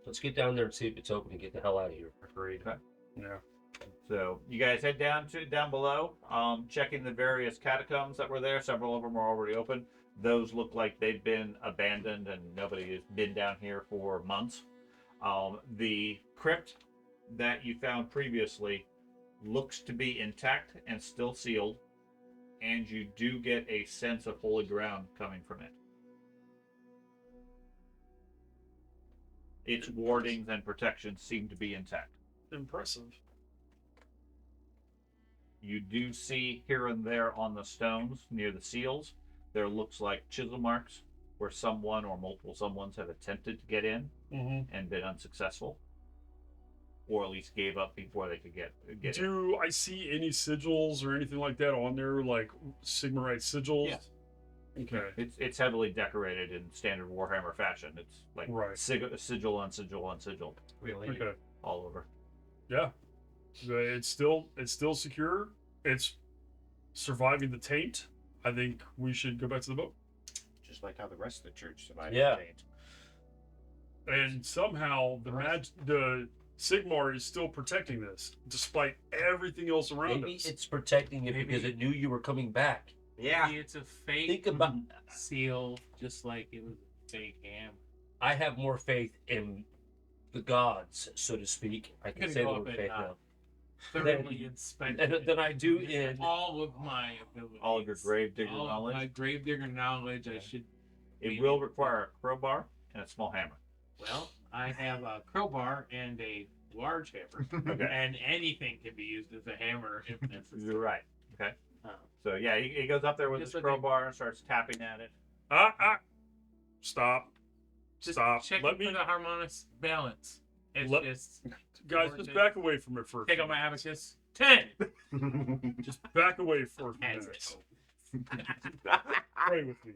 Let's get down there and see if it's open and get the hell out of here. Agreed. Okay. Yeah. So you guys head down below, checking the various catacombs that were there. Several of them are already open. Those look like they've been abandoned and nobody has been down here for months. The crypt that you found previously looks to be intact and still sealed, and you do get a sense of holy ground coming from it. Its wardings and protections seem to be intact. Impressive. You do see here and there on the stones near the seals, there looks like chisel marks where someone or multiple someones have attempted to get in Mm-hmm. and been unsuccessful, or at least gave up before they could get in. Do I see any sigils or anything like that on there, like Sigmarite sigils? Yeah. Okay. It's heavily decorated in standard Warhammer fashion. It's like Right. sigil on sigil on sigil Really? Okay. all over. Yeah. It's still secure. It's surviving the taint. I think we should go back to the boat. Just like how the rest of the church survived. Yeah. the taint. And somehow the Sigmar is still protecting this, despite everything else around Maybe us. it's protecting it Maybe. because it knew you were coming back. Yeah. Maybe it's a fake Think about. seal, just like it was a fake ham. I have more faith in the gods, so to speak. I can Gonna say go the up word and, faith now. Thoroughly inspect Than I do in. all of my abilities. All of your gravedigger All of knowledge. my gravedigger knowledge. I should. It will require a crowbar and a small hammer. Well, I have a crowbar and a large hammer, Okay. and anything can be used as a hammer if necessary. You're right. Okay. Oh. So yeah, he goes up there with Just his looking- crowbar and starts tapping at it. Stop. Just Stop. checking Let me, for the harmonious balance. It's Let- just guys, just back away from it for a take few out my minutes. abacus. 10. Just back away for a few As minutes. it Pray with me.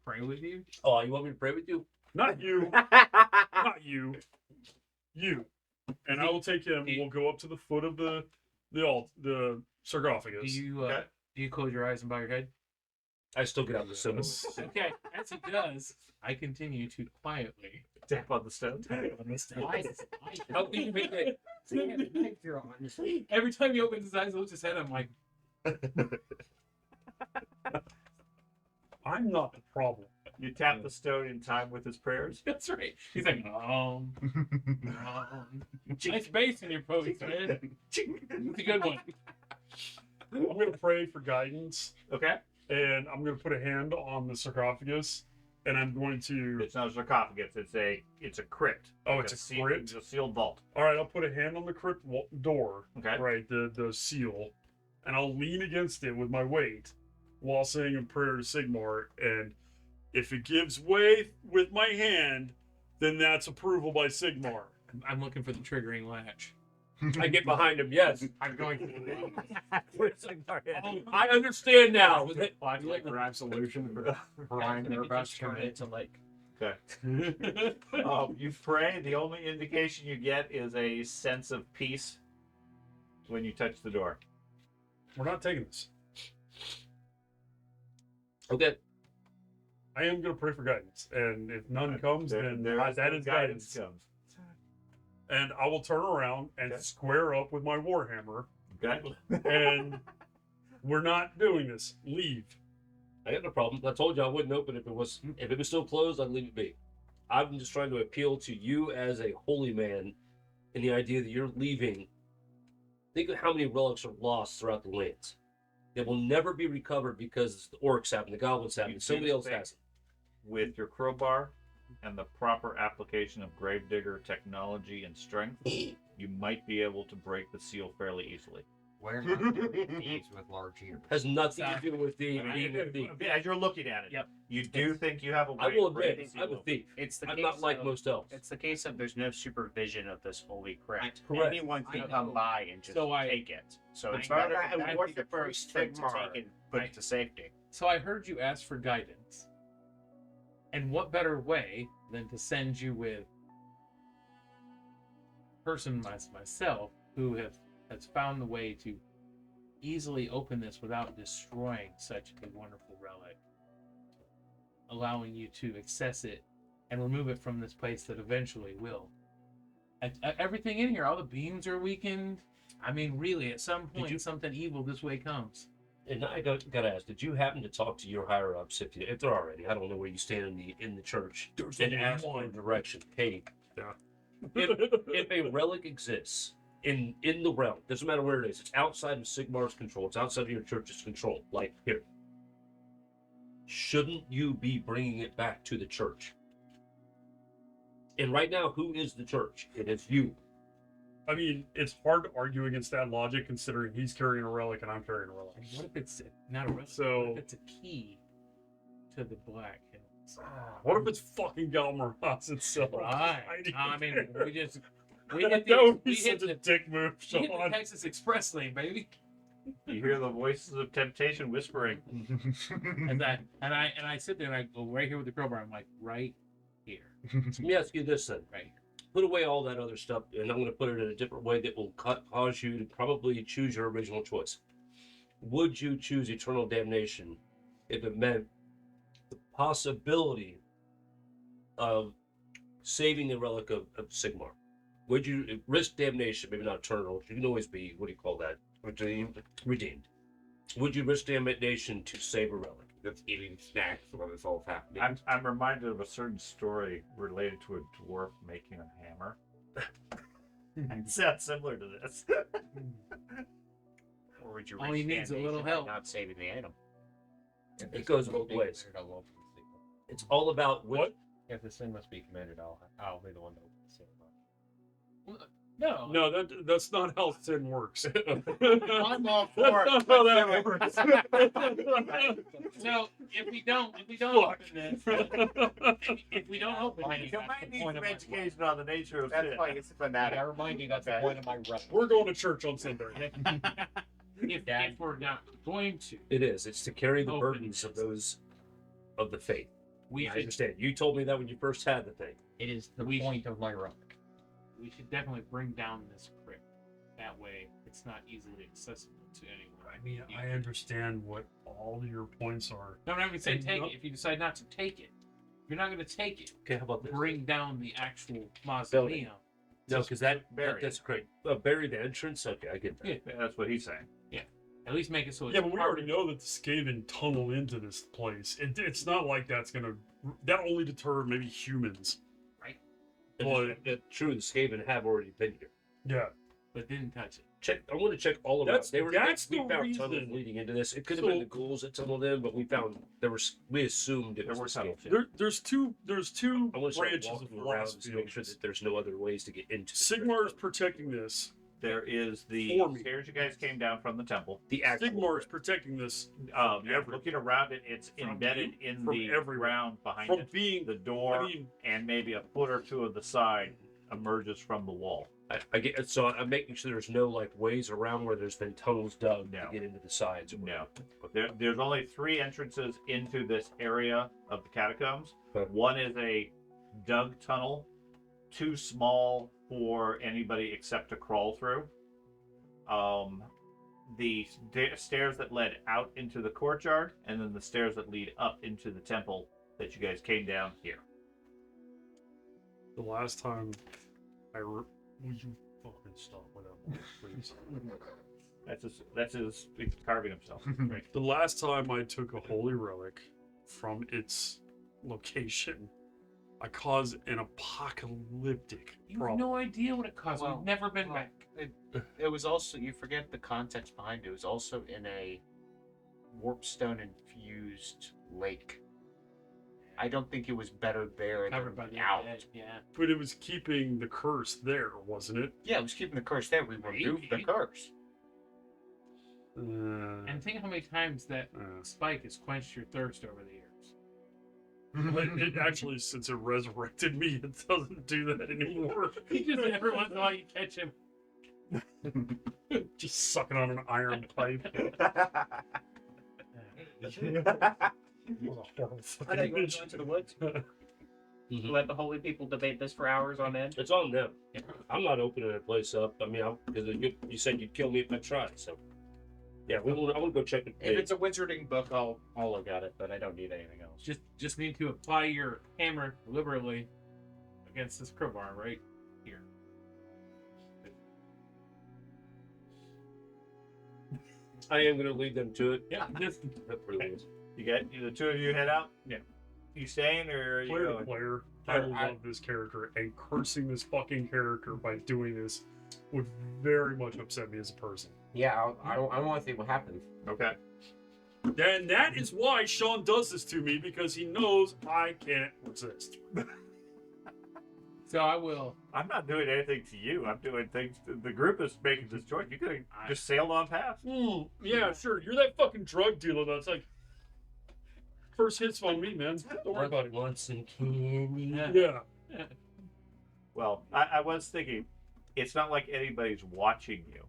pray with you. Oh, you want me to pray with you? Not you. Not you. You. And I will take him. We'll go up to the foot of the sarcophagus. Okay. Do you close your eyes and bow your head? I still get out the symbol. Okay, as he does, I continue to quietly. Tap on the stone. Why does How can you make that? Every time he opens his eyes and looks his head, I'm like, I'm not the problem. You tap the stone in time with his prayers. that's right. He's like, nice bass in your pose, man. It's a good one. I'm going to pray for guidance, Okay. and I'm going to put a hand on the sarcophagus, and I'm going to. It's not a sarcophagus. It's a crypt. Oh, Like it's a crypt? It's a sealed vault. All right, I'll put a hand on the crypt door, Okay. right, the seal, and I'll lean against it with my weight while saying a prayer to Sigmar, and if it gives way with my hand, then that's approval by Sigmar. I'm looking for the triggering latch. I get behind him, yes. I'm going I understand now. like for absolution for Brian they're about to commit to like Okay. You pray. The only indication you get is a sense of peace when you touch the door. We're not taking this. Okay. I am going to pray for guidance, and if none comes, then that is guidance. comes. And I will turn around and Okay. square up with my warhammer, Okay. and we're not doing this. Leave. I got no problem. I told you I wouldn't open it if it was still closed, I'd leave it be. I'm just trying to appeal to you as a holy man and the idea that you're leaving. Think of how many relics are lost throughout the lands. They will never be recovered because the orcs have them, the goblins have them, You somebody do else think- has them. With your crowbar and the proper application of gravedigger technology and strength, you might be able to break the seal fairly easily. We're not doing thieves with large ears. Has nothing to do with the I mean, being a thief. as you're looking at it, Yep. you do think you have a way. I will for admit, NPC I'm a thief. It's the I'm case not like of, most elves. It's the case of there's no supervision of this holy crypt. Correct. Anyone can I come know. by and just So I- take it. So it's I- better I- that'd what be the the first thing to Sigmar- take and put it to safety. So I heard you ask for guidance. And what better way than to send you with a person myself who has found the way to easily open this without destroying such a wonderful relic, allowing you to access it and remove it from this place that eventually will. Everything in here, all the beams are weakened. I mean, really, at some point, something evil this way comes. And I gotta ask, did you happen to talk to your higher ups if they're already? I don't know where you stand in the church. There's And only ask for one. direction. Hey, Yeah. if a relic exists in the realm, doesn't matter where it is, it's outside of Sigmar's control, it's outside of your church's control, like here. Shouldn't you be bringing it back to the church? And right now, who is the church? It is you. I mean, it's hard to argue against that logic considering he's carrying a relic and I'm carrying a relic. What if it's not a relic? So- What if it's a key to the Black Hills? What if it's fucking Galmaraz itself? Right. I mean, we hit that the, would be we such hit a the, dick move, we hit the Sean. Texas Express lane, baby. You hear the voices of temptation whispering. And I sit there and I go right here with the crowbar. I'm like, right here, Let me ask you this then. right here. Put away all that other stuff, and I'm going to put it in a different way that will cause you to probably choose your original choice. Would you choose eternal damnation if it meant the possibility of saving the relic of Sigmar? Would you risk damnation? Maybe not eternal. You can always be, what do you call that? Redeemed. Would you risk damnation to save a relic? That's eating snacks while this all's happening. I'm reminded of a certain story related to a dwarf making a hammer. It sounds similar to this. Or would you All he risk needs a damnation little by help. not saving the item? It goes both ways. It's all about What? If the sin must be committed, I'll be the one to open the sin. No, No, that's not how sin works. I'm all for it. That's not how that works. So if we don't Fuck. open this, if we don't open it, You might need some education on the nature of That's sin. why it's fanatic. I remind you that's the point of my rep. We're going to church on Sunday. if we're not going to, It is. It's to carry the Open burdens of this. those of the faith. we I should, understand. You told me that when you first had the thing. It is the We- point of my relic. we should definitely bring down this crypt. That way, it's not easily accessible to anyone. I mean, I understand what all your points are. No, I'm not even saying And take no- it. If you decide not to take it, if you're not going to take it, Okay, how about this? bring down the actual mausoleum. No, because that's correct. Bury the entrance. Okay, I get that. Yeah. Yeah, that's what he's saying. At least make it so it's Yeah, but we part already know that the Skaven tunnel into this place. It's not like that's gonna. That only deter maybe humans. But True, the Skaven have already been here. yeah, but didn't touch it. Check. I want to check all around. That's- we that's found the tunnels reason. leading into this. It could have been So- the ghouls that tunneled in, but we found we assumed it There was were the Skaven. tunnels. there's two I want to start branches of walking around to make sure philosophy. that there's no other ways to get into. the Sigmar is crypt. protecting this. There is the For me. stairs you guys came down from the temple. the actual. Sigmar is protecting this You're looking around it. It's From embedded you- in from the everywhere. ground behind from it. being. The door I mean, and maybe a foot or two of the side emerges from the wall. I get so I'm making sure there's no like ways around where there's been tunnels dug No. to get into the sides. Or No. whatever. There's only 3 entrances into this area of the catacombs. Okay. One is a dug tunnel, too small for anybody except to crawl through. The stairs that led out into the courtyard, and then the stairs that lead up into the temple that you guys came down here. the last time will you fucking stop with that, please? That's his carving himself. Right. The last time I took a holy relic from its location, I caused an apocalyptic You have problem. no idea what it costs. Well, We've never been well, back. It was also, you forget the context behind it. It was also in a warpstone infused lake. I don't think it was better there Covered than by the out. edge. Yeah. But it was keeping the curse there, wasn't it? Yeah, it was keeping the curse there. We removed the Maybe. curse. And think how many times that spike has quenched your thirst over the years. It actually, since it resurrected me, it doesn't do that anymore. He just every once in a while you catch him. Just sucking on an iron pipe. What a horrible I know fucking you want to bitch. go into the woods. Mhm. Let the holy people debate this for hours on end. It's on them. I'm not opening the place up. I mean, because you said you'd kill me if I tried. So, yeah, I want to go check it. If it's a wizarding book, I'll look at it, but I don't need anything else. Just need to apply your hammer liberally against this crowbar right here. I am going to lead them to it. Yeah, just That really is. You got the two of you head out. Yeah. You staying or are you Player to going? player, I love this character, and cursing this fucking character by doing this would very much upset me as a person. Yeah, I want to see what happens. Okay. And that is why Sean does this to me, because he knows I can't resist. so I will. I'm not doing anything to you. I'm doing things. The group is making this choice. You could have just sailed on past. Yeah, sure. You're that fucking drug dealer that's like, first hits on me, man. Don't worry about it. Once in candy. Yeah. Well, I was thinking, it's not like anybody's watching you.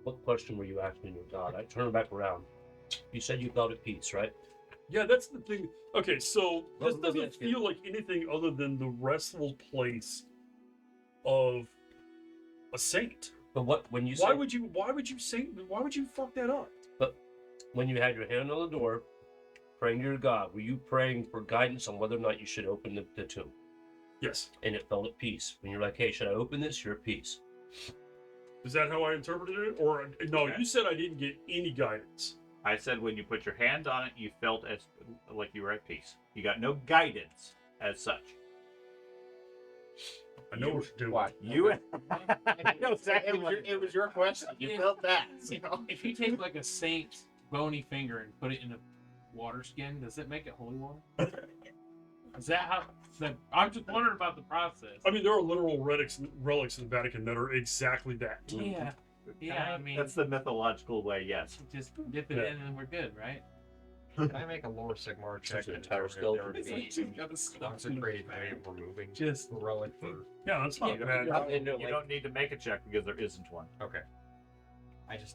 What question were you asking your God? I turn back around. You said you felt at peace, right? Yeah, that's the thing. Okay, so this Let me doesn't ask you. feel like anything other than the restful place of a saint. But when you Why say, would you fuck that up? when you had your hand on the door, praying to your God, were you praying for guidance on whether or not you should open the tomb? Yes. And it felt at peace. When you're like, hey, should I open this? You're at peace. Is that how I interpreted it? Or no, Okay. you said I didn't get any guidance. I said when you put your hand on it, you felt as like you were at peace. You got no guidance as such. I know what to do. What? You. I know exactly It was, what your, it was your question. You Yeah. felt that. You know? If you take like a saint's bony finger and put it in a water skin, does it make it holy water? Is that how? I'm just wondering about the process. I mean, there are literal relics in the Vatican that are exactly that. Yeah, yeah. I mean, That's the mythological way. Yes. just dip it in and we're good, right? Can I make a lore Sigmar check? That's an to entire determine if there would You be gotta stop in the consecrated bag. way of removing Just relic for? Yeah, that's not You bad. don't, you don't need to make a check because there isn't one. Okay.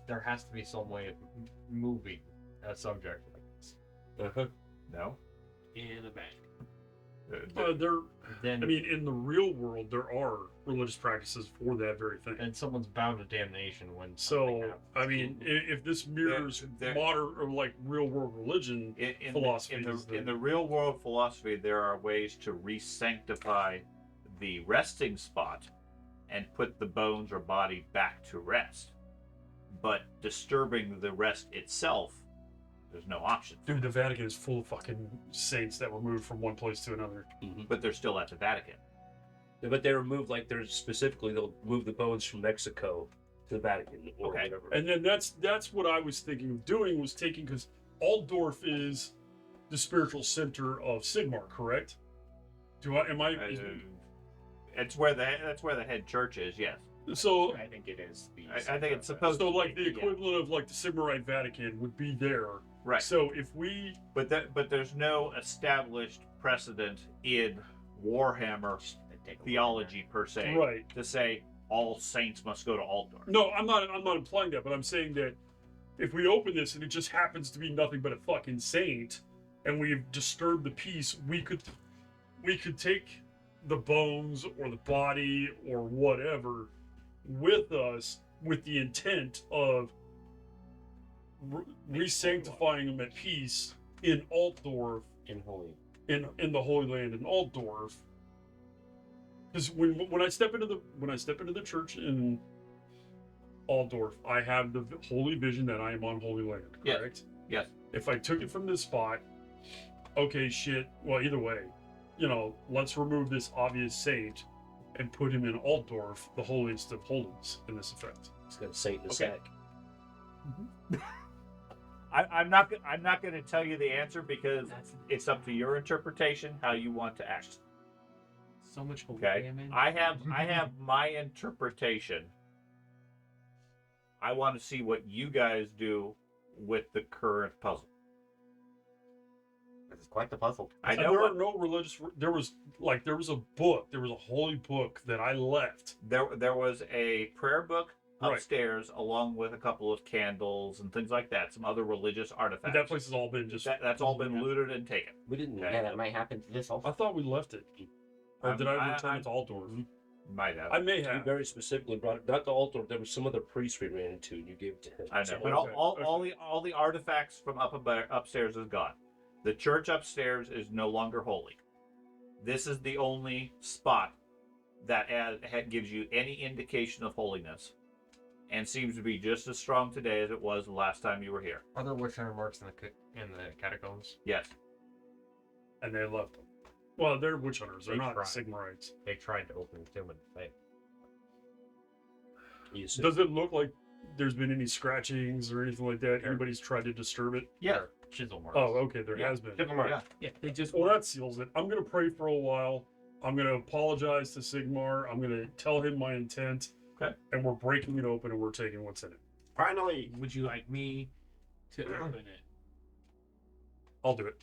There has to be some way of moving a subject like this. Uh-huh. No. in a bag. Then I mean, in the real world, there are religious practices for that very thing. and someone's bound to damnation when something So, happens. I mean, if this mirrors There- modern or like real world religion, in philosophy in is the real world philosophy, there are ways to re-sanctify the resting spot and put the bones or body back to rest. But disturbing the rest itself, there's no option. dude, the Vatican is full of fucking saints that were moved from one place to another. But they're still at the Vatican. But they remove, like, there's specifically, they'll move the bones from Mexico to the Vatican or Okay. whatever. And then that's what I was thinking of doing, was taking, because Altdorf is the spiritual center of Sigmar, correct? It's where that's where the head church is. Yes. So I think it is. I think it's supposed so to like be, the yeah. equivalent of like the Sigmarite Vatican would be there. Right. So if we But there's no established precedent in Warhammer theology per se right. to say all saints must go to Altdorf. No, I'm not implying that, but I'm saying that if we open this and it just happens to be nothing but a fucking saint, and we've disturbed the peace, we could take the bones or the body or whatever with us with the intent of re-sanctifying them at peace in Altdorf, In Holy. in the Holy Land in Altdorf. Because when I step into the church in Altdorf, I have the holy vision that I am on Holy Land, Yes. correct? Yes. If I took it from this spot, okay, shit. Well, either way, let's remove this obvious saint and put him in Altdorf, the holiest of holies, in this effect. He's got a saint in the Okay. sack. I'm not going to tell you the answer because it's up to your interpretation how you want to act. So much holy Okay, damage. I have my interpretation. I want to see what you guys do with the current puzzle. It's quite the puzzle. I So know there what, are no religious. There was a book. There was a holy book that I left. there was a prayer book Right. upstairs along with a couple of candles and things like that. Some other religious But artifacts. that place has all been just. That's all been looted and taken. We didn't. Yeah, that might happen to this also. I thought we left it. Or did I return it to Altdorf? Might have. I may You have. very specifically brought it, not the altar. There was some other priest we ran into, and you gave it to him. I know, So- but Okay, all the artifacts from upstairs is gone. The church upstairs is no longer holy. This is the only spot that gives you any indication of holiness, and seems to be just as strong today as it was the last time you were here. Are there witch hunter marks in the catacombs? Yes. And they left them. Well, they're witch hunters. They're They not tried. Sigmarites. They tried to open the tomb and failed. You see- Does it look like there's been any scratchings or anything like that? Anybody's tried to disturb it? Yeah. Or chisel marks. Oh, okay. There has been. Yeah. Yeah, they just. Well, that seals it. I'm gonna pray for a while. I'm gonna apologize to Sigmar. I'm gonna tell him my intent. Okay. And we're breaking it open and we're taking what's in it. Finally. Would you like me to open it? I'll do it.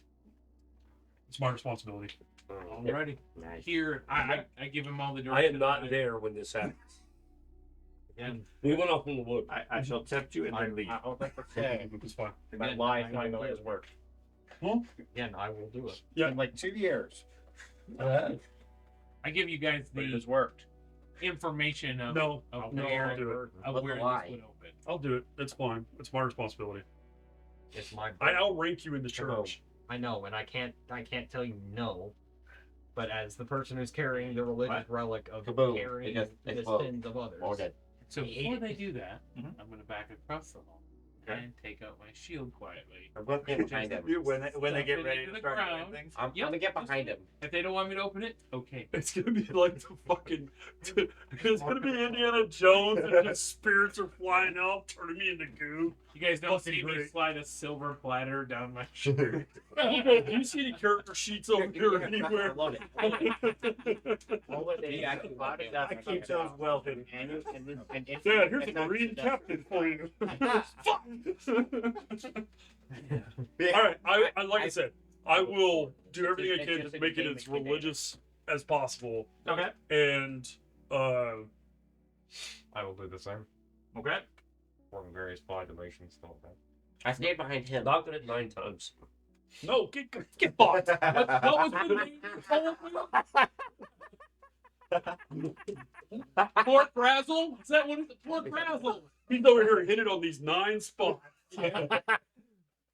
It's my responsibility. Alrighty. Nice. Here, I give him all the I directions. am not there when this happens. Again, We went off in the wood. I shall tempt you and then leave. I would like to say It's fine. my life, I know his work. Again, I will do it. Yeah. In like 2 years, I give you guys but it the has worked. information of, No, of no, where, I'll do it. of What's where the this lie? would open. I'll do it. It's fine. It's my responsibility. It's my. I outrank you in the Hello. church. I know, and I can't tell you no. But as the person who's carrying the religious relic of Kaboom. carrying It just the exploded. sins of others. All dead. So He before ate they it. do that, Mhm. I'm going to back across the hall Okay. and take out my shield quietly. I'm going to get behind him. When they Stuff get it ready into to the start doing ground. things. I'm Yep. gonna get behind him. If they don't want me to open it, okay. It's gonna be like the fucking. It's gonna be Indiana Jones and just spirits are flying out, turning me into goo. You guys don't Fucking see me great. slide a silver platter down my shirt. Do you see any character sheets over here anywhere? I love it. Yeah, I keep those well hidden. Yeah, here's a Marine captain for you. Fuck! Alright, I like I said, I will do everything I can to make it as religious as possible. Okay. And I will do the same. Okay. Perform various body donations and all that. I stayed behind him. Knocked it 9 times. no, get fucked. What was the name you told me? Fort Brazzle? Is that what it is? Fort Brazzle. He's over here hitting on these 9 spots.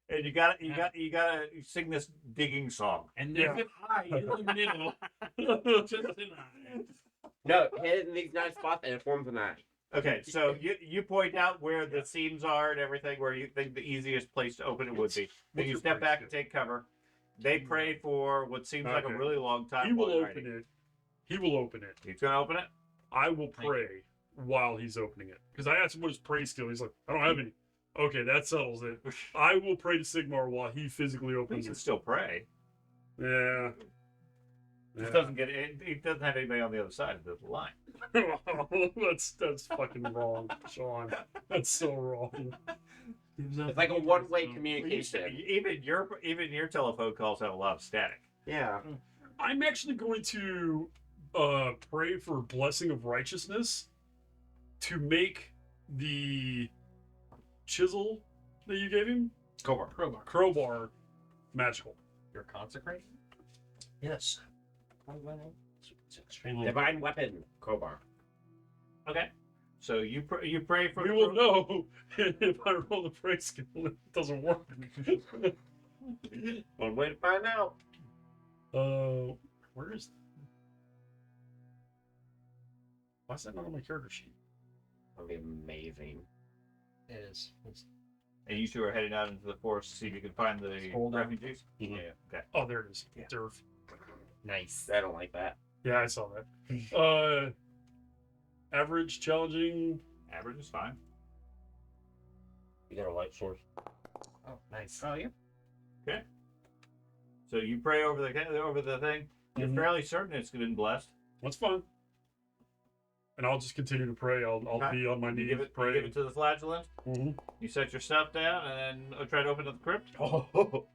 And you gotta sing this digging song. And there's an eye in the middle. Just an eye. No, hit it in these 9 spots and it forms an eye. Okay, so you point out where the seams are and everything, where you think the easiest place to open it would be. Then you your step prayer back and take cover. They pray for what seems like a Okay. really long time. He will while open writing. it. He will open it. He's gonna open it. I will pray while he's opening it. Because I asked him what his praise skill. He's like, I don't have any. Okay, that settles it. I will pray to Sigmar while he physically He opens can it. still pray. Yeah. Just doesn't get it. He doesn't have anybody on the other side of the line. that's fucking wrong, Sean. That's so wrong. It's like a one-way communication. Even your telephone calls have a lot of static. Yeah. I'm actually going to pray for blessing of righteousness to make the chisel that you gave him, crowbar, magical. You're consecrating? Yes. It's extremely. Divine weapon, crowbar. Okay. So you pray for. We will know if I roll the praise skill it doesn't work. One way to find out. Where is? Why is that not on my character sheet? That'd be amazing. It is. It's And you two are heading out into the forest to see if you can find the Hold on. refugees. Oh, there it is. Yeah. Derf. nice. I don't like that. Yeah, I saw that. Average, challenging. Average is fine. You got a light source. Oh, nice. Oh yeah. So you pray over the thing. You're Mhm. fairly certain it's been blessed. That's fine. And I'll just continue to pray. I'll Okay. be on my You knees give it praying. to the flagellant. Hmm. You set your stuff down and then try to open up the crypt. Oh.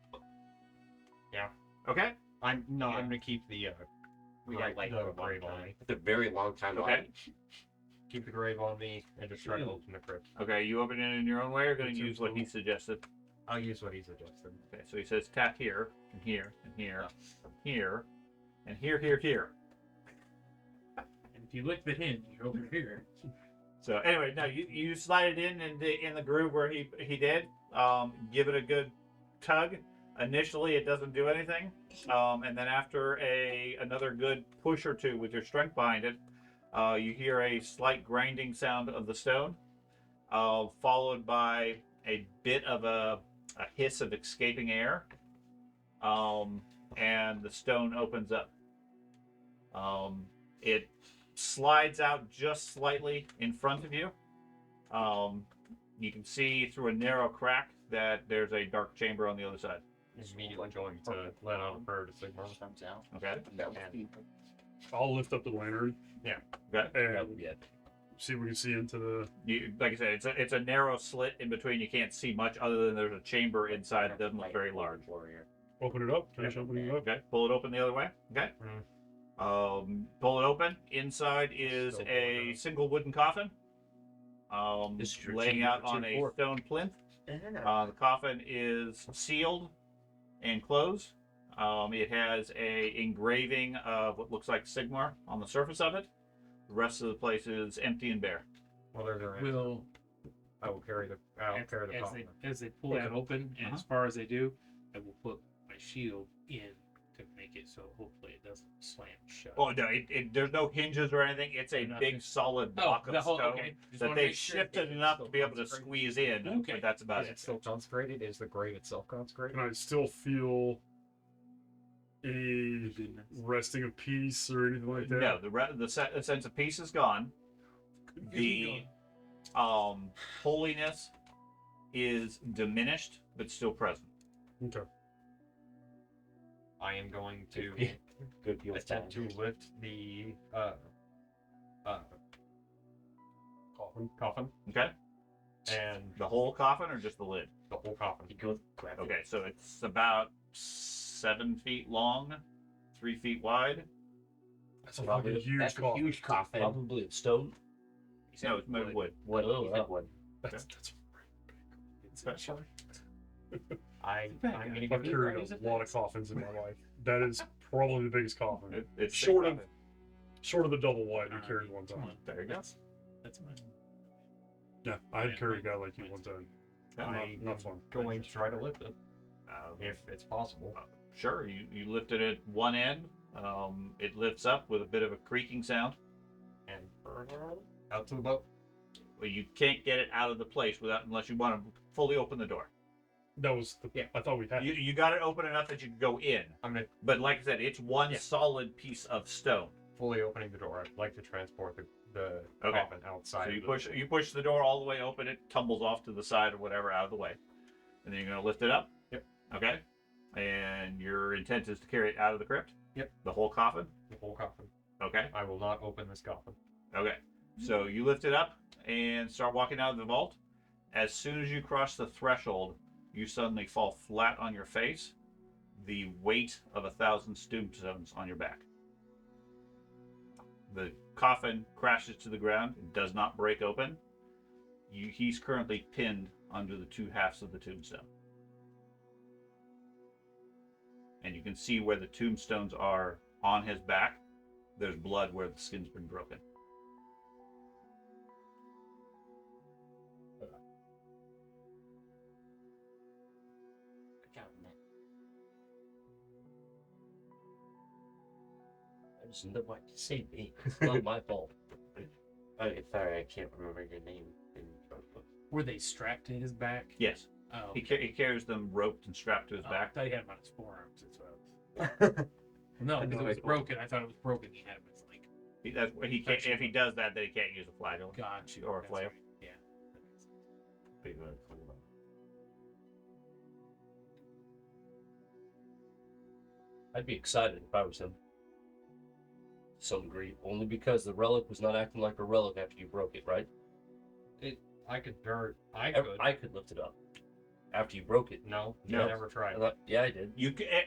Okay. I'm gonna keep the We got like the a long grave on time. me. It's a very long time Okay. away. Keep the grave on me and just try to open the crypt. Okay. You open it in your own way, or going to It's use what he influence. suggested? I'll use what he suggested. Okay. So he says tap here and here and here, here, and here, here, here. And if you lick the hinge over here, So anyway, no, you slide it in the groove where he did. Give it a good tug. Initially, it doesn't do anything, and then after another good push or two with your strength behind it, you hear a slight grinding sound of the stone, followed by a bit of a hiss of escaping air, and the stone opens up. It slides out just slightly in front of you. You can see through a narrow crack that there's a dark chamber on the other side. Immediately going to let out a prayer to Sigmar. Comes out. Okay. And I'll lift up the lantern Okay. and see if we can see into the. Like I said, it's a narrow slit in between. You can't see much other than there's a chamber inside. It doesn't look very large. Warrior. Open it up. Finish opening it up. Okay. Pull it open the other way. Okay. Pull it open. Inside is Still a Borgar. single wooden coffin. This is your Laying chamber out on a 2-4. stone plinth. The coffin is sealed and closed. It has a engraving of what looks like Sigmar on the surface of it. The rest of the place is empty and bare. well, there's a will I will carry the coffin. as they pull that open, and as far as they do, I will put my shield in to make it so hopefully it doesn't slam shut. Oh no! There's no hinges or anything. It's a Nothing. big solid block of stone okay. Just that wanna they've make sure shifted it's enough still to be able to consecrated. squeeze in. Okay. But that's about Is it. it still consecrated? Is the grave itself consecrated? Can I still feel any Goodness. resting of peace or anything like that? No, the sense of peace is gone. The holiness is diminished, but still present. Okay. I am going to Good deal. attempt to lift the coffin Okay, and the whole coffin or just the lid? the whole coffin. He goes grab it. Okay, so it's about 7 feet long, 3 feet wide. That's a Probably- fucking huge That's a coffin. huge coffin. Probably in stone. He said No, it's made of wood. Wood. Oh, He said wow. wood. That's I'm bad gonna guy. give I've you carried a lot of coffins in my life. That is probably the biggest coffin. It's Short big of- coffin. Short of the double wide we carried one Come time. on, There you go. that's mine. Yeah, I had carried a guy like you one time. I'm Not fun. going to try to lift it Um, if it's possible. Sure, you lift it at one end. It lifts up with a bit of a creaking sound. And out to the boat. Well, you can't get it out of the place unless you want to fully open the door. That was the. Yeah. I thought we had. You got it open enough that you can go in. I'm gonna But like I said, it's one Yeah. solid piece of stone. fully opening the door. I'd like to transport the Okay. coffin outside. So of the- you push the door all the way open. It tumbles off to the side or whatever out of the way, and then you're going to lift it up. Yep. Okay. And your intent is to carry it out of the crypt. Yep. The whole coffin. the whole coffin. Okay. I will not open this coffin. Okay. So you lift it up and start walking out of the vault. As soon as you cross the threshold, you suddenly fall flat on your face, the weight of 1,000 tombstones on your back. The coffin crashes to the ground. It does not break open. He's currently pinned under the two halves of the tombstone. And you can see where the tombstones are on his back. There's blood where the skin's been broken. Good job, man. I just know what to say, me. It's not my fault. Sorry, I can't remember your name. Were they strapped to his back? Yes. Oh, He carries them roped and strapped to his I back. thought he had him on his forearms. That's what I was. No, I because know it was it. broken. I thought it was broken. He had him as like. He can't, if he does that, then he can't use a flagell. Got you. Or a That's flare. right. Yeah. That makes sense. I'd be excited if I was him. To some degree, only because the relic was not acting like a relic after you broke it, right? I could. I could lift it up after you broke it. No, No. I never tried. Yeah, I did.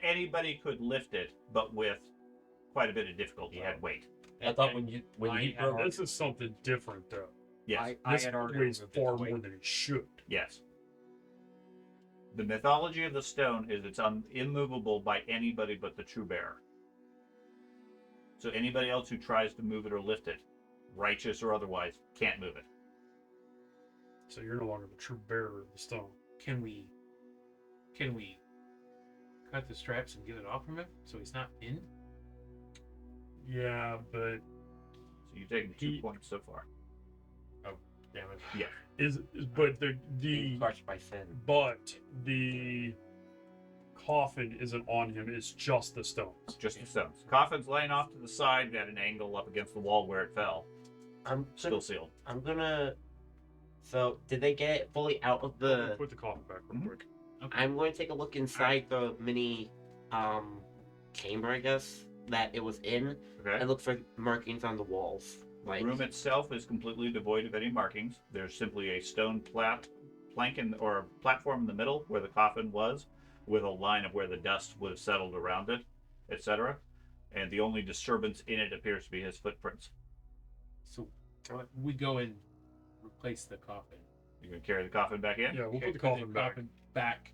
Anybody could lift it, but with quite a bit of difficulty. Had weight. I thought when I he had broke it, This is something different, though. Yes. I This had already weighs removed it far away. more than it should. Yes. The mythology of the stone is it's immovable by anybody but the true bearer. So anybody else who tries to move it or lift it, righteous or otherwise, can't move it. So you're no longer the true bearer of the stone. Can we cut the straps and get it off from him so he's not in? Yeah, but So you've taken 2 points so far. Damn it. Yeah. but Being crushed by sin. but the coffin isn't on him. It's just the stones. Just the stones. Coffin's laying off to the side at an angle up against the wall where it fell. Still sealed. I'm gonna. So, did they get it fully out of I'm gonna the? put the coffin back real Mhm. quick. I'm going to take a look inside the mini, chamber, I guess that it was in, Okay. and look for markings on the walls. The room itself is completely devoid of any markings. There's simply a stone or platform in the middle where the coffin was, with a line of where the dust would have settled around it, etc. And the only disturbance in it appears to be his footprints. So we go and replace the coffin. You can carry the coffin back in. Yeah, we'll Okay, put the coffin back. back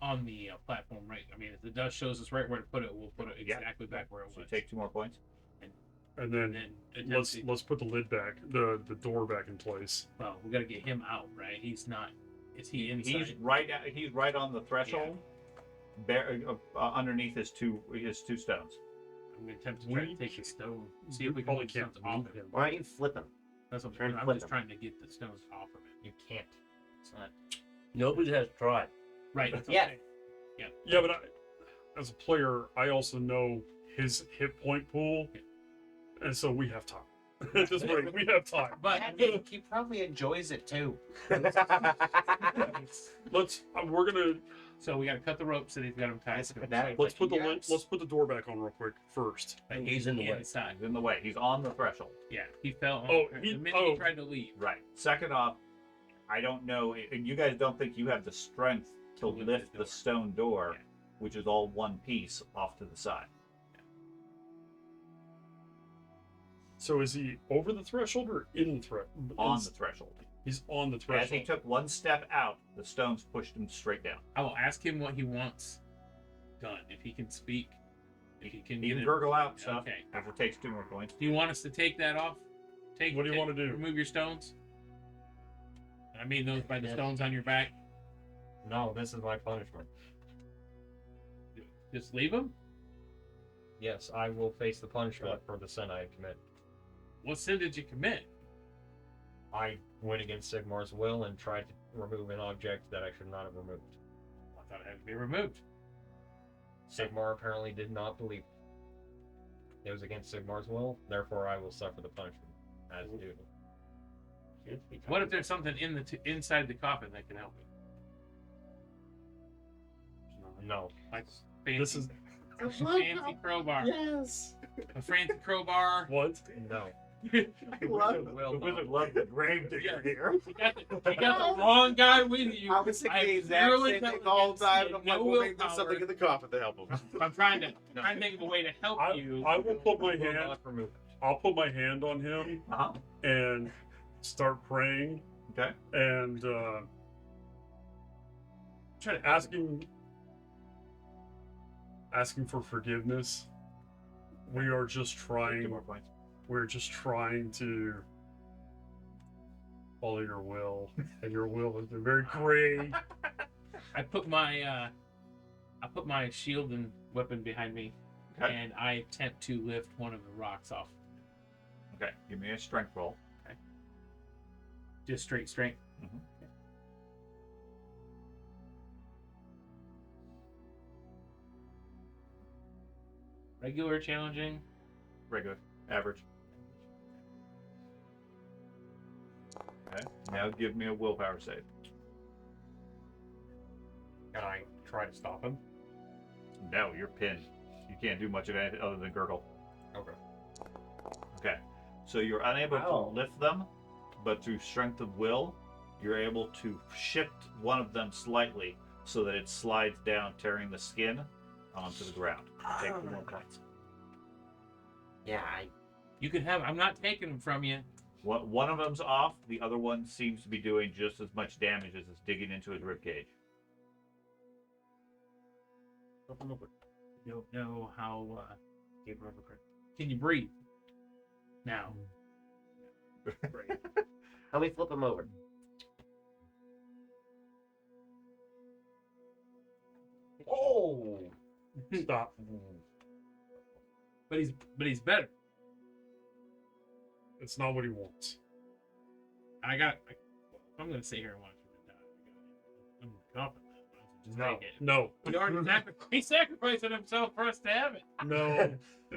on the platform, right? I mean, if the dust shows us right where to put it, we'll put it Yeah. exactly back where it So you was. take 2 more points. And and then then let's put the lid back, the door back in place. well, we got to get him out, right? He's not. Is he inside? He's right on the threshold, underneath his two stones. I'm gonna attempt to try to We take the stone. See We if we can probably move can't something off move him. him. Why don't you flip him? That's what Try and I'm flip just him. trying to get the stones off of him. You can't. It's not nobody has tried. right. That's Yeah. okay. Yeah, but as a player, I also know his hit point pool, and so we have time. At this point, we have time. But He probably enjoys it too. We're gonna so we got to cut the ropes that he's got him tied. Nice to. fanatic. let's put the Yes. let's put the door back on real quick first. Like, He's in the way. inside. He's in the way. He's on the threshold. Yeah, he fell. On Oh, the minute he tried to leave. Right. Second off, I don't know, and you guys don't think you have the strength to lift lift the the door. stone door, Yeah. which is all one piece off to the side. So is he over the threshold or in the threshold? On the threshold. He's on the As he threshold. took one step out, the stones pushed him straight down. I will ask him what he wants done. If he can speak, if he can He get can it. gurgle out stuff Okay. if it takes 2 more points. Do you want us to take that off? What do you wanna do? Remove your stones. I mean those by the Yes. stones on your back. No, this is my punishment. Just leave them. Yes, I will face the punishment for the sin I commit. What sin did you commit? I went against Sigmar's will and tried to remove an object that I should not have removed. I thought it had to be removed. Sigmar apparently did not believe it was against Sigmar's will, therefore I will suffer the punishment as due. What if there's something in the inside the coffin that can help it? No. Like fancy, This is a fancy crowbar. Yes. A fancy crowbar. what? No. The wizard loves the grave digger here. You got the wrong guy with you. I was thinking I the have exact zero same thing the whole intelligence time. and I'm no like, well, maybe there's willpower. something in the coffin to help him. I'm trying to think of a way to help you. I will put my Will hand. not remove it. I'll put my hand on him Uh-huh. and start praying Okay. and Try to asking for forgiveness. We are just 2 trying. more points. We're just trying to follow your will, and your will has been very great. I put my shield and weapon behind me, Okay. and I attempt to lift one of the rocks off. Okay. Give me a strength roll. Just straight strength. Mhm. Regular, challenging. Regular. Average. Okay. Now give me a willpower save. Can I try to stop him? No, you're pinned. You can't do much of anything other than gurgle. Okay. Okay. So you're unable Wow. to lift them, but through strength of will, you're able to shift one of them slightly so that it slides down, tearing the skin onto the ground. Take 2 more points. Yeah, You can have. I'm not taking them from you. One of them's off. The other one seems to be doing just as much damage as it's digging into his ribcage. Don't know how. Can you breathe? Now. Help me flip him over. Oh! Stop. But he's better. It's not what he wants. I'm gonna sit here and watch him die. I'm confident. Just take it. No. He already he sacrificed himself for us to have it. No.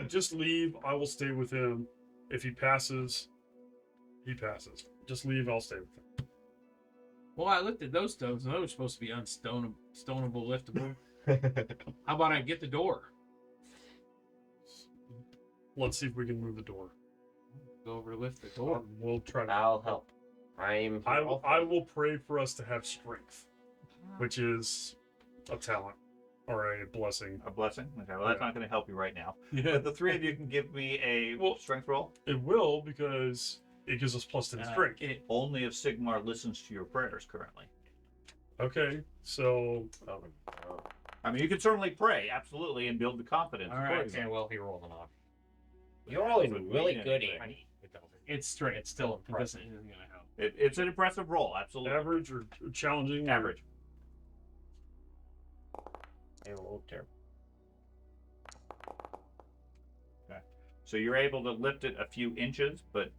Just leave. I will stay with him. If he passes, he passes. Just leave. I'll stay with him. Well, I looked at those stones, and those were supposed to be unstonable, liftable. How about I get the door? Let's see if we can move the door. Go over, lift the door. We'll try to. I'll help. I will pray for us to have strength, which is a talent or a blessing. A blessing? Okay, well, that's Yeah. not going to help you right now. Yeah. But the 3 of you can give me a Well- strength roll. It will because it gives us plus 10 strength. Only if Sigmar listens to your prayers currently. Okay, so I mean, you can certainly pray, absolutely, and build the confidence. All right, Okay, well, he rolled an off. You're rolling Doesn't really mean good, anything. Andy. It's straight. It's still It doesn't. impressive. It isn't gonna help. It's an impressive roll, absolutely. average or challenging? Average. They rolled terrible. So you're able to lift it a few inches, but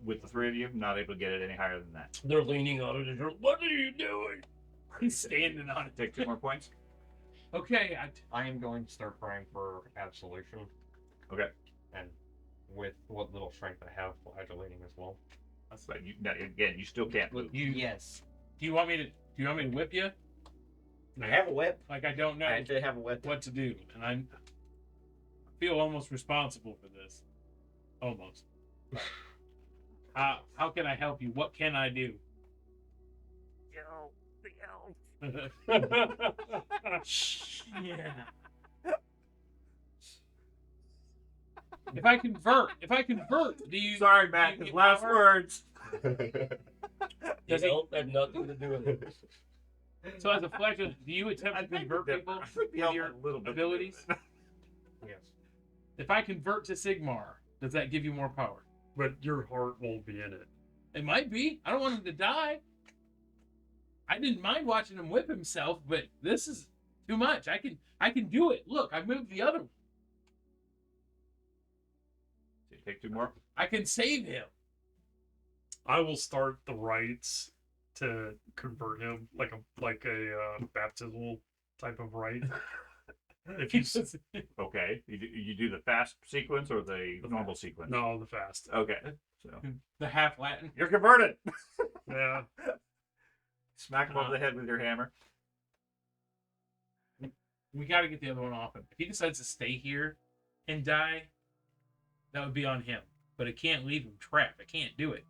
with the 3 of you, not able to get it any higher than that. They're leaning on it and you're, what are you doing? He's standing on it. Take 2 more points. Okay. I am going to start praying for absolution. Okay. And with what little strength I have, flagellating as well. But you, now, again, you still can't move. Yes. Do you want me to whip you? I have a whip. Like I don't know I actually have a whip. what to do, and I feel almost responsible for this. Almost. How can I help you? What can I do? Yeah. If I convert, do you? Sorry, do Matt, you his get last power? words. Does he- Help had nothing to do with it. So as a flash, do you attempt to convert people I think with the your a little bit abilities? Yes. If I convert to Sigmar, does that give you more power? But your heart won't be in it. It might be. I don't want him to die. I didn't mind watching him whip himself, but this is too much. I can do it. Look, I moved the other one. So you take 2 more. I can save him. I will start the rites to convert him, like a baptismal type of rite. If you s- Okay. You do the fast sequence or the normal sequence? no, the fast. Okay. So The half Latin. you're converted. Yeah. Smack him over the head with your hammer. We got to get the other one off him. If he decides to stay here and die, that would be on him. But I can't leave him trapped. I can't do it.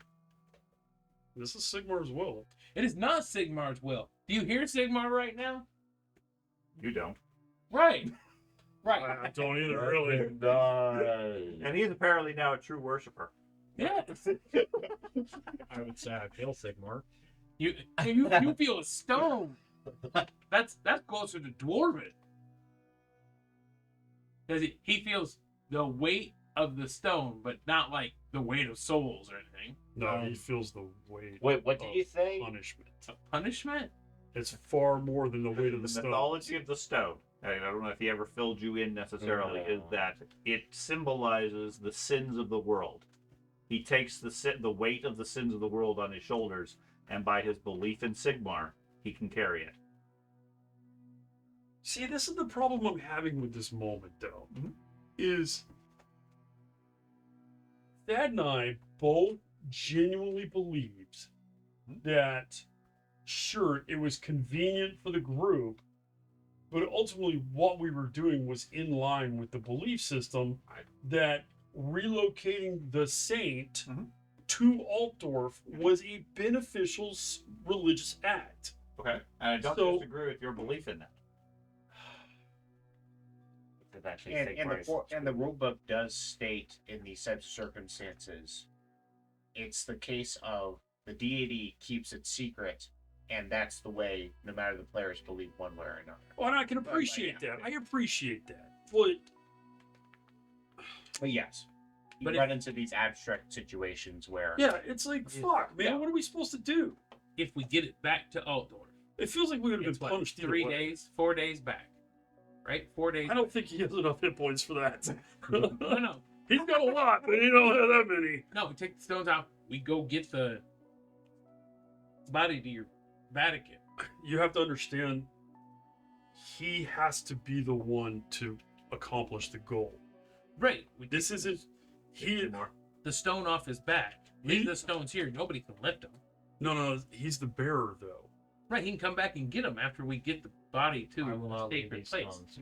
This is Sigmar's will. It is not Sigmar's will. Do you hear Sigmar right now? You don't. Right. Right. I don't either, really. And he's apparently now a true worshiper. Yeah. I would say I feel Sigmar. You feel a stone. That's closer to dwarven. Because he feels the weight of the stone, but not like the weight of souls or anything. No, he feels the weight. Wait, what did of you say? Punishment. A punishment? It's far more than the weight of The the stone. mythology of the stone, I don't know if he ever filled you in necessarily, is that it symbolizes the sins of the world. He takes the weight of the sins of the world on his shoulders, and by his belief in Sigmar, he can carry it. See, this is the problem I'm having with this moment, though. Is Thad and I both genuinely believed that, sure, it was convenient for the group But ultimately, what we were doing was in line with the belief system that relocating the saint Mhm. to Altdorf was a beneficial religious act. Okay. And I don't So- disagree with your belief in that. It's actually And the rule book does state in these types of circumstances, it's the case of the deity keeps it secret, and that's the way, no matter the players believe one way or another. Well, and I can appreciate that. I appreciate that. But But yes, you But run into these abstract situations where yeah, it's like, fuck, man, Yeah. what are we supposed to do? If we get it back to Altdorf, It feels like we would have it's been what, punished either 3 way. days, 4 days back, right? 4 days. I don't think he has enough hit points for that. No. He's got a lot, but he don't have that many. No, we take the stones out. We go get the body to your Vatican. You have to understand, he has to be the one to accomplish the goal. Right. We This isn't he. the stone off his back. Leave the stones here. Nobody can lift them. No, he's the bearer though. Right. He can come back and get them after we get the body to I will a not leave sacred these place. stones.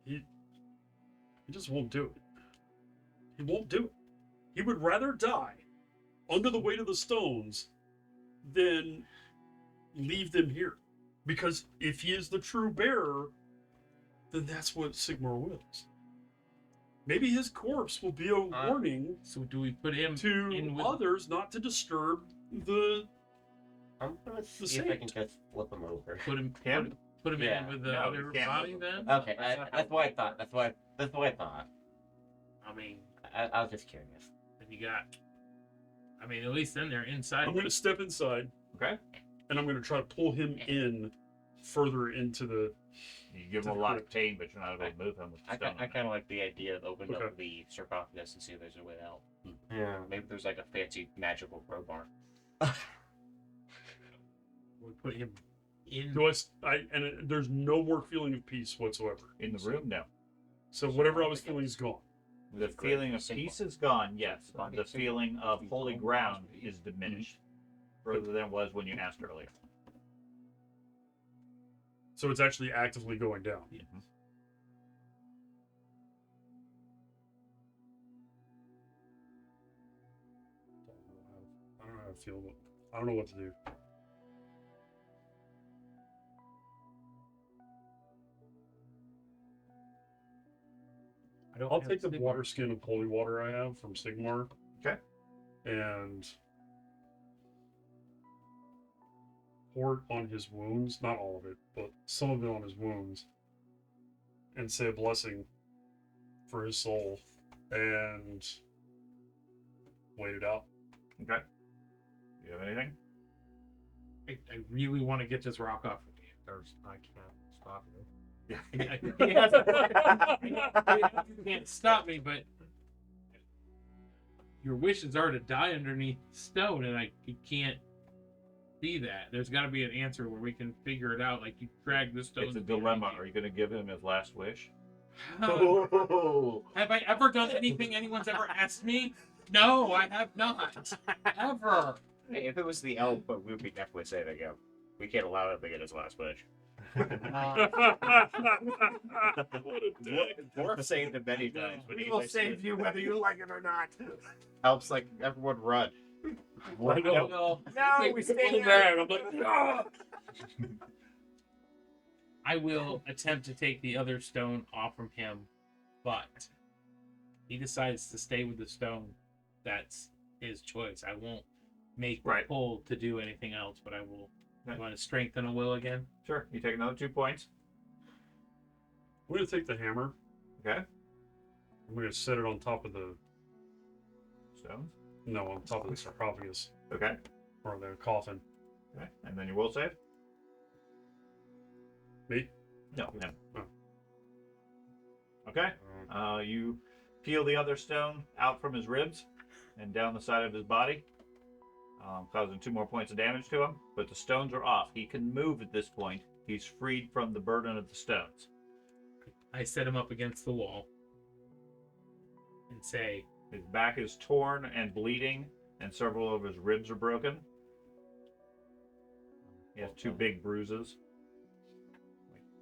He just won't do it. He won't do it. He would rather die under the weight of the stones than leave them here. Because if he is the true bearer, then that's what Sigmar wills. Maybe his corpse will be a warning So do we put him to in with others not to disturb the. I'm gonna see if I saint. can just flip him over. put him Him? put him Yeah. in with the No, other you can't body move then? Okay, that's what I thought. That's what I thought. I mean, I was just curious. then you got. I mean, at least then they're inside. I'm going to step inside Okay. and I'm going to try to pull him in further into the. You give him a lot of pain, but you're not able to move him with the I stone. kind of like the idea of opening Okay. up the sarcophagus and see if there's a way out. Yeah. Maybe there's like a fancy magical crowbar. We put him in. There's no more feeling of peace whatsoever. In the room, no. So whatever I was feeling is gone. The feeling of peace is gone, yes. The feeling of holy ground is diminished further than it was when you asked earlier. So it's actually actively going down. Yeah. I don't know how to feel, but I don't know what to do. I'll take the water skin of holy water I have from Sigmar. Okay. And pour it on his wounds. Not all of it, but some of it on his wounds. And say a blessing for his soul. And wait it out. Okay. You have anything? I really want to get this rock off of you. I can't stop you. You can't stop me, but your wishes are to die underneath the stone, and I can't see that. There's got to be an answer where we can figure it out. Like you drag the stone. It's a dilemma. Are you going to give him his last wish? Have I ever done anything anyone's ever asked me? No, I have not. Ever. Hey, if it was the elf, but we would be definitely saving him. We can't allow him to get his last wish. What a dick. Dwarf saved him many times. But We will save you whether you like it or not. Helps like everyone run. No, we Oh, man, I'm like, "Ah!" I will attempt to take the other stone off from him, but he decides to stay with the stone. That's his choice. I won't make the Right. pull to do anything else, but I will. Okay. You want to strengthen a will again? Sure. You take another 2 points. I'm going to take the hammer. Okay. I'm going to set it on top of the. Stones. No, on top of the sarcophagus. Okay. Or the coffin. Okay. And then you will save? Me? No. No. Oh. Okay. You peel the other stone out from his ribs and down the side of his body, causing 2 more points of damage to him. But the stones are off. He can move at this point. He's freed from the burden of the stones. I set him up against the wall and say, His back is torn and bleeding, and several of his ribs are broken. He has 2 big bruises.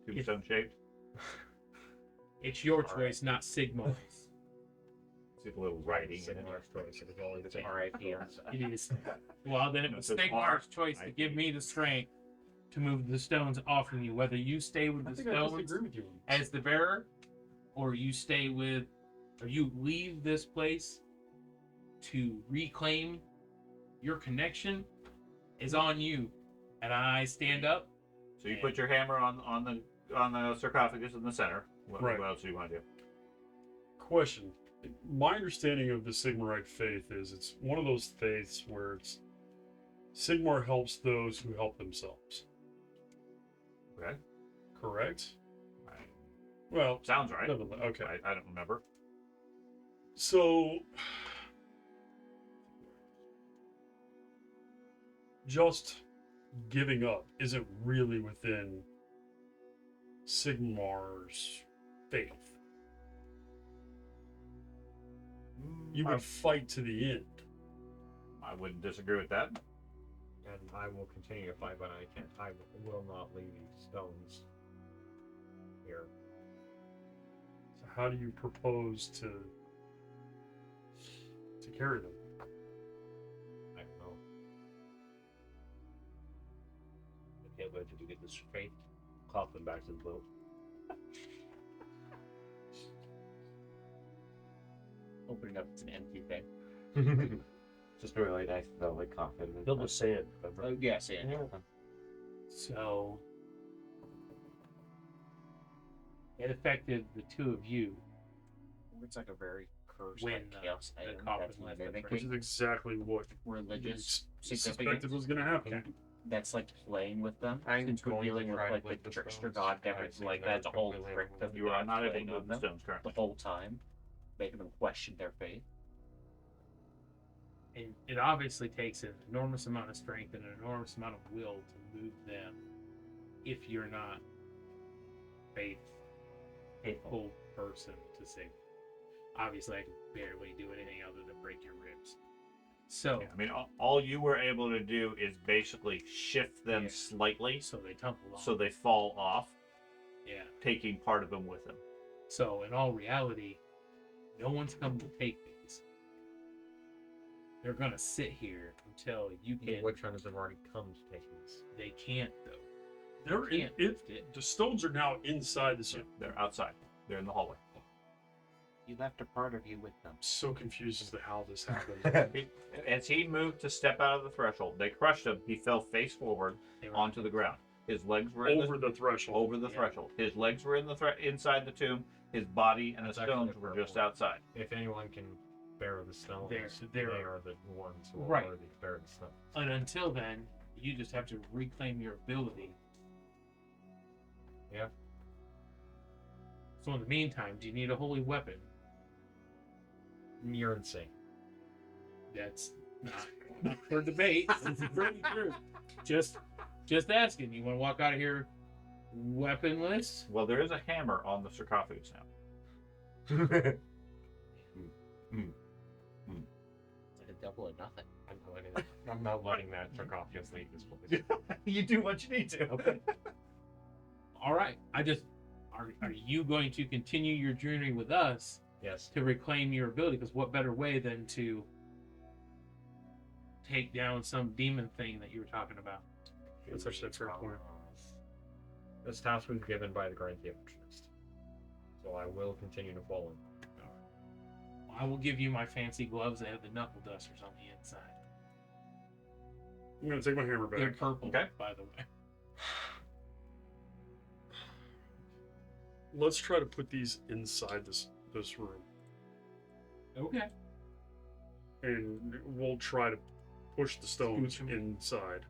Tombstone shaped. It's your choice, not Sigma's. See the little writing in it. R.I.P. It is. Well, then it No, was it says Sigmar's choice to give me the strength to move the stones off of you, whether you stay with I the think I stones disagree with you. as the bearer, or you stay with, or you leave this place to reclaim your connection, is on you. And I stand up. So you put your hammer on the sarcophagus in the center. What Right. else do you want to do? Question. My understanding of the Sigmarite faith is it's one of those faiths where it's Sigmar helps those who help themselves. Okay. Correct? Right. Well, Sounds right. okay. I don't remember. So, just giving up isn't really within Sigmar's faith. You would fight to the end. I wouldn't disagree with that. And I will continue to fight, but I will not leave these stones here. So how do you propose to carry them? I don't know. Okay, where did you get this straight? Coffin back to the boat. Opening up, it's an empty thing. Just a really nice velvet coffin. Filled with sand, remember? Oh, yes, yeah. So it affected the two of you. It's like a very cursed, When, like, chaos the item coffin that's left the Which mimicking is exactly what religious you suspected significance. was going to happen. That's like playing with them. I'm Since we're going to dealing with try to like lift the the trickster stones. god, I everything think like they're that's a whole completely trick of the You are gods not able to playing move on the them stones currently. the whole time, making them question their faith. And it obviously takes an enormous amount of strength and an enormous amount of will to move them if you're not faithful person to Sigma. Obviously, I can barely do anything other than break your ribs. So, Yeah, I mean, all you were able to do is basically shift them Yeah. slightly so they tumble off. so they fall off, yeah. taking part of them with them. So, in all reality, no one's come to take these. They're gonna sit here until you can. Which ones have already come to take these? They can't though. They're in, Can't lift it. the stones are now inside the So city. they're outside. They're in the hallway. You left a part of you with them. I'm so confused as to how this happened. As he moved to step out of the threshold, they crushed him. He fell face forward They were onto the ground. His legs were in Over the threshold. over the Yeah. threshold. His legs were in the inside the tomb. His body and That's the actually stones a were fair just point. outside. If anyone can bear the stones, They're- they are the ones who are Right. worthy to bear the stones. And until then, you just have to reclaim your ability. Yeah. So in the meantime, do you need a holy weapon? You're insane. That's not for debate. It's pretty true. Just asking. You want to walk out of here weaponless? Well, there is a hammer on the sarcophagus now. It's like a double or nothing. I'm not letting that sarcophagus leave this place. You do what you need to. Okay. All right. Are you going to continue your journey with us Yes. to reclaim your ability? Because what better way than to take down some demon thing that you were talking about? That's actually a fair point. This task was given by the Grand Theatrist. So I will continue to follow him. I will give you my fancy gloves that have the knuckle dusters on the inside. I'm going to take my hammer They're back. purple, Okay. by the way. Let's try to put these inside this room. Okay. And we'll try to push the stones Scooch 'em. inside.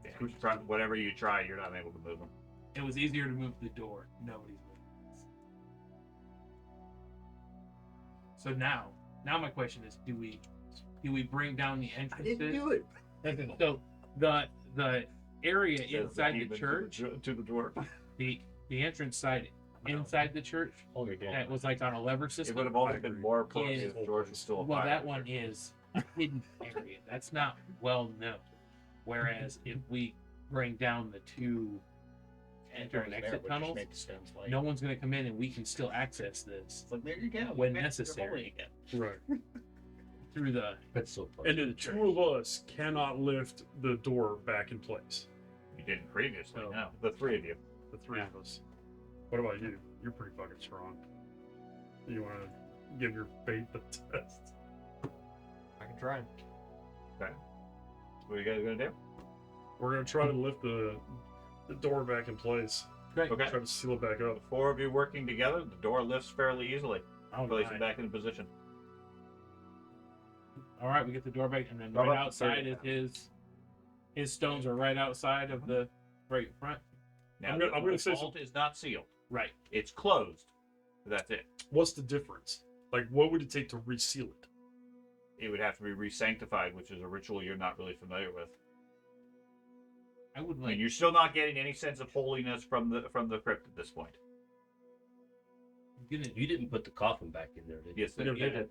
Whatever you try, you're not able to move them. It was easier to move the door. Nobody's moving this. So now my question is: Do we bring down the entrances? it. Okay, so the area inside the church, to the door. the entrance side inside the church, Oh, you're that was like on a lever It system. would have only been more appropriate Is- if George was still alive. Well, that one is a hidden area. That's not well known. Whereas if we bring down the two enter and exit tunnels, no one's going to come in and we can still access this It's like, there you go. when You're necessary again. Right. through the. That's so fun. And the two of us cannot lift the door back in place. You didn't previously. No. No, the three of you. The three of us. What about you? You're pretty fucking strong. You want to give your faith a test? I can try. Okay. What are you guys gonna do? We're gonna try to lift the door back in place. Great. Okay. Try to seal it back up. The four of you working together, the door lifts fairly easily. Oh, Place nice. it back in position. All right, we get the door back, and then How right about the outside third is his stones are right outside of the right front. Now, I'm gonna the say vault is not sealed. Right. It's closed. That's it. What's the difference? Like, what would it take to reseal it? It would have to be re-sanctified, which is a ritual you're not really familiar with. I would I like. mean, you're still not getting any sense of holiness from the crypt at this point. I'm gonna, You didn't put the coffin back in there, did you? Yes, they Yeah. did.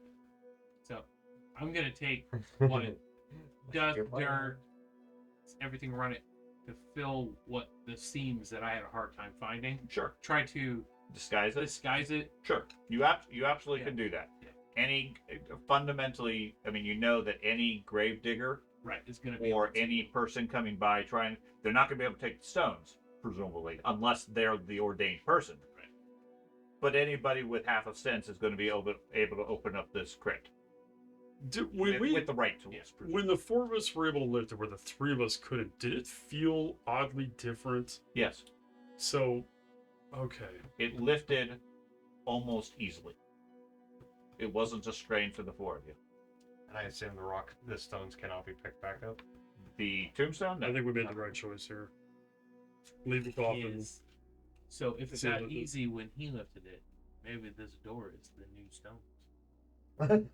so I'm gonna take what dust, Your plan. dirt, everything around it to fill what the seams that I had a hard time finding. Sure. Try to Disguise it. disguise it. Sure. You absolutely Yeah. can do that. Yeah. Any fundamentally, I mean, you know that any grave digger Right. It's gonna be or able to- any person coming by trying, they're not going to be able to take the stones, presumably, unless they're the ordained person. Right. But anybody with half a sense is going to be able to open up this crypt with the right tools. Yes, When the four of us were able to lift it, where the three of us couldn't, did it feel oddly different? Yes, So, okay. it lifted almost easily. It wasn't a strain for the four of you. And I assume the stones cannot be picked back up. The tombstone, no. I think we made the right choice here. Leave the coffin. is. So if it See got what the- easy when he lifted it, maybe this door is the new stone.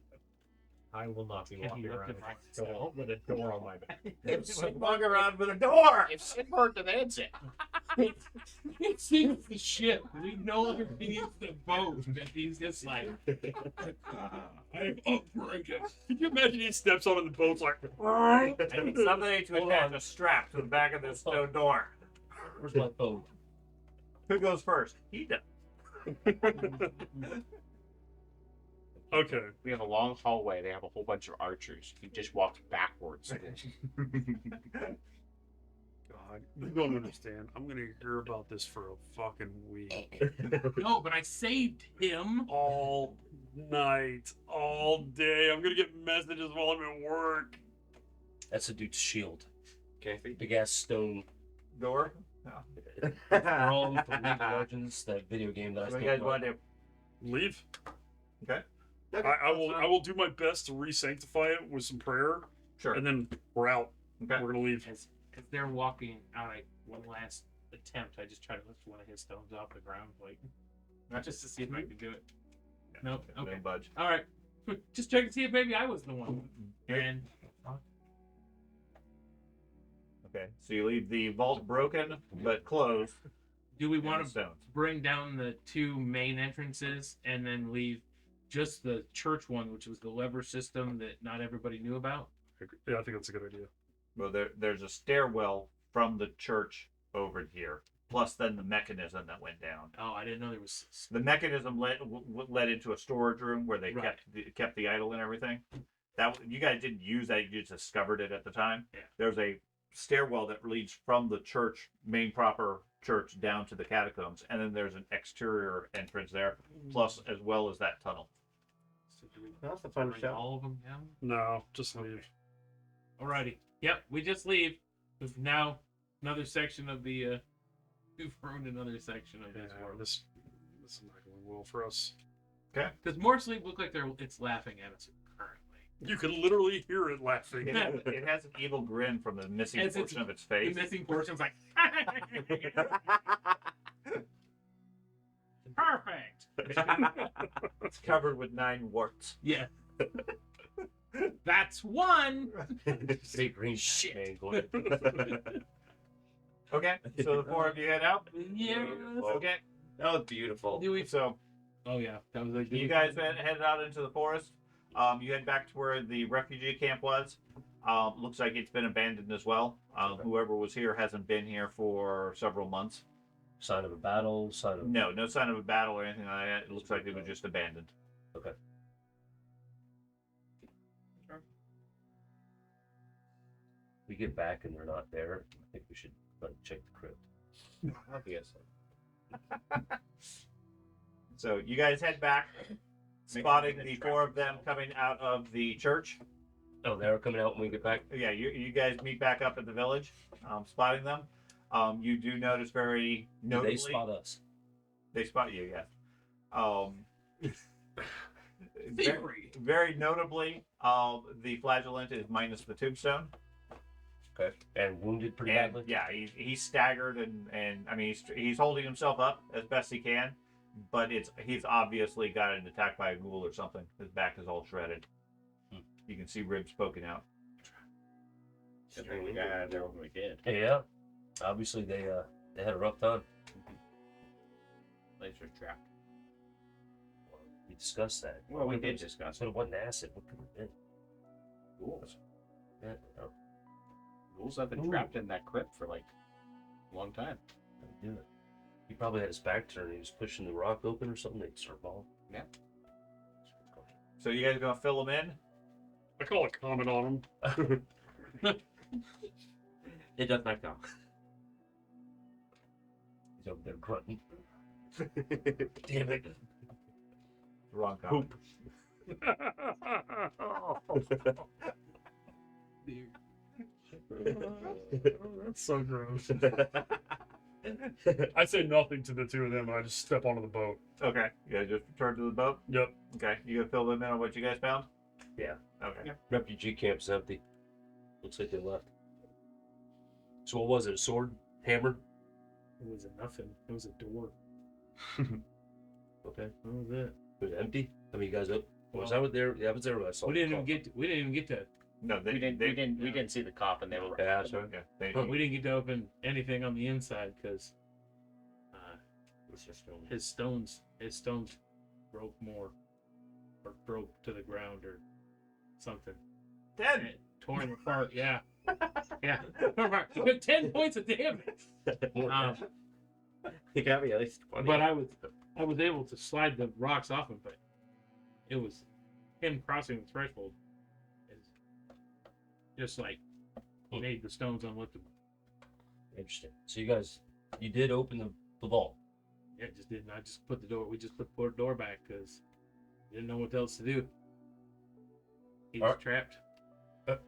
I will not be Can he walking lift around it by with a door- with a door on my back. Walk around with a door. If Sid worked, then that's it. It sinks the ship. We no longer needs the boat. And he's just like, I'm upgraded. Can you imagine he steps onto the boat like, I need somebody to Hold attach on. a strap to the back of this stone door. Where's my phone? Who goes first? He does. okay. We have a long hallway. They have a whole bunch of archers. You just walk backwards. God, you don't understand. I'm gonna hear about this for a fucking week. no, but I saved him. All night, all day. I'm gonna get messages while I'm at work. That's a dude's shield. Kathy? Big ass stone Door? throne from League of Legends, that video game that I What do still you guys play. want to do? Leave. Okay. I will do my best to re-sanctify it with some prayer, Sure. and then we're out. Okay. We're gonna leave. As they're walking out, one last attempt, I just try to lift one of his stones off the ground, like, just to see if I can do it. Nope. Okay. Don't budge. All right. Just check to see if maybe I was the one. And Okay. So you leave the vault broken but closed. do we and want the to stones. bring down the two main entrances and then leave just the church one, which was the lever system that not everybody knew about? Yeah, I think that's a good idea. Well, there's a stairwell from the church over here, plus then the mechanism that went down. Oh, I didn't know there was. The mechanism led into a storage room where they Right. kept the idol and everything. That you guys didn't use that; you just discovered it at the time. Yeah. There's a stairwell that leads from the church, main proper church, down to the catacombs, and then there's an exterior entrance there, plus as well as that tunnel. So do we That's a fun bring show. all of them down? No, just leave. Alrighty. Yep, we just leave. With now another section of the. We've ruined another section of Yeah, this world. this is not going well for us. Because more sleep look like it's laughing at us currently. You can literally hear it laughing. It has an evil grin from the missing As portion of its The face. missing portion's like. Perfect. It's covered with 9 warts. Yeah. That's one. Big green Shit. man going. Okay, so the 4 of you head out. Yes. Okay, That was beautiful. Do we? so Oh yeah, that was like. you guys headed out into the forest. You head back to where the refugee camp was. Looks like it's been abandoned as well. Whoever was here hasn't been here for several months. Sign of a battle, sign of... No sign of a battle or anything like that. It looks like it was just abandoned. Okay. We get back and they're not there. I think we should check the crypt. Obviously. So you guys head back, spotting the four of them coming out of the church. Oh, they're coming out when we get back? Yeah, you guys meet back up at the village, spotting them. You do notice very notably. They spot us. They spot you, yes. Very notably, the flagellant is minus the tombstone. Okay. And wounded pretty And, badly? yeah, he's staggered and I mean he's holding himself up as best he can, but he's obviously got an attack by a ghoul or something. His back is all shredded. You can see ribs poking out. Good thing we got out of there when we did. Yeah. Obviously they had a rough time. Laser trapped. We discussed that. Well, we did discuss But it. it wasn't acid. What could it have been? Ghouls. Yeah, no. Ghouls have been Ooh. trapped in that crypt for like a long time. Don't do it. He probably had his back turned. He was pushing the rock open or something. They'd start falling. Yeah. So you guys gonna fill them in? I call a comment on him. It does not go. He's over there grunting. Damn it. Wrong comment. That's so gross. I say nothing to the two of them, and I just step onto the boat. Okay, you guys just return to the boat. Yep. Okay, you gonna fill them in on what you guys found? Yeah. Okay. Refugee camp's empty. Looks like they left. So what was it? A sword? Hammer? It was nothing. It was a door. Okay. That was it. It was empty? I mean, you guys up? Was I was there? Yeah, I was there when I saw We the didn't call. even get to. No, We didn't see the cop, and they were. Yeah, sorry. Yeah, they, We didn't get to open anything on the inside because It's just his stones broke more, or broke to the ground or something. 10. Tore him apart. Yeah. Yeah. 10 points of damage. You got me at least 20. But I was able to slide the rocks off him, but it was him crossing the threshold. Is just like made the stones unliftable. Interesting. So you did open the vault. Yeah, just didn't. I just put the door. We just put the door back because didn't know what else to do. He was Alright. trapped. So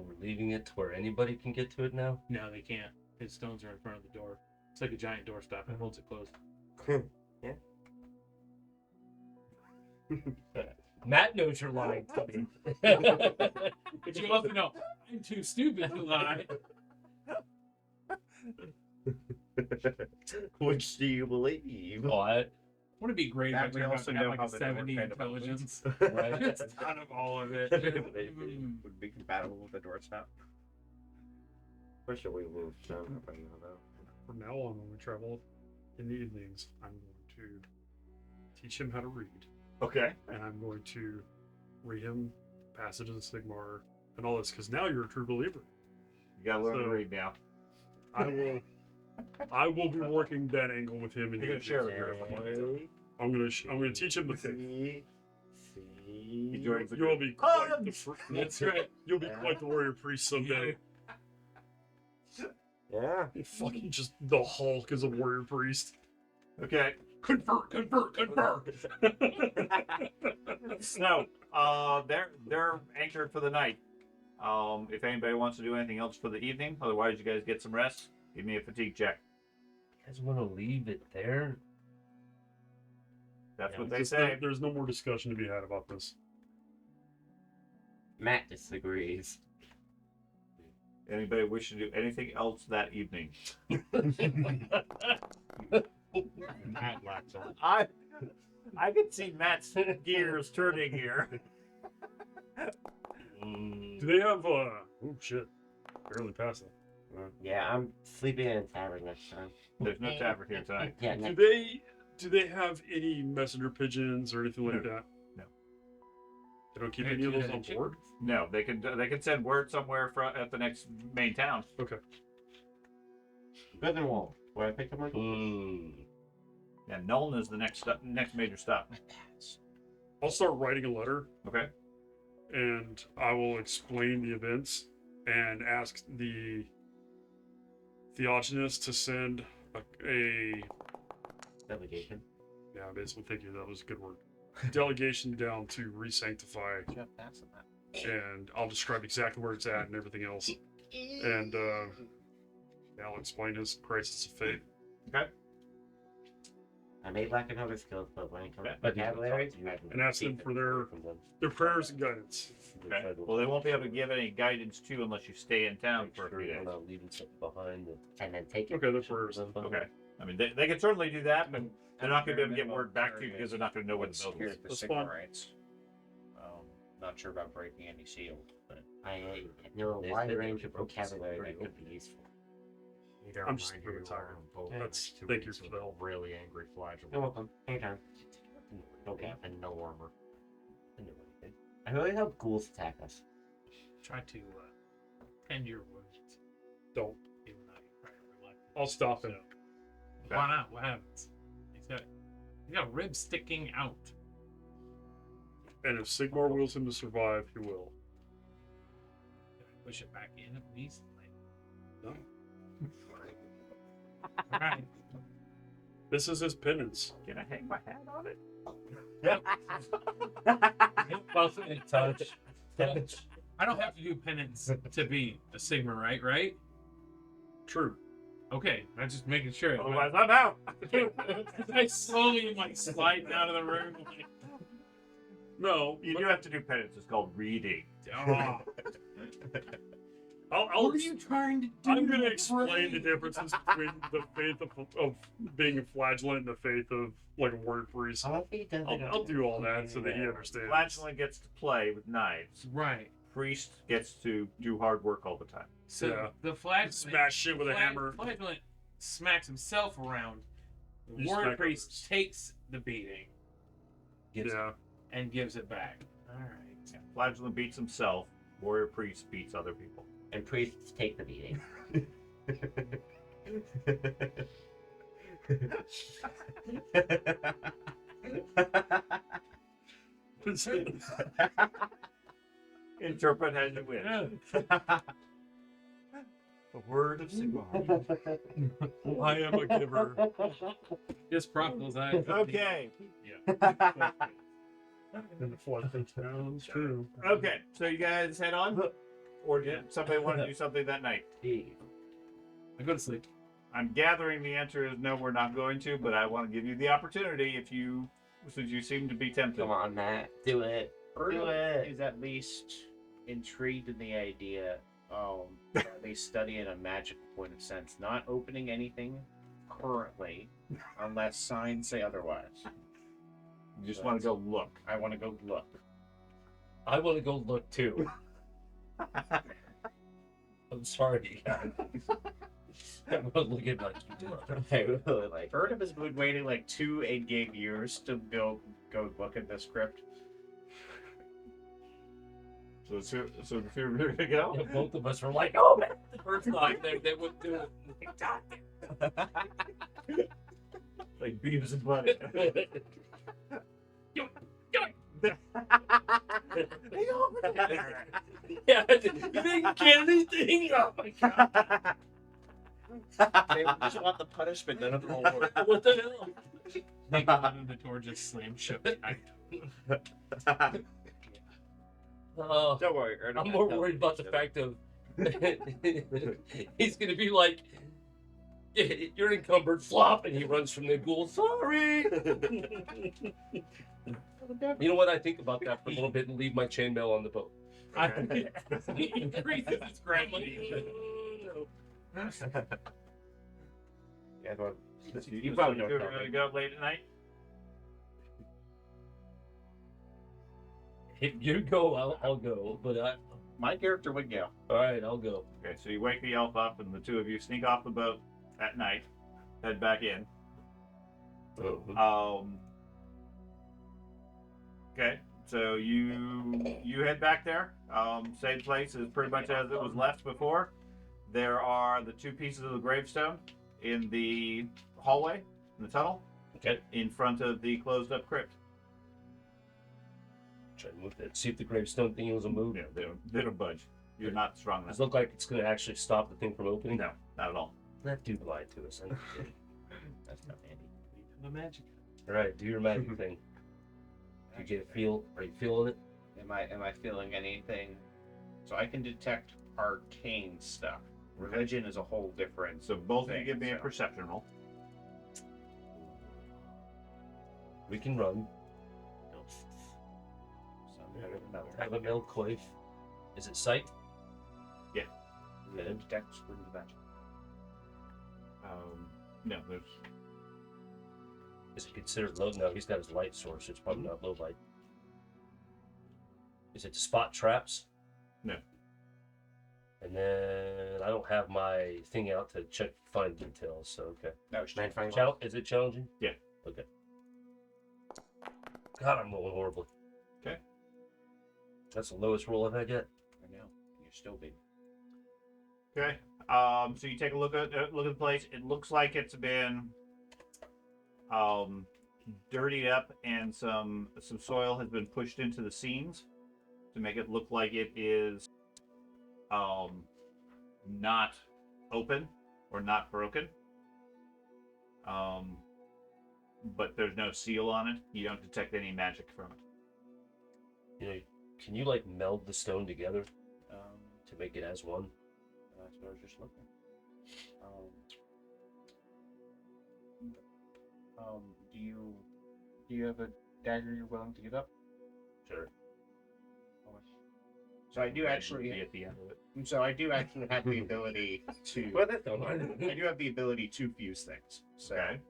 we're leaving it to where anybody can get to it now? No, they can't. His stones are in front of the door. It's like a giant doorstop. It holds it closed. Matt knows you're lying to me. But you also know I'm too stupid to lie. Which do you believe? Oh, Wouldn't it be great That if we I turned out also to know have how like a the network 70 kind of intelligence? right? Just out of all of it. Would be compatible with the doorstop. Where should we move down right now, though? From now on, when we travel in the evenings, I'm going to teach him how to read, Okay. and I'm going to read him passages of Sigmar and all this, because now you're a true believer. You gotta learn to So- read now. I will be working that angle with him. In You're the gonna share evenings. with your I'm gonna teach him the thing. He joins the You'll group. be quite the That's right. You'll be quite the warrior priest someday. Yeah. You're fucking just the Hulk as a warrior priest. Okay. Convert. So, they're anchored for the night. If anybody wants to do anything else for the evening, otherwise you guys get some rest. Give me a fatigue check. You guys want to leave it there? That's Yeah, what they Just say. there's no more discussion to be had about this. Matt disagrees. Anybody wish to do anything else that evening? Matt lacks on. I can see Matt's gears turning here. Do they have oh shit. Barely passed that. Yeah, I'm sleeping in a tavern next time. There's no tavern here tonight. Yeah, Do they have any messenger pigeons or anything like that? No. They don't keep Hey, any of do those that on in board? No, they can send word somewhere at the next main town. Okay. Better wall. Where I picked up my Yeah, Nuln is the next major stop. I'll start writing a letter, Okay. and I will explain the events and ask the Theogenist to send a delegation. yeah, basically, thank you. That was a good word. Delegation down to re-sanctify, and I'll describe exactly where it's at and everything else. And I'll explain his crisis of faith. Okay. I may lack in other skills, but when it comes to But you can vocabulary, talk to you I can And ask them receive for it their from them. prayers and guidance. Okay. Well, they won't be able to give any guidance to you unless you stay in town Make for a sure few you're days. not leaving something behind. And then take it. Okay, the prayers. Okay. I mean, they can certainly do that, but they're not going to be able to get word back to you because they're not going to know where the building Here's is. the That's Sigma fine. rights. Not sure about breaking any seals, but I know a They wide said range they of broke the vocabulary secret that could be useful. I'm just really tired. That's thank you for the help. Really angry flagellant. You're welcome. Anytime. Okay, and no armor. I really hope ghouls attack us. Try to tend your wounds. Don't. Even though you're probably reluctant. I'll stop it. Why not? What happens? He's got ribs sticking out. And if Sigmar wills him to survive, he will. Push it back in at least. No. All right. This is his penance. Can I hang my hat on it? Touch. I don't have to do penance to be a Sigma, right? True. Okay, I'm just making sure. Otherwise, I'm out. I slowly am like sliding out of the room. Like, No, You do have to do penance. It's called reading. oh, I'll what are you trying to do? I'm going to explain the differences between the faith of being a flagellant and the faith of like a warrior priest. I'll do all that so that he understands. Flagellant gets to play with knives. Right. Priest gets to do hard work all the time. So Yeah. the flag Smash shit with a hammer. Flagellant smacks himself around. The You warrior smack priest others. takes the beating Yeah. and gives it back. All right. Yeah. Flagellant beats himself. Warrior priest beats other people. And priests take the beating. Interpret as you wish. The word of Sigmar. I am a giver. Just Proctor's eyes. Okay. And the flood thing sounds true. Okay. So you guys head on, or did somebody want to do something that night? I go to sleep. I'm gathering the answer is no, we're not going to, but I want to give you the opportunity if you, since you seem to be tempted. Come on, Matt. Do it. Do it. is at least intrigued in the idea of at least studying a magical point of sense, not opening anything currently unless signs say otherwise. You just want to go look. I want to go look. I want to go look too. I'm sorry, guys. I'm gonna look at my keyboard. I really like. Burnham has been waiting like 2 in-game years to go look at this crypt. So the two of you are gonna go. Yeah, both of us were like, "Oh man!" The first time they wouldn't do it. Like Beavis and Butthead. Yeah, you didn't get anything. Oh my god! They just want the punishment, none of the reward. What the hell? They go under the door, just slam shut. Oh, Don't worry, I'm more worried about the fact of he's gonna be like, "You're encumbered, flop," and he runs from the ghoul. Sorry. You know what? I think about that for a little bit and leave my chainmail on the boat. He increases his gravity. Yeah, but You probably so don't you're know. gonna go late at night. If you go, I'll go. But My character would go. all right, I'll go. Okay, so you wake the elf up, and the two of you sneak off the boat at night, head back in. Okay, so you head back there. Same place is pretty much as it was left before. There are the two pieces of the gravestone in the hallway, in the tunnel, Okay. in front of the closed-up crypt. Try to move that. See if the gravestone thing was a move. Yeah, they don't budge. You're not strong enough. Does it look like it's going to actually stop the thing from opening? No, not at all. That dude lied to us. I know he did. That's not handy. The magic. All right, do your magic thing. Do you get a feel? Are you feeling it? Am I feeling anything? So I can detect arcane stuff. Religion is a whole different. So both of you thing, give me a so- perception roll. We can run. Have a milk clave. Is it sight? Religion detects for the magic. No, there's Is it considered low? No, he's got his light source. It's probably not low light. Is it to spot traps? No. And then I don't have my thing out to check fine details. So okay. No, it's Man, find Is it challenging? Yeah. Okay. God, I'm rolling horribly. Okay. That's the lowest roll I've had yet. I know. You're still big. okay. So you take a look at the place. It looks like it's been dirtied up, and some soil has been pushed into the seams to make it look like it is not open or not broken. But there's no seal on it. You don't detect any magic from it. You know, can you like meld the stone together Um, to make it as one? that's what I was just looking. Do you have a dagger you're willing to give up? Sure. So I do actually. Be at the end of it. So I do actually have the ability to. Well, that's not I do have the ability to fuse things. So Okay.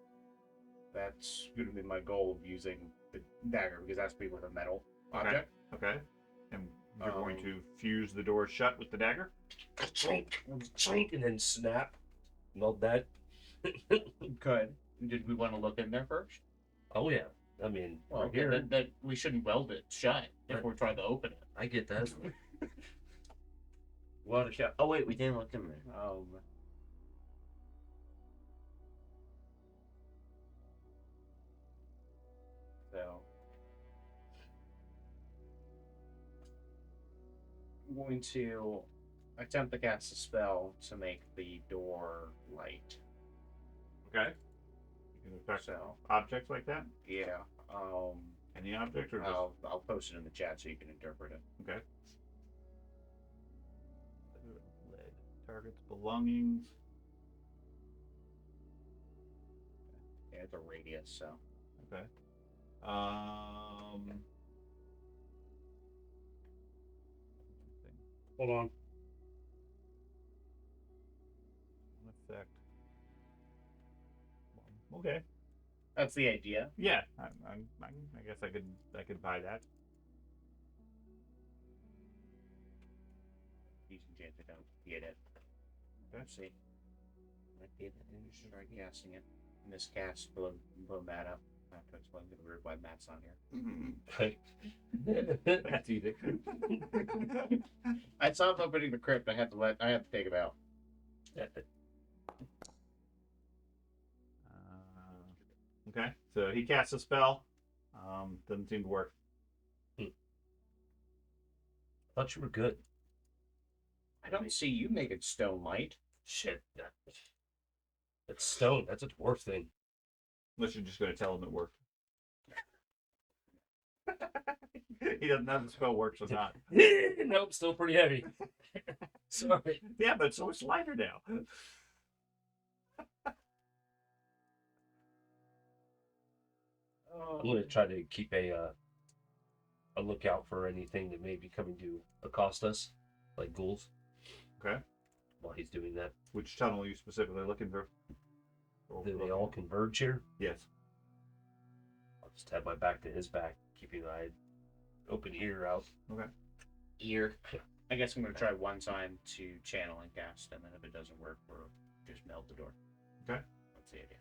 that's going to be my goal of using the dagger, because that's be with a metal Okay. object. Okay. And you're going Um, to fuse the door shut with the dagger. Chink, and then snap. Meld that. Could. Did we want to look in there first? Oh yeah. I mean, Well, we're here. then we shouldn't weld it shut if Right. we're trying to open it. I get that. What a shot. Oh wait, we didn't look in there. So I'm going to attempt to cast a spell to make the door light. Okay. You can affect So objects like that. yeah, Any object or just I'll post it in the chat so you can interpret it. okay. Target's belongings. Yeah, it's a radius, so Okay. Hold on. Effect. Okay. that's the idea. Yeah. I guess I could buy that. These enchants I don't get it. Let's see. Might be that I should try casting it. And this cast blow Matt up. I have to explain to the group why Matt's on here. That's easy. I saw him opening the crypt. I had to take him out. Okay. So he casts a spell. Doesn't seem to work. Thought you were good. I don't see you making stone light. Shit. That's stone. That's a dwarf thing. Unless you're just going to tell him it worked. He doesn't know if the spell works or not. Nope, still pretty heavy. Sorry. Yeah, but so it's lighter now. I'm gonna try to keep a lookout for anything that may be coming to accost us, like ghouls. Okay. While he's doing that, Which tunnel are you specifically looking through? do they all converge here? Yes. I'll just have my back to his back, keeping an eye open ear out. Ear. I guess I'm going to try one time to channel and cast, and then if it doesn't work, we'll just melt the door. Okay. That's the idea.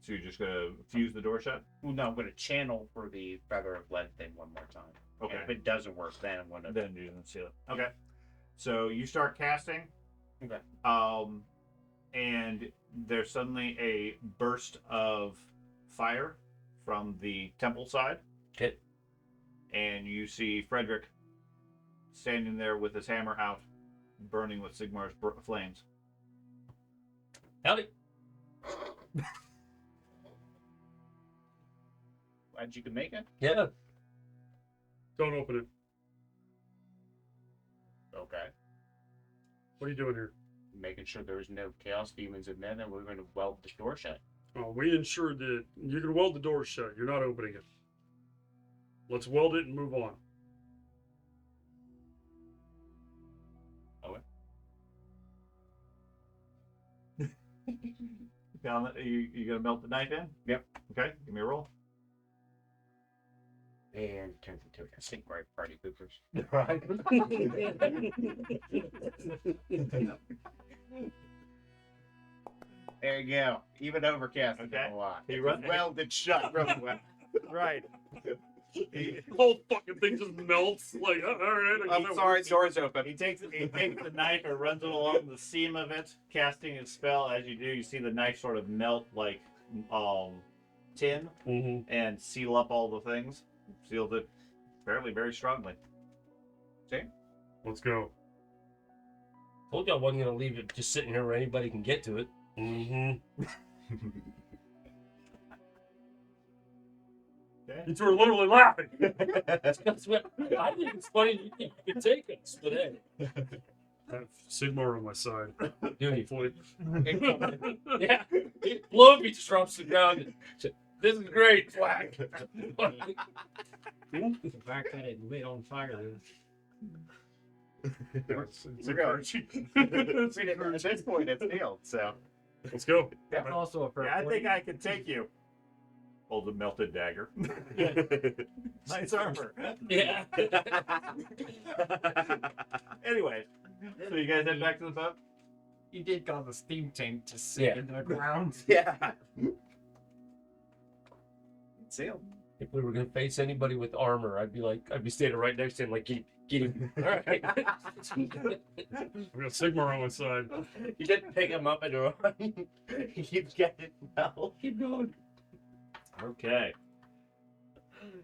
So you're just going to fuse the door shut? Well, no, I'm going to channel for the Feather of Lead thing one more time. Okay. And if it doesn't work, then I'm going to. Then you're going to seal it. Okay. So you start casting. Okay. And there's suddenly a burst of fire from the temple side. Okay. And you see Frederick standing there with his hammer out, burning with Sigmar's flames. Howdy. Glad you could make it. Yeah. Don't open it. Okay. What are you doing here? Making sure there's no chaos demons in there, and we're going to weld the door shut. We ensured that you can weld the door shut. You're not opening it. Let's weld it and move on. You gonna melt the knife in? Yep. Okay, give me a roll. And turns into a Sigmar party poopers. Right. There you go. Even overcast. Okay. A lot. He run- welded shut really well. Right. The whole fucking thing just melts. Like, all right. I I'm guess that sorry, works. door's open. He takes the knife and runs it along the seam of it, casting his spell. As you do, you see the knife sort of melt like tin Mhm. and seal up all the things. Sealed it very strongly. Let's go. Told you I wasn't gonna leave it just sitting here where anybody can get to it. Mm-hmm. Okay. You two are literally laughing. That's what I think it's funny you think you could take us, but hey, I have Sigmar on my side. dude, Hopefully. yeah, blow me just drops to the ground. And said, this is great, whack. The fact that it lit on fire. It's We're going. encouraging. At this point, it's sealed, so. Let's go. That's also a fair Yeah, I point. think I can take you. Hold the melted dagger. Nice armor. Yeah. Anyway, so you guys head back to the boat? You did cause the steam tank to sink Yeah. into the ground. Yeah. It's sealed. If we were gonna face anybody with armor, I'd be standing right next to him, like get him. All right. We got Sigmar on my side. You didn't pick him up and run. He keeps getting now. Keep going. Okay.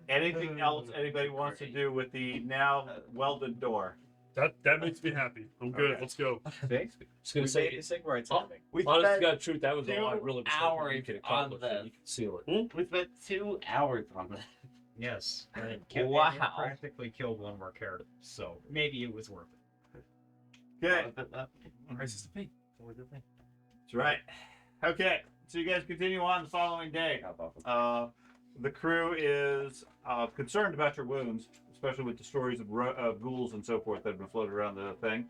Anything else anybody wants to do with the now welded door? That makes me happy. I'm good. Okay. Let's go. Just gonna say, Sigmar, it's Oh. happening. We honest to spent, God, truth, that was all I 2 really was hoping you hours could on accomplish. this. And you could seal it. we spent 2 hours on that. Yes. And it Wow. it practically killed one of our characters. So maybe it was worth it. Okay. Prices to pay. That's right. Okay. So you guys continue on the following day. The crew is concerned about your wounds, especially with the stories of ghouls and so forth that have been floated around the thing,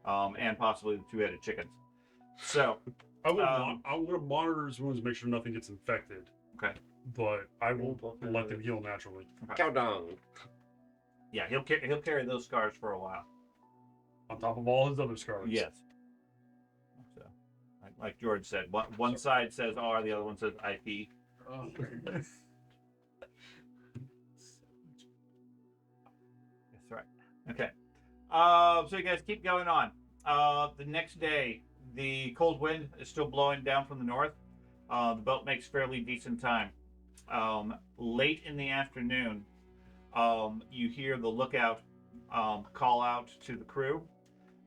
and possibly the two-headed chickens. So, I'm gonna monitor his wounds, make sure nothing gets infected. Okay. But I will let them heal naturally. Cow dung. yeah, he'll carry those scars for a while. On top of all his other scars. Yes. So, like George said, one side says R, the other one says IP. Oh. That's right. Okay. So you guys keep going on. The next day, the cold wind is still blowing down from the north. The boat makes fairly decent time. Late in the afternoon, you hear the lookout call out to the crew.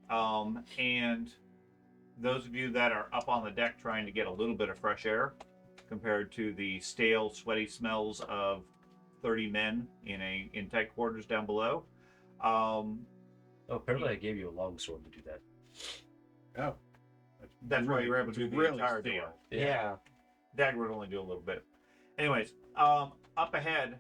And those of you that are up on the deck trying to get a little bit of fresh air compared to the stale, sweaty smells of 30 men in tight quarters down below. Oh, apparently I gave you a long sword to do that. Oh. That's why you were able to do the really entire stale. door. Yeah. Dagger would only do a little bit. Anyways, up ahead,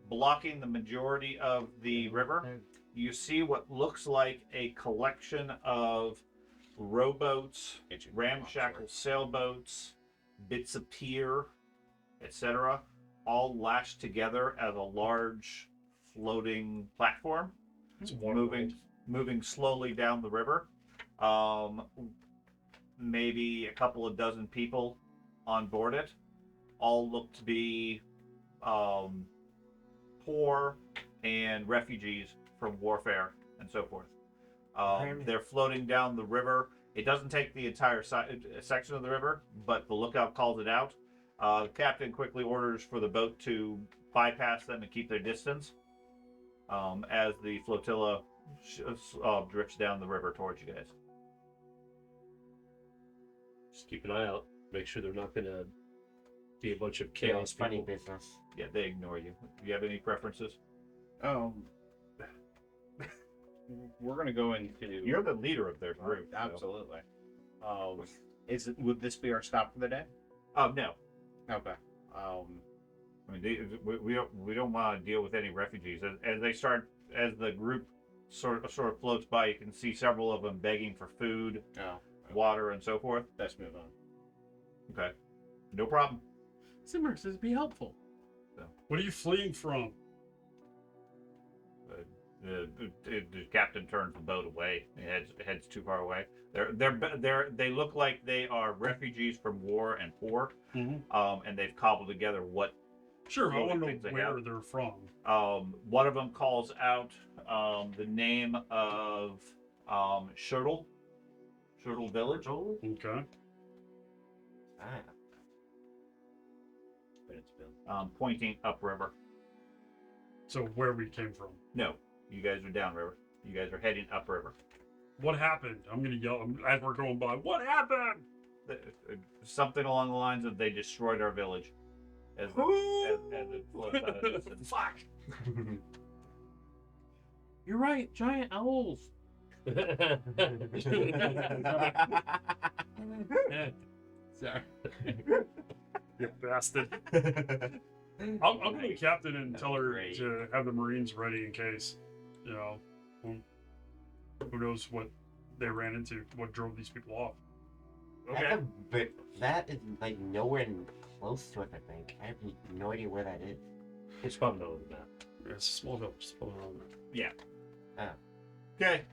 blocking the majority of the river, you see what looks like a collection of rowboats, ramshackle sailboats, bits of pier, etc., all lashed together as a large floating platform, moving slowly down the river. Maybe a couple of dozen people on board it. All look to be poor and refugees from warfare and so forth. They're floating down the river It doesn't take the entire section of the river, but the lookout calls it out. The captain quickly orders for the boat to bypass them and keep their distance as the flotilla drifts down the river towards you guys. Just keep an eye out. Make sure they're not going to be a bunch of chaos funny people. business. Yeah, they ignore you. Do you have any preferences? We're gonna go into. You're the leader of their group. So. Absolutely. Would this be our stop for the day? No. Okay. I mean, we don't want to deal with any refugees as the group sort of floats by. You can see several of them begging for food, water, and so forth. Let's move on. Okay, no problem. Simmer says be helpful. What are you fleeing from? The captain turns the boat away. He heads too far away. They look like they are refugees from war and poor, and they've cobbled together what. Sure, I want to things know they where have. they're from. One of them calls out the name of Shurtle Village. Okay. Pointing upriver. So where we came from. No, you guys are downriver. You guys are heading upriver. What happened? I'm gonna yell as we're going by. What happened? Something along the lines of they destroyed our village. As it floats out of the distance. Fuck. You're right, giant owls. Sorry. You bastard. I'll go to the captain and tell her to have the Marines ready in case, you know, who knows what they ran into, what drove these people off. Okay. But that is like nowhere close to it, I think. I have no idea where that is. It's probably not on the map. Yeah, it's a small village. It's probably not on there. Yeah. Okay.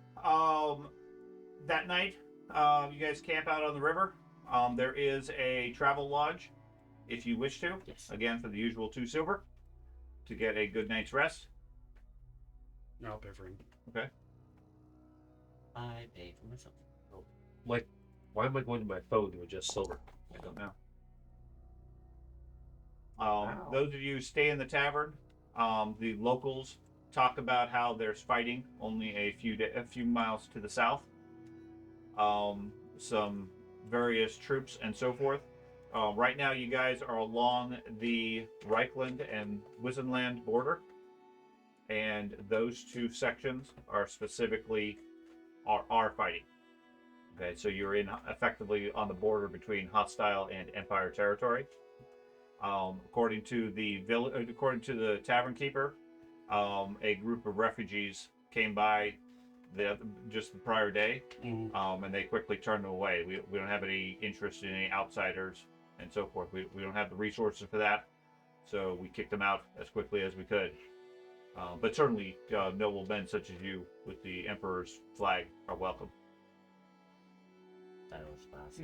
That night, you guys camp out on the river. There is a travel lodge, if you wish to. Yes. Again, for the usual 2 silver, to get a good night's rest. I'll pay for him. Okay. I pay for myself. Like, why am I going to my phone to adjust silver? I don't know. Those of you who stay in the tavern, the locals talk about how there's fighting only a few miles to the south. Some various troops and so forth. Right now, you guys are along the Reichland and Wisenland border, and those 2 sections are specifically are fighting. Okay, so you're effectively on the border between hostile and Empire territory. According to the tavern keeper, a group of refugees came by just the prior day, and they quickly turned them away. We don't have any interest in any outsiders and so forth. We don't have the resources for that, so we kicked them out as quickly as we could. But certainly, noble men such as you with the Emperor's flag are welcome. That was fast.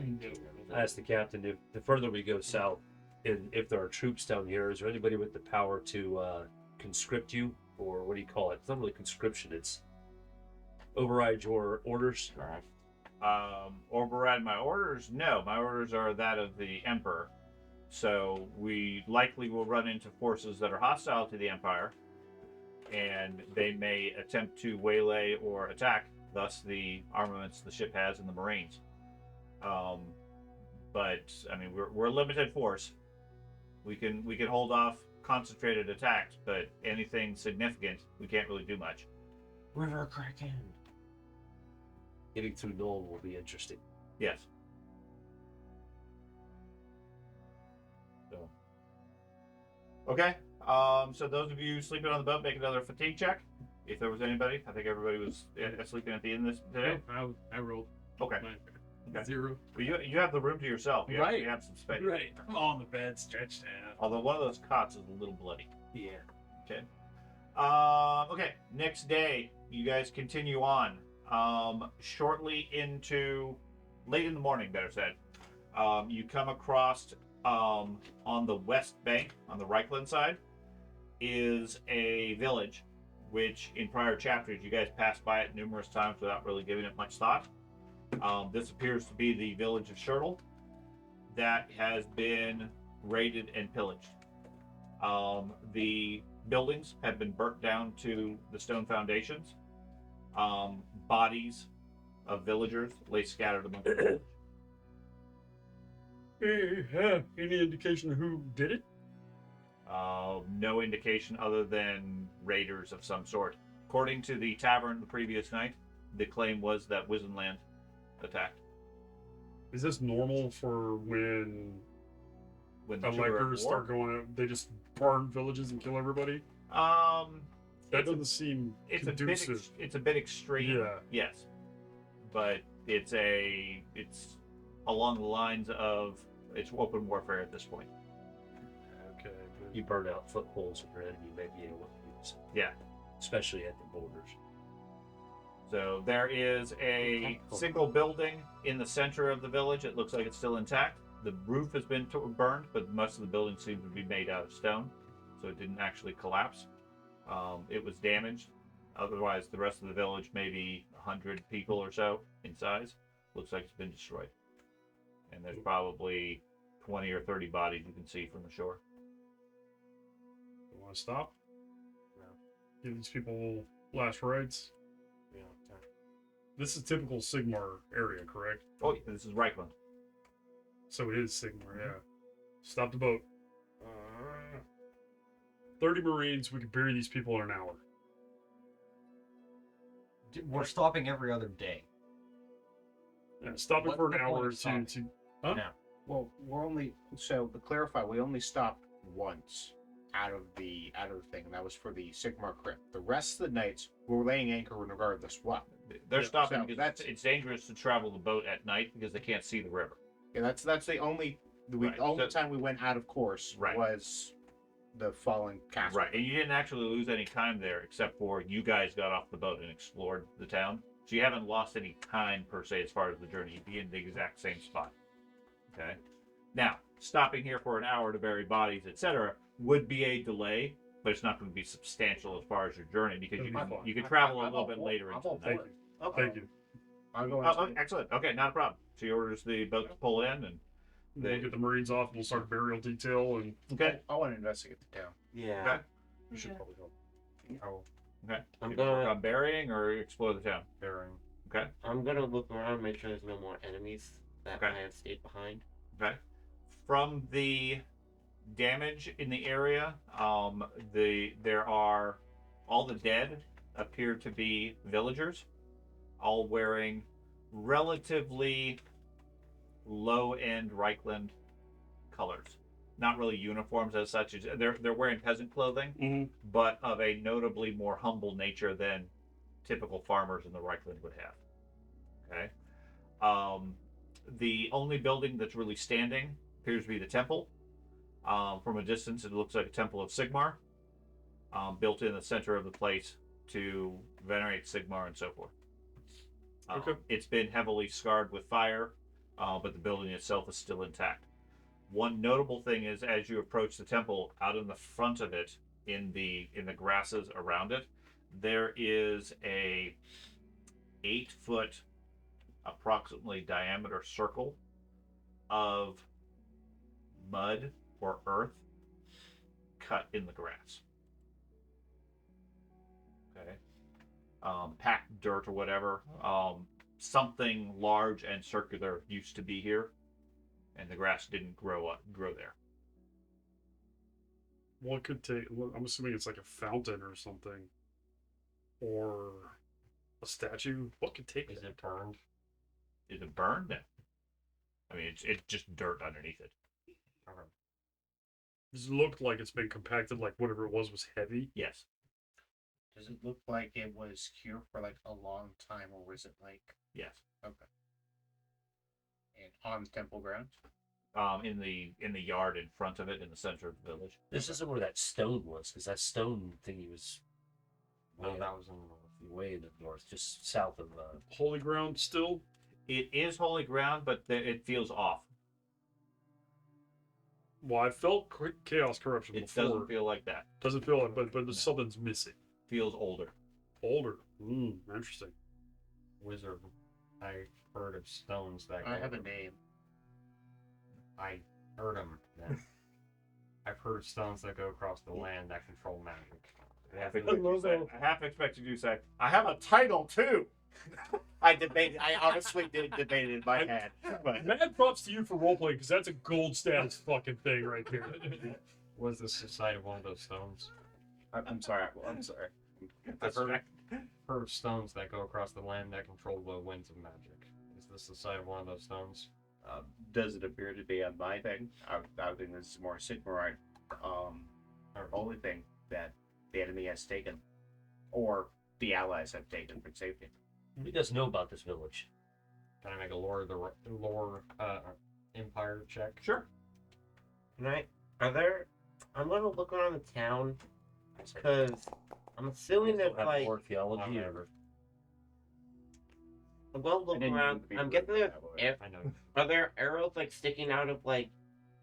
I asked the captain if the further we go south, and if there are troops down here, is there anybody with the power to conscript you, or what do you call it? It's not really conscription. It's override your orders. Correct. Override my orders? No, my orders are that of the Emperor. So we likely will run into forces that are hostile to the Empire, and they may attempt to waylay or attack, thus the armaments the ship has and the Marines. But I mean, we're a limited force. We can hold off concentrated attacks, but anything significant, we can't really do much. River Kraken. Getting through Knoll will be interesting. Yes. So. Okay. So those of you sleeping on the boat, make another fatigue check. If there was anybody, I think everybody was sleeping at the end of this today. I rolled. Okay. Okay. 0. But you have the room to yourself. You Right. you have some space. Right. I'm on the bed, stretched out. Although one of those cots is a little bloody. Yeah. Okay. Okay. Next day, you guys continue on. Shortly into late in the morning, better said. You come across on the west bank, on the Reichland side, is a village, which in prior chapters you guys passed by it numerous times without really giving it much thought. This appears to be the village of Shirtle that has been raided and pillaged. The buildings have been burnt down to the stone foundations. Bodies of villagers lay scattered among the village. Any indication of who did it? No indication other than raiders of some sort. According to the tavern the previous night, the claim was that Wizenland attacked. Is this normal for when When the two are at war. electors start going out? They just burn villages and kill everybody? That It's a- doesn't seem it's conducive. it's a bit extreme. Yeah. Yes, but it's along the lines of it's open warfare at this point. Okay. But You burn out footholds of your enemy, may be able to use. Yeah. Especially at the borders. So there is a single building in the center of the village. It looks like it's still intact. The roof has been burned, but most of the building seems to be made out of stone, so it didn't actually collapse. It was damaged. Otherwise, the rest of the village, maybe 100 people or so in size, looks like it's been destroyed. And there's probably 20 or 30 bodies you can see from the shore. you want to stop? No. Give these people last rites? Yeah. This is typical Sigmar area, correct? Oh, this is Reichland. So it is Sigmar, yeah. Stop the boat. 30 Marines, we can bury these people in an hour. We're stopping every other day. Yeah, stop it What's for an the point hour of to stopping? Huh? Now, Well, we're only to clarify. We only stopped once out of the thing, and that was for the Sigmar crypt. The rest of the nights we're laying anchor regardless what. They're Yeah, stopping so because that's- it's dangerous to travel the boat at night because they can't see the river. Yeah, that's the only Right, the only so- time we went out of course Right. was the falling castle. Right, and you didn't actually lose any time there, except for you guys got off the boat and explored the town. So you haven't lost any time per se as far as the journey. You'd be in the exact same spot. Okay. Now, stopping here for an hour to bury bodies, etc., would be a delay, but it's not going to be substantial as far as your journey because It'll you be can, fine. you can travel a I'm little all bit for- later I'm into all the for night. it. Thank you. I'll go Oh, into excellent. Okay, not a problem. So he orders the boat to pull in, and We'll get the Marines off. We'll start burial detail, and okay, I want to investigate the town. Yeah. okay, You should probably go. Oh, okay. I'm You work gonna on burying or explore the town. Bearing. Okay, I'm gonna look around, make sure there's no more enemies that Okay. I have stayed behind. okay. From the damage in the area, there are all the dead appear to be villagers, all wearing relatively low-end Reichland colors. Not really uniforms as such. They're wearing peasant clothing, but of a notably more humble nature than typical farmers in the Reichland would have. Okay. The only building that's really standing appears to be the temple. From a distance, it looks like a temple of Sigmar, built in the center of the place to venerate Sigmar and so forth. Okay. It's been heavily scarred with fire, but the building itself is still intact. One notable thing is, as you approach the temple, out in the front of it, in the grasses around it, there is a 8-foot, approximately diameter circle of mud or earth cut in the grass. Okay. Packed dirt or whatever. Something large and circular used to be here, and the grass didn't grow there. what could take? I'm assuming it's like a fountain or something, or a statue. What could take? is that? it burned? Is it burned? No. I mean, it's just dirt underneath it. Does it look like it's been compacted? Like whatever it was heavy. Yes. Does it look like it was here for like a long time, or was it like Yes. okay? And on the temple grounds. In the yard in front of it, in the center of the village. This isn't where that stone was, because that stone thingy was No, that was in the north. way in the north, just south of. Holy ground still. It is holy ground, but it feels off. Well, I felt chaos corruption It before. doesn't feel like that. Doesn't feel like, but something's missing. Feels older. Older. Interesting. Wizard. I heard of stones that. I have a name. I heard them. I've heard of stones that go across the land that control magic. I half expected you to say, I have a title too. I honestly did debate it in my head. But Mad props to you for roleplay because that's a gold status fucking thing right there. Was this the site of one of those stones? I'm sorry. I'm sorry. I've heard of stones that go across the land that control the winds of magic. Is this the site of one of those stones? Does it appear to be on my thing? I think this is more Sigmarite, our only thing that the enemy has taken, or the allies have taken for safety. Who doesn't know about this village? Can I make a lore empire check? Sure. I'm gonna look around the town because I'm assuming Don't that have like more theology or whatever. I'm gonna look around. I'm guessing I know. are there arrows like sticking out of like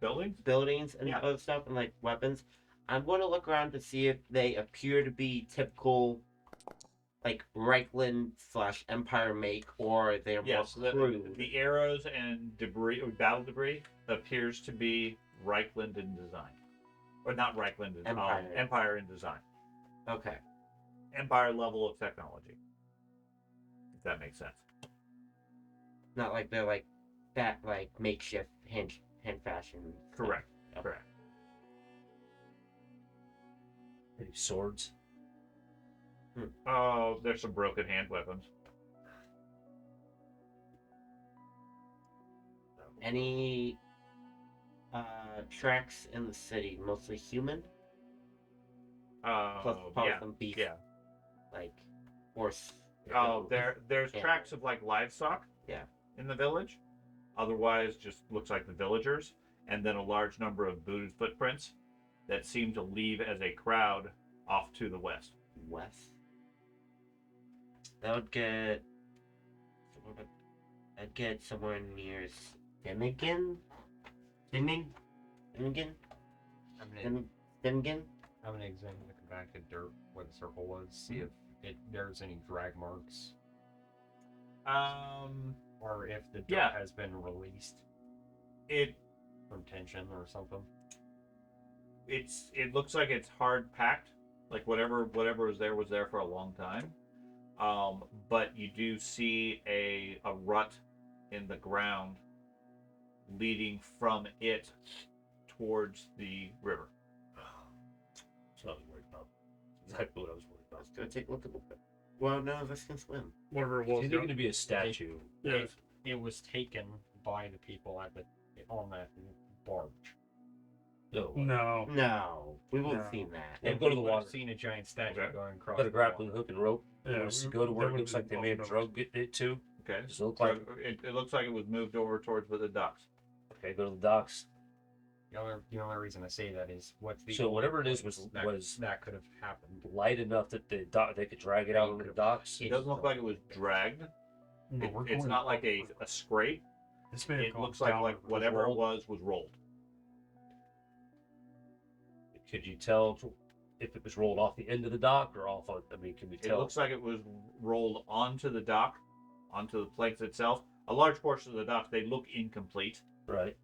Buildings? and Yeah. other stuff and like weapons. I'm going to look around to see if they appear to be typical, like Reichland / Empire make, or they're Yes, more crude. the arrows and debris, or battle debris, appears to be Reichland in design. Or not Reichland, Empire. Empire in design. Okay. Empire level of technology. If that makes sense. Not like they're like that, like makeshift hand fashion. Correct. Yep. Correct. Maybe swords? Oh, there's some broken hand weapons. Any tracks in the city, mostly human, plus probably Yeah. some beast, Yeah. like horse. Oh, there's Yeah. tracks of like livestock. Yeah. In the village. Otherwise, just looks like the villagers, and then a large number of booted footprints that seem to leave as a crowd off to the west. West. That would get. I'd get somewhere near Stimmigan. Stimmigan. I'm gonna, Stimmigan. I'm gonna examine the back of dirt where the circle was, see if there's any drag marks, or if the dirt Yeah. has been released It from tension or something. it looks like it's hard packed, like whatever was there for a long time. But you do see a rut in the ground leading from it towards the river. That's what I was worried about. Exactly what I was worried about. Let's go take a look at it. Well, no, this can swim. Whatever it Is was. there going to be a statue? Yeah. It was taken by the people on that barge. No. No. No, we won't No. seen that. Yeah, And go to we the would have water. seen a giant statue Okay. going across. Got a the grappling water. hook and rope. Yeah, Let's go to where it looks like they may have drugged it to. Okay. Does it look like? It looks like it was moved over towards the docks. Okay, go to the docks. The only reason I say that is what's the So whatever it is that, was that could have happened. light enough that they could drag it out on the docks. It doesn't look like it was dragged. But we're It's going not like a scrape. This may have It gone looks like down over the whatever it wall. was rolled. Could you tell if it was rolled off the end of the dock or off of? I mean, can we It tell? looks like it was rolled onto the dock, onto the planks itself. A large portion of the dock, they look incomplete. Right.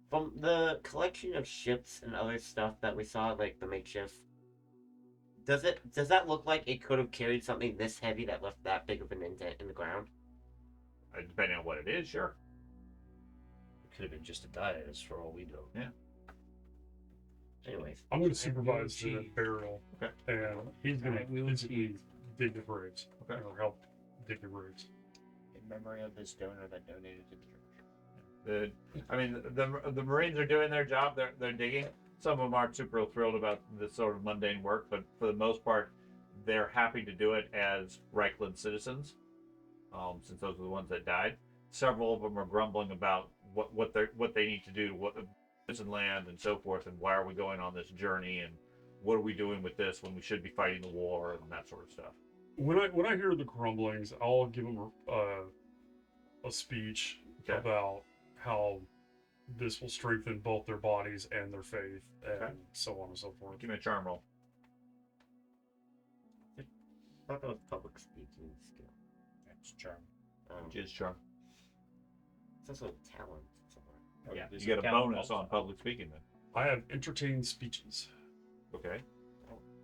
From the collection of ships and other stuff that we saw, like the makeshift, does that look like it could have carried something this heavy that left that big of an indent in the ground? Depending on what it is, sure. It could have been just a dias for all we know. Yeah. Anyways, I'm going to supervise the Gee. burial, Okay. and he's going Alright, we to will physically dig the graves, Okay. or help dig the graves. In memory of this donor that donated to the church. The Marines are doing their job. They're digging. Some of them aren't super thrilled about this sort of mundane work, but for the most part, they're happy to do it as Reichland citizens, since those are the ones that died. Several of them are grumbling about what they need to do, what and land and so forth, and why are we going on this journey, and what are we doing with this when we should be fighting the war and that sort of stuff. When I hear the grumblings, I'll give them a speech Okay. about how this will strengthen both their bodies and their faith, and Okay. so on and so forth. Give me a charm roll. I thought that was public speaking skill. It's charm. Which is charm. It's also talent somewhere. Yeah, There's you get a talent bonus also. on public speaking then. I have entertained speeches. Okay.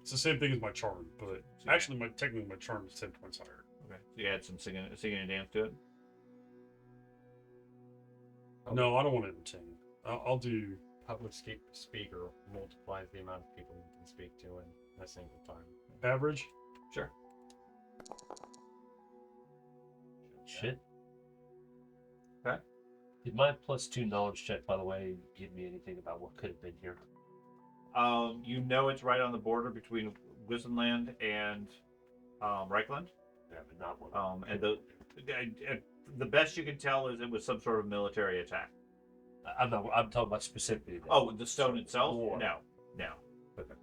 It's the same thing as my charm, but So actually, technically my charm is 10 points higher. Okay. So you add some singing and dance to it. No, I don't want to entertain. I'll do. Public speaker multiplies the amount of people you can speak to in a single time. Average. Sure. Shit. Okay. Did my +2 knowledge check, by the way, give me anything about what could have been here? You know it's right on the border between Wizenland and Reichland. Yeah, but not one. And the best you can tell is it was some sort of military attack. I'm talking about specifically. Oh, the stone itself? Or- No. Okay.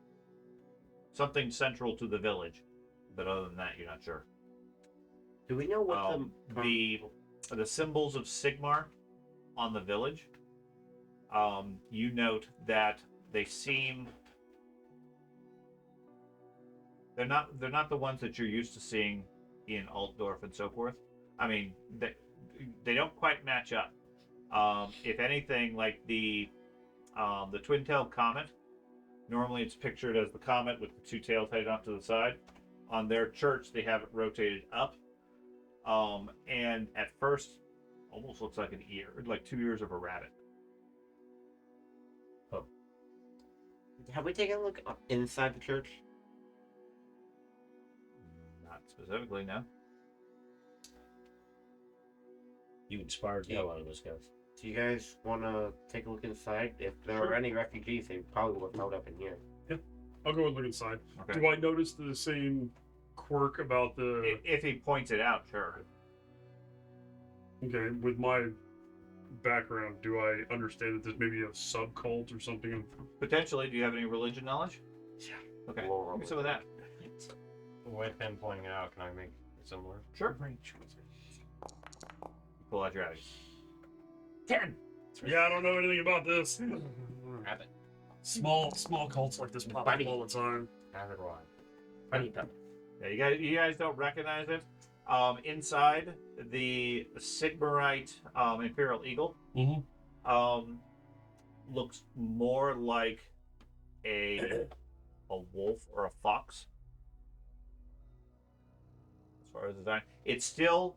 Something central to the village, but other than that, you're not sure. Do we know what The symbols of Sigmar on the village. You note that they seem. They're not the ones that you're used to seeing in Altdorf and so forth. I mean, they don't quite match up. If anything, like the twin-tailed comet, normally it's pictured as the comet with the two tails heading off to the side. On their church, they have it rotated up, and at first, almost looks like an ear, like 2 ears of a rabbit. Have we taken a look inside the church? Not specifically, no. You inspired the hell out of those guys. Do you guys want to take a look inside? If there are any refugees, they probably would have held up in here. I'll go and look inside. Okay. Do I notice the same quirk about the? If he points it out, sure. Okay, with my background, do I understand that there's maybe a subcult or something? Potentially, do you have any religion knowledge? Yeah. Okay. Roll Give me some of that. With him pointing it out, can I make it similar? Sure. Pull out your eyes. 10. Yeah, I don't know anything about this. Rabbit. Small cults like this pop up all the time. Avid one. Funny though. Yeah, you guys don't recognize it. Inside the Sigmarite Imperial Eagle looks more like a wolf or a fox. As far as design, it still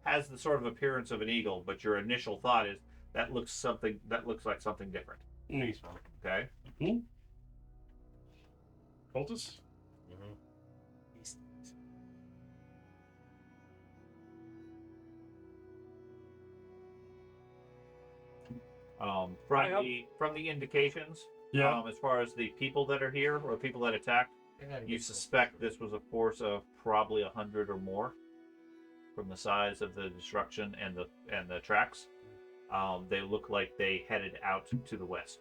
has the sort of appearance of an eagle, but your initial thought is that looks like something different. Nice one. Okay. Cultists? Mm-hmm. From the indications, Yeah. as far as the people that are here or people that attacked, you suspect this was a force of probably 100 or more, from the size of the destruction and the tracks. They look like they headed out to the west.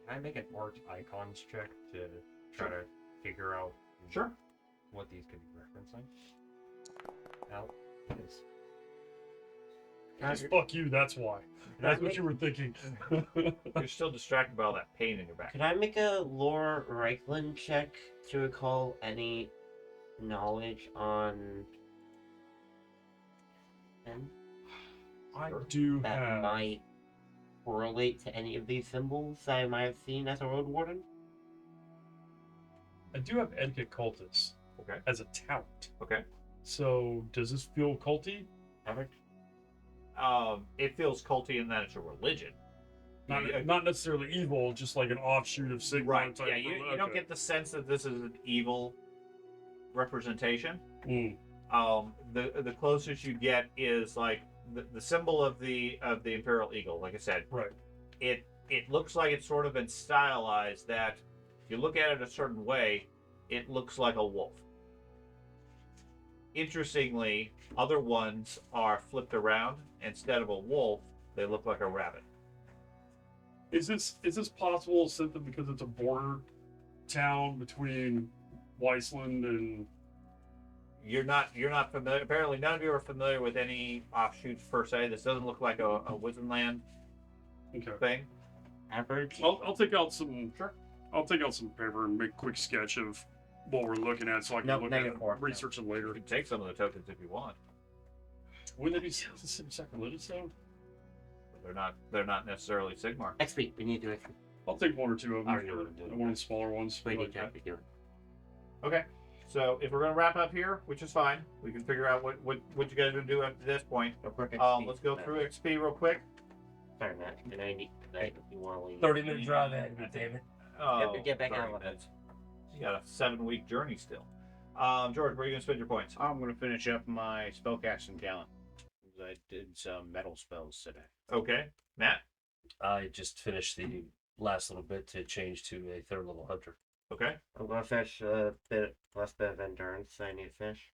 Can I make an art icons check to try to figure out Sure. what these could be referencing? Now, yes. Just fuck you, that's why. That's what you were thinking. You're still distracted by all that pain in your back. Could I make a lore Reichland check to recall any knowledge on them I do that have. might relate to any of these symbols that I might have seen as a road warden? I do have etiquette cultists. Okay. As a talent. Okay. So does this feel culty? Average? It feels culty in that it's a religion. Not necessarily evil, just like an offshoot of Sigmar Right. type. Yeah. You don't get the sense that this is an evil representation. Mm. The closest you get is like the symbol of the Imperial Eagle. Like I said, Right. it looks like it's sort of been stylized that if you look at it a certain way, it looks like a wolf. Interestingly, other ones are flipped around. Instead of a wolf, they look like a rabbit. Is this possible simply because it's a border town between Weisland and? You're not familiar. Apparently, none of you are familiar with any offshoots per se. This doesn't look like a Wizenland Okay. thing. Average? I'll take out some. Sure. I'll take out some paper and make a quick sketch of what we're looking at, so I can Nope, look at -4. it, research it You later. can take some of the tokens if you want. Wouldn't they be sacrilegious though? They're not necessarily Sigmar. XP. We need to do XP. I'll take one or two of them. Alright, One of the smaller ones. We like need to that. be doing. Okay. So if we're gonna wrap up here, which is fine, we can figure out what you guys are gonna do up to this point. Real quick XP. Let's go through XP real quick. Sorry, Matt. And I need. You want to leave? 30-minute drive ahead, damn it. Oh, Yep, get back 30 out of it. minutes. You got a 7-week journey still. George, where are you gonna spend your points? I'm gonna finish up my spellcasting talent. I did some metal spells today. Okay, Matt. I just finished the last little bit to change to a 3rd level hunter. Okay, I'm gonna finish last bit of endurance I need to finish.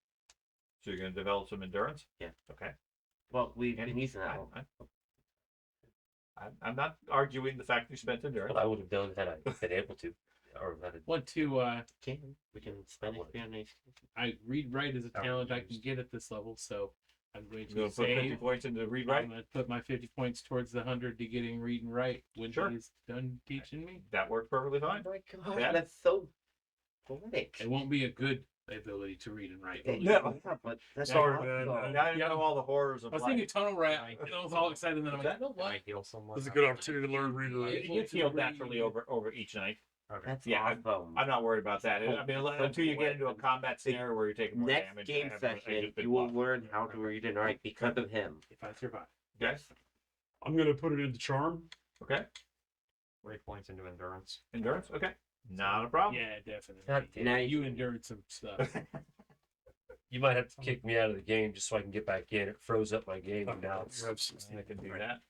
so you're gonna develop some endurance. Yeah. Okay. Well, we've been using that one. I'm not arguing the fact you spent endurance. But I would have done had I been able to. Or had it, Want to We can spend it on HP. I read write as a talent I can get at this level, so I'm going You're to gonna put 50 save. points into read I'm write. going to put my 50 points towards the 100 to getting read and write when Sure. he's done teaching me. That worked perfectly fine. Oh my god, Yeah. that's so poetic. It won't be a good ability to read and write. No. But that's Sorry, awesome. man. Now you know all the horrors I of was life. thinking tunnel rat, and I was all excited, and then I'm like, you know what? I heal someone. This is a good opportunity to learn read and It write. gets healed naturally over each night. That's Yeah, awesome. I'm not worried about that. I mean, until you get into a combat scenario where you're taking more Next damage. game I session, just been you will buffed. learn how to read and write because of him. If I survive. Yes. I'm gonna put it into charm. Okay. 3 points into endurance. Endurance. Okay. Not a problem. Yeah, definitely. God damn Now You endured some stuff. You might have to kick me out of the game just so I can get back in. It froze up my game, and now it's. I can do that.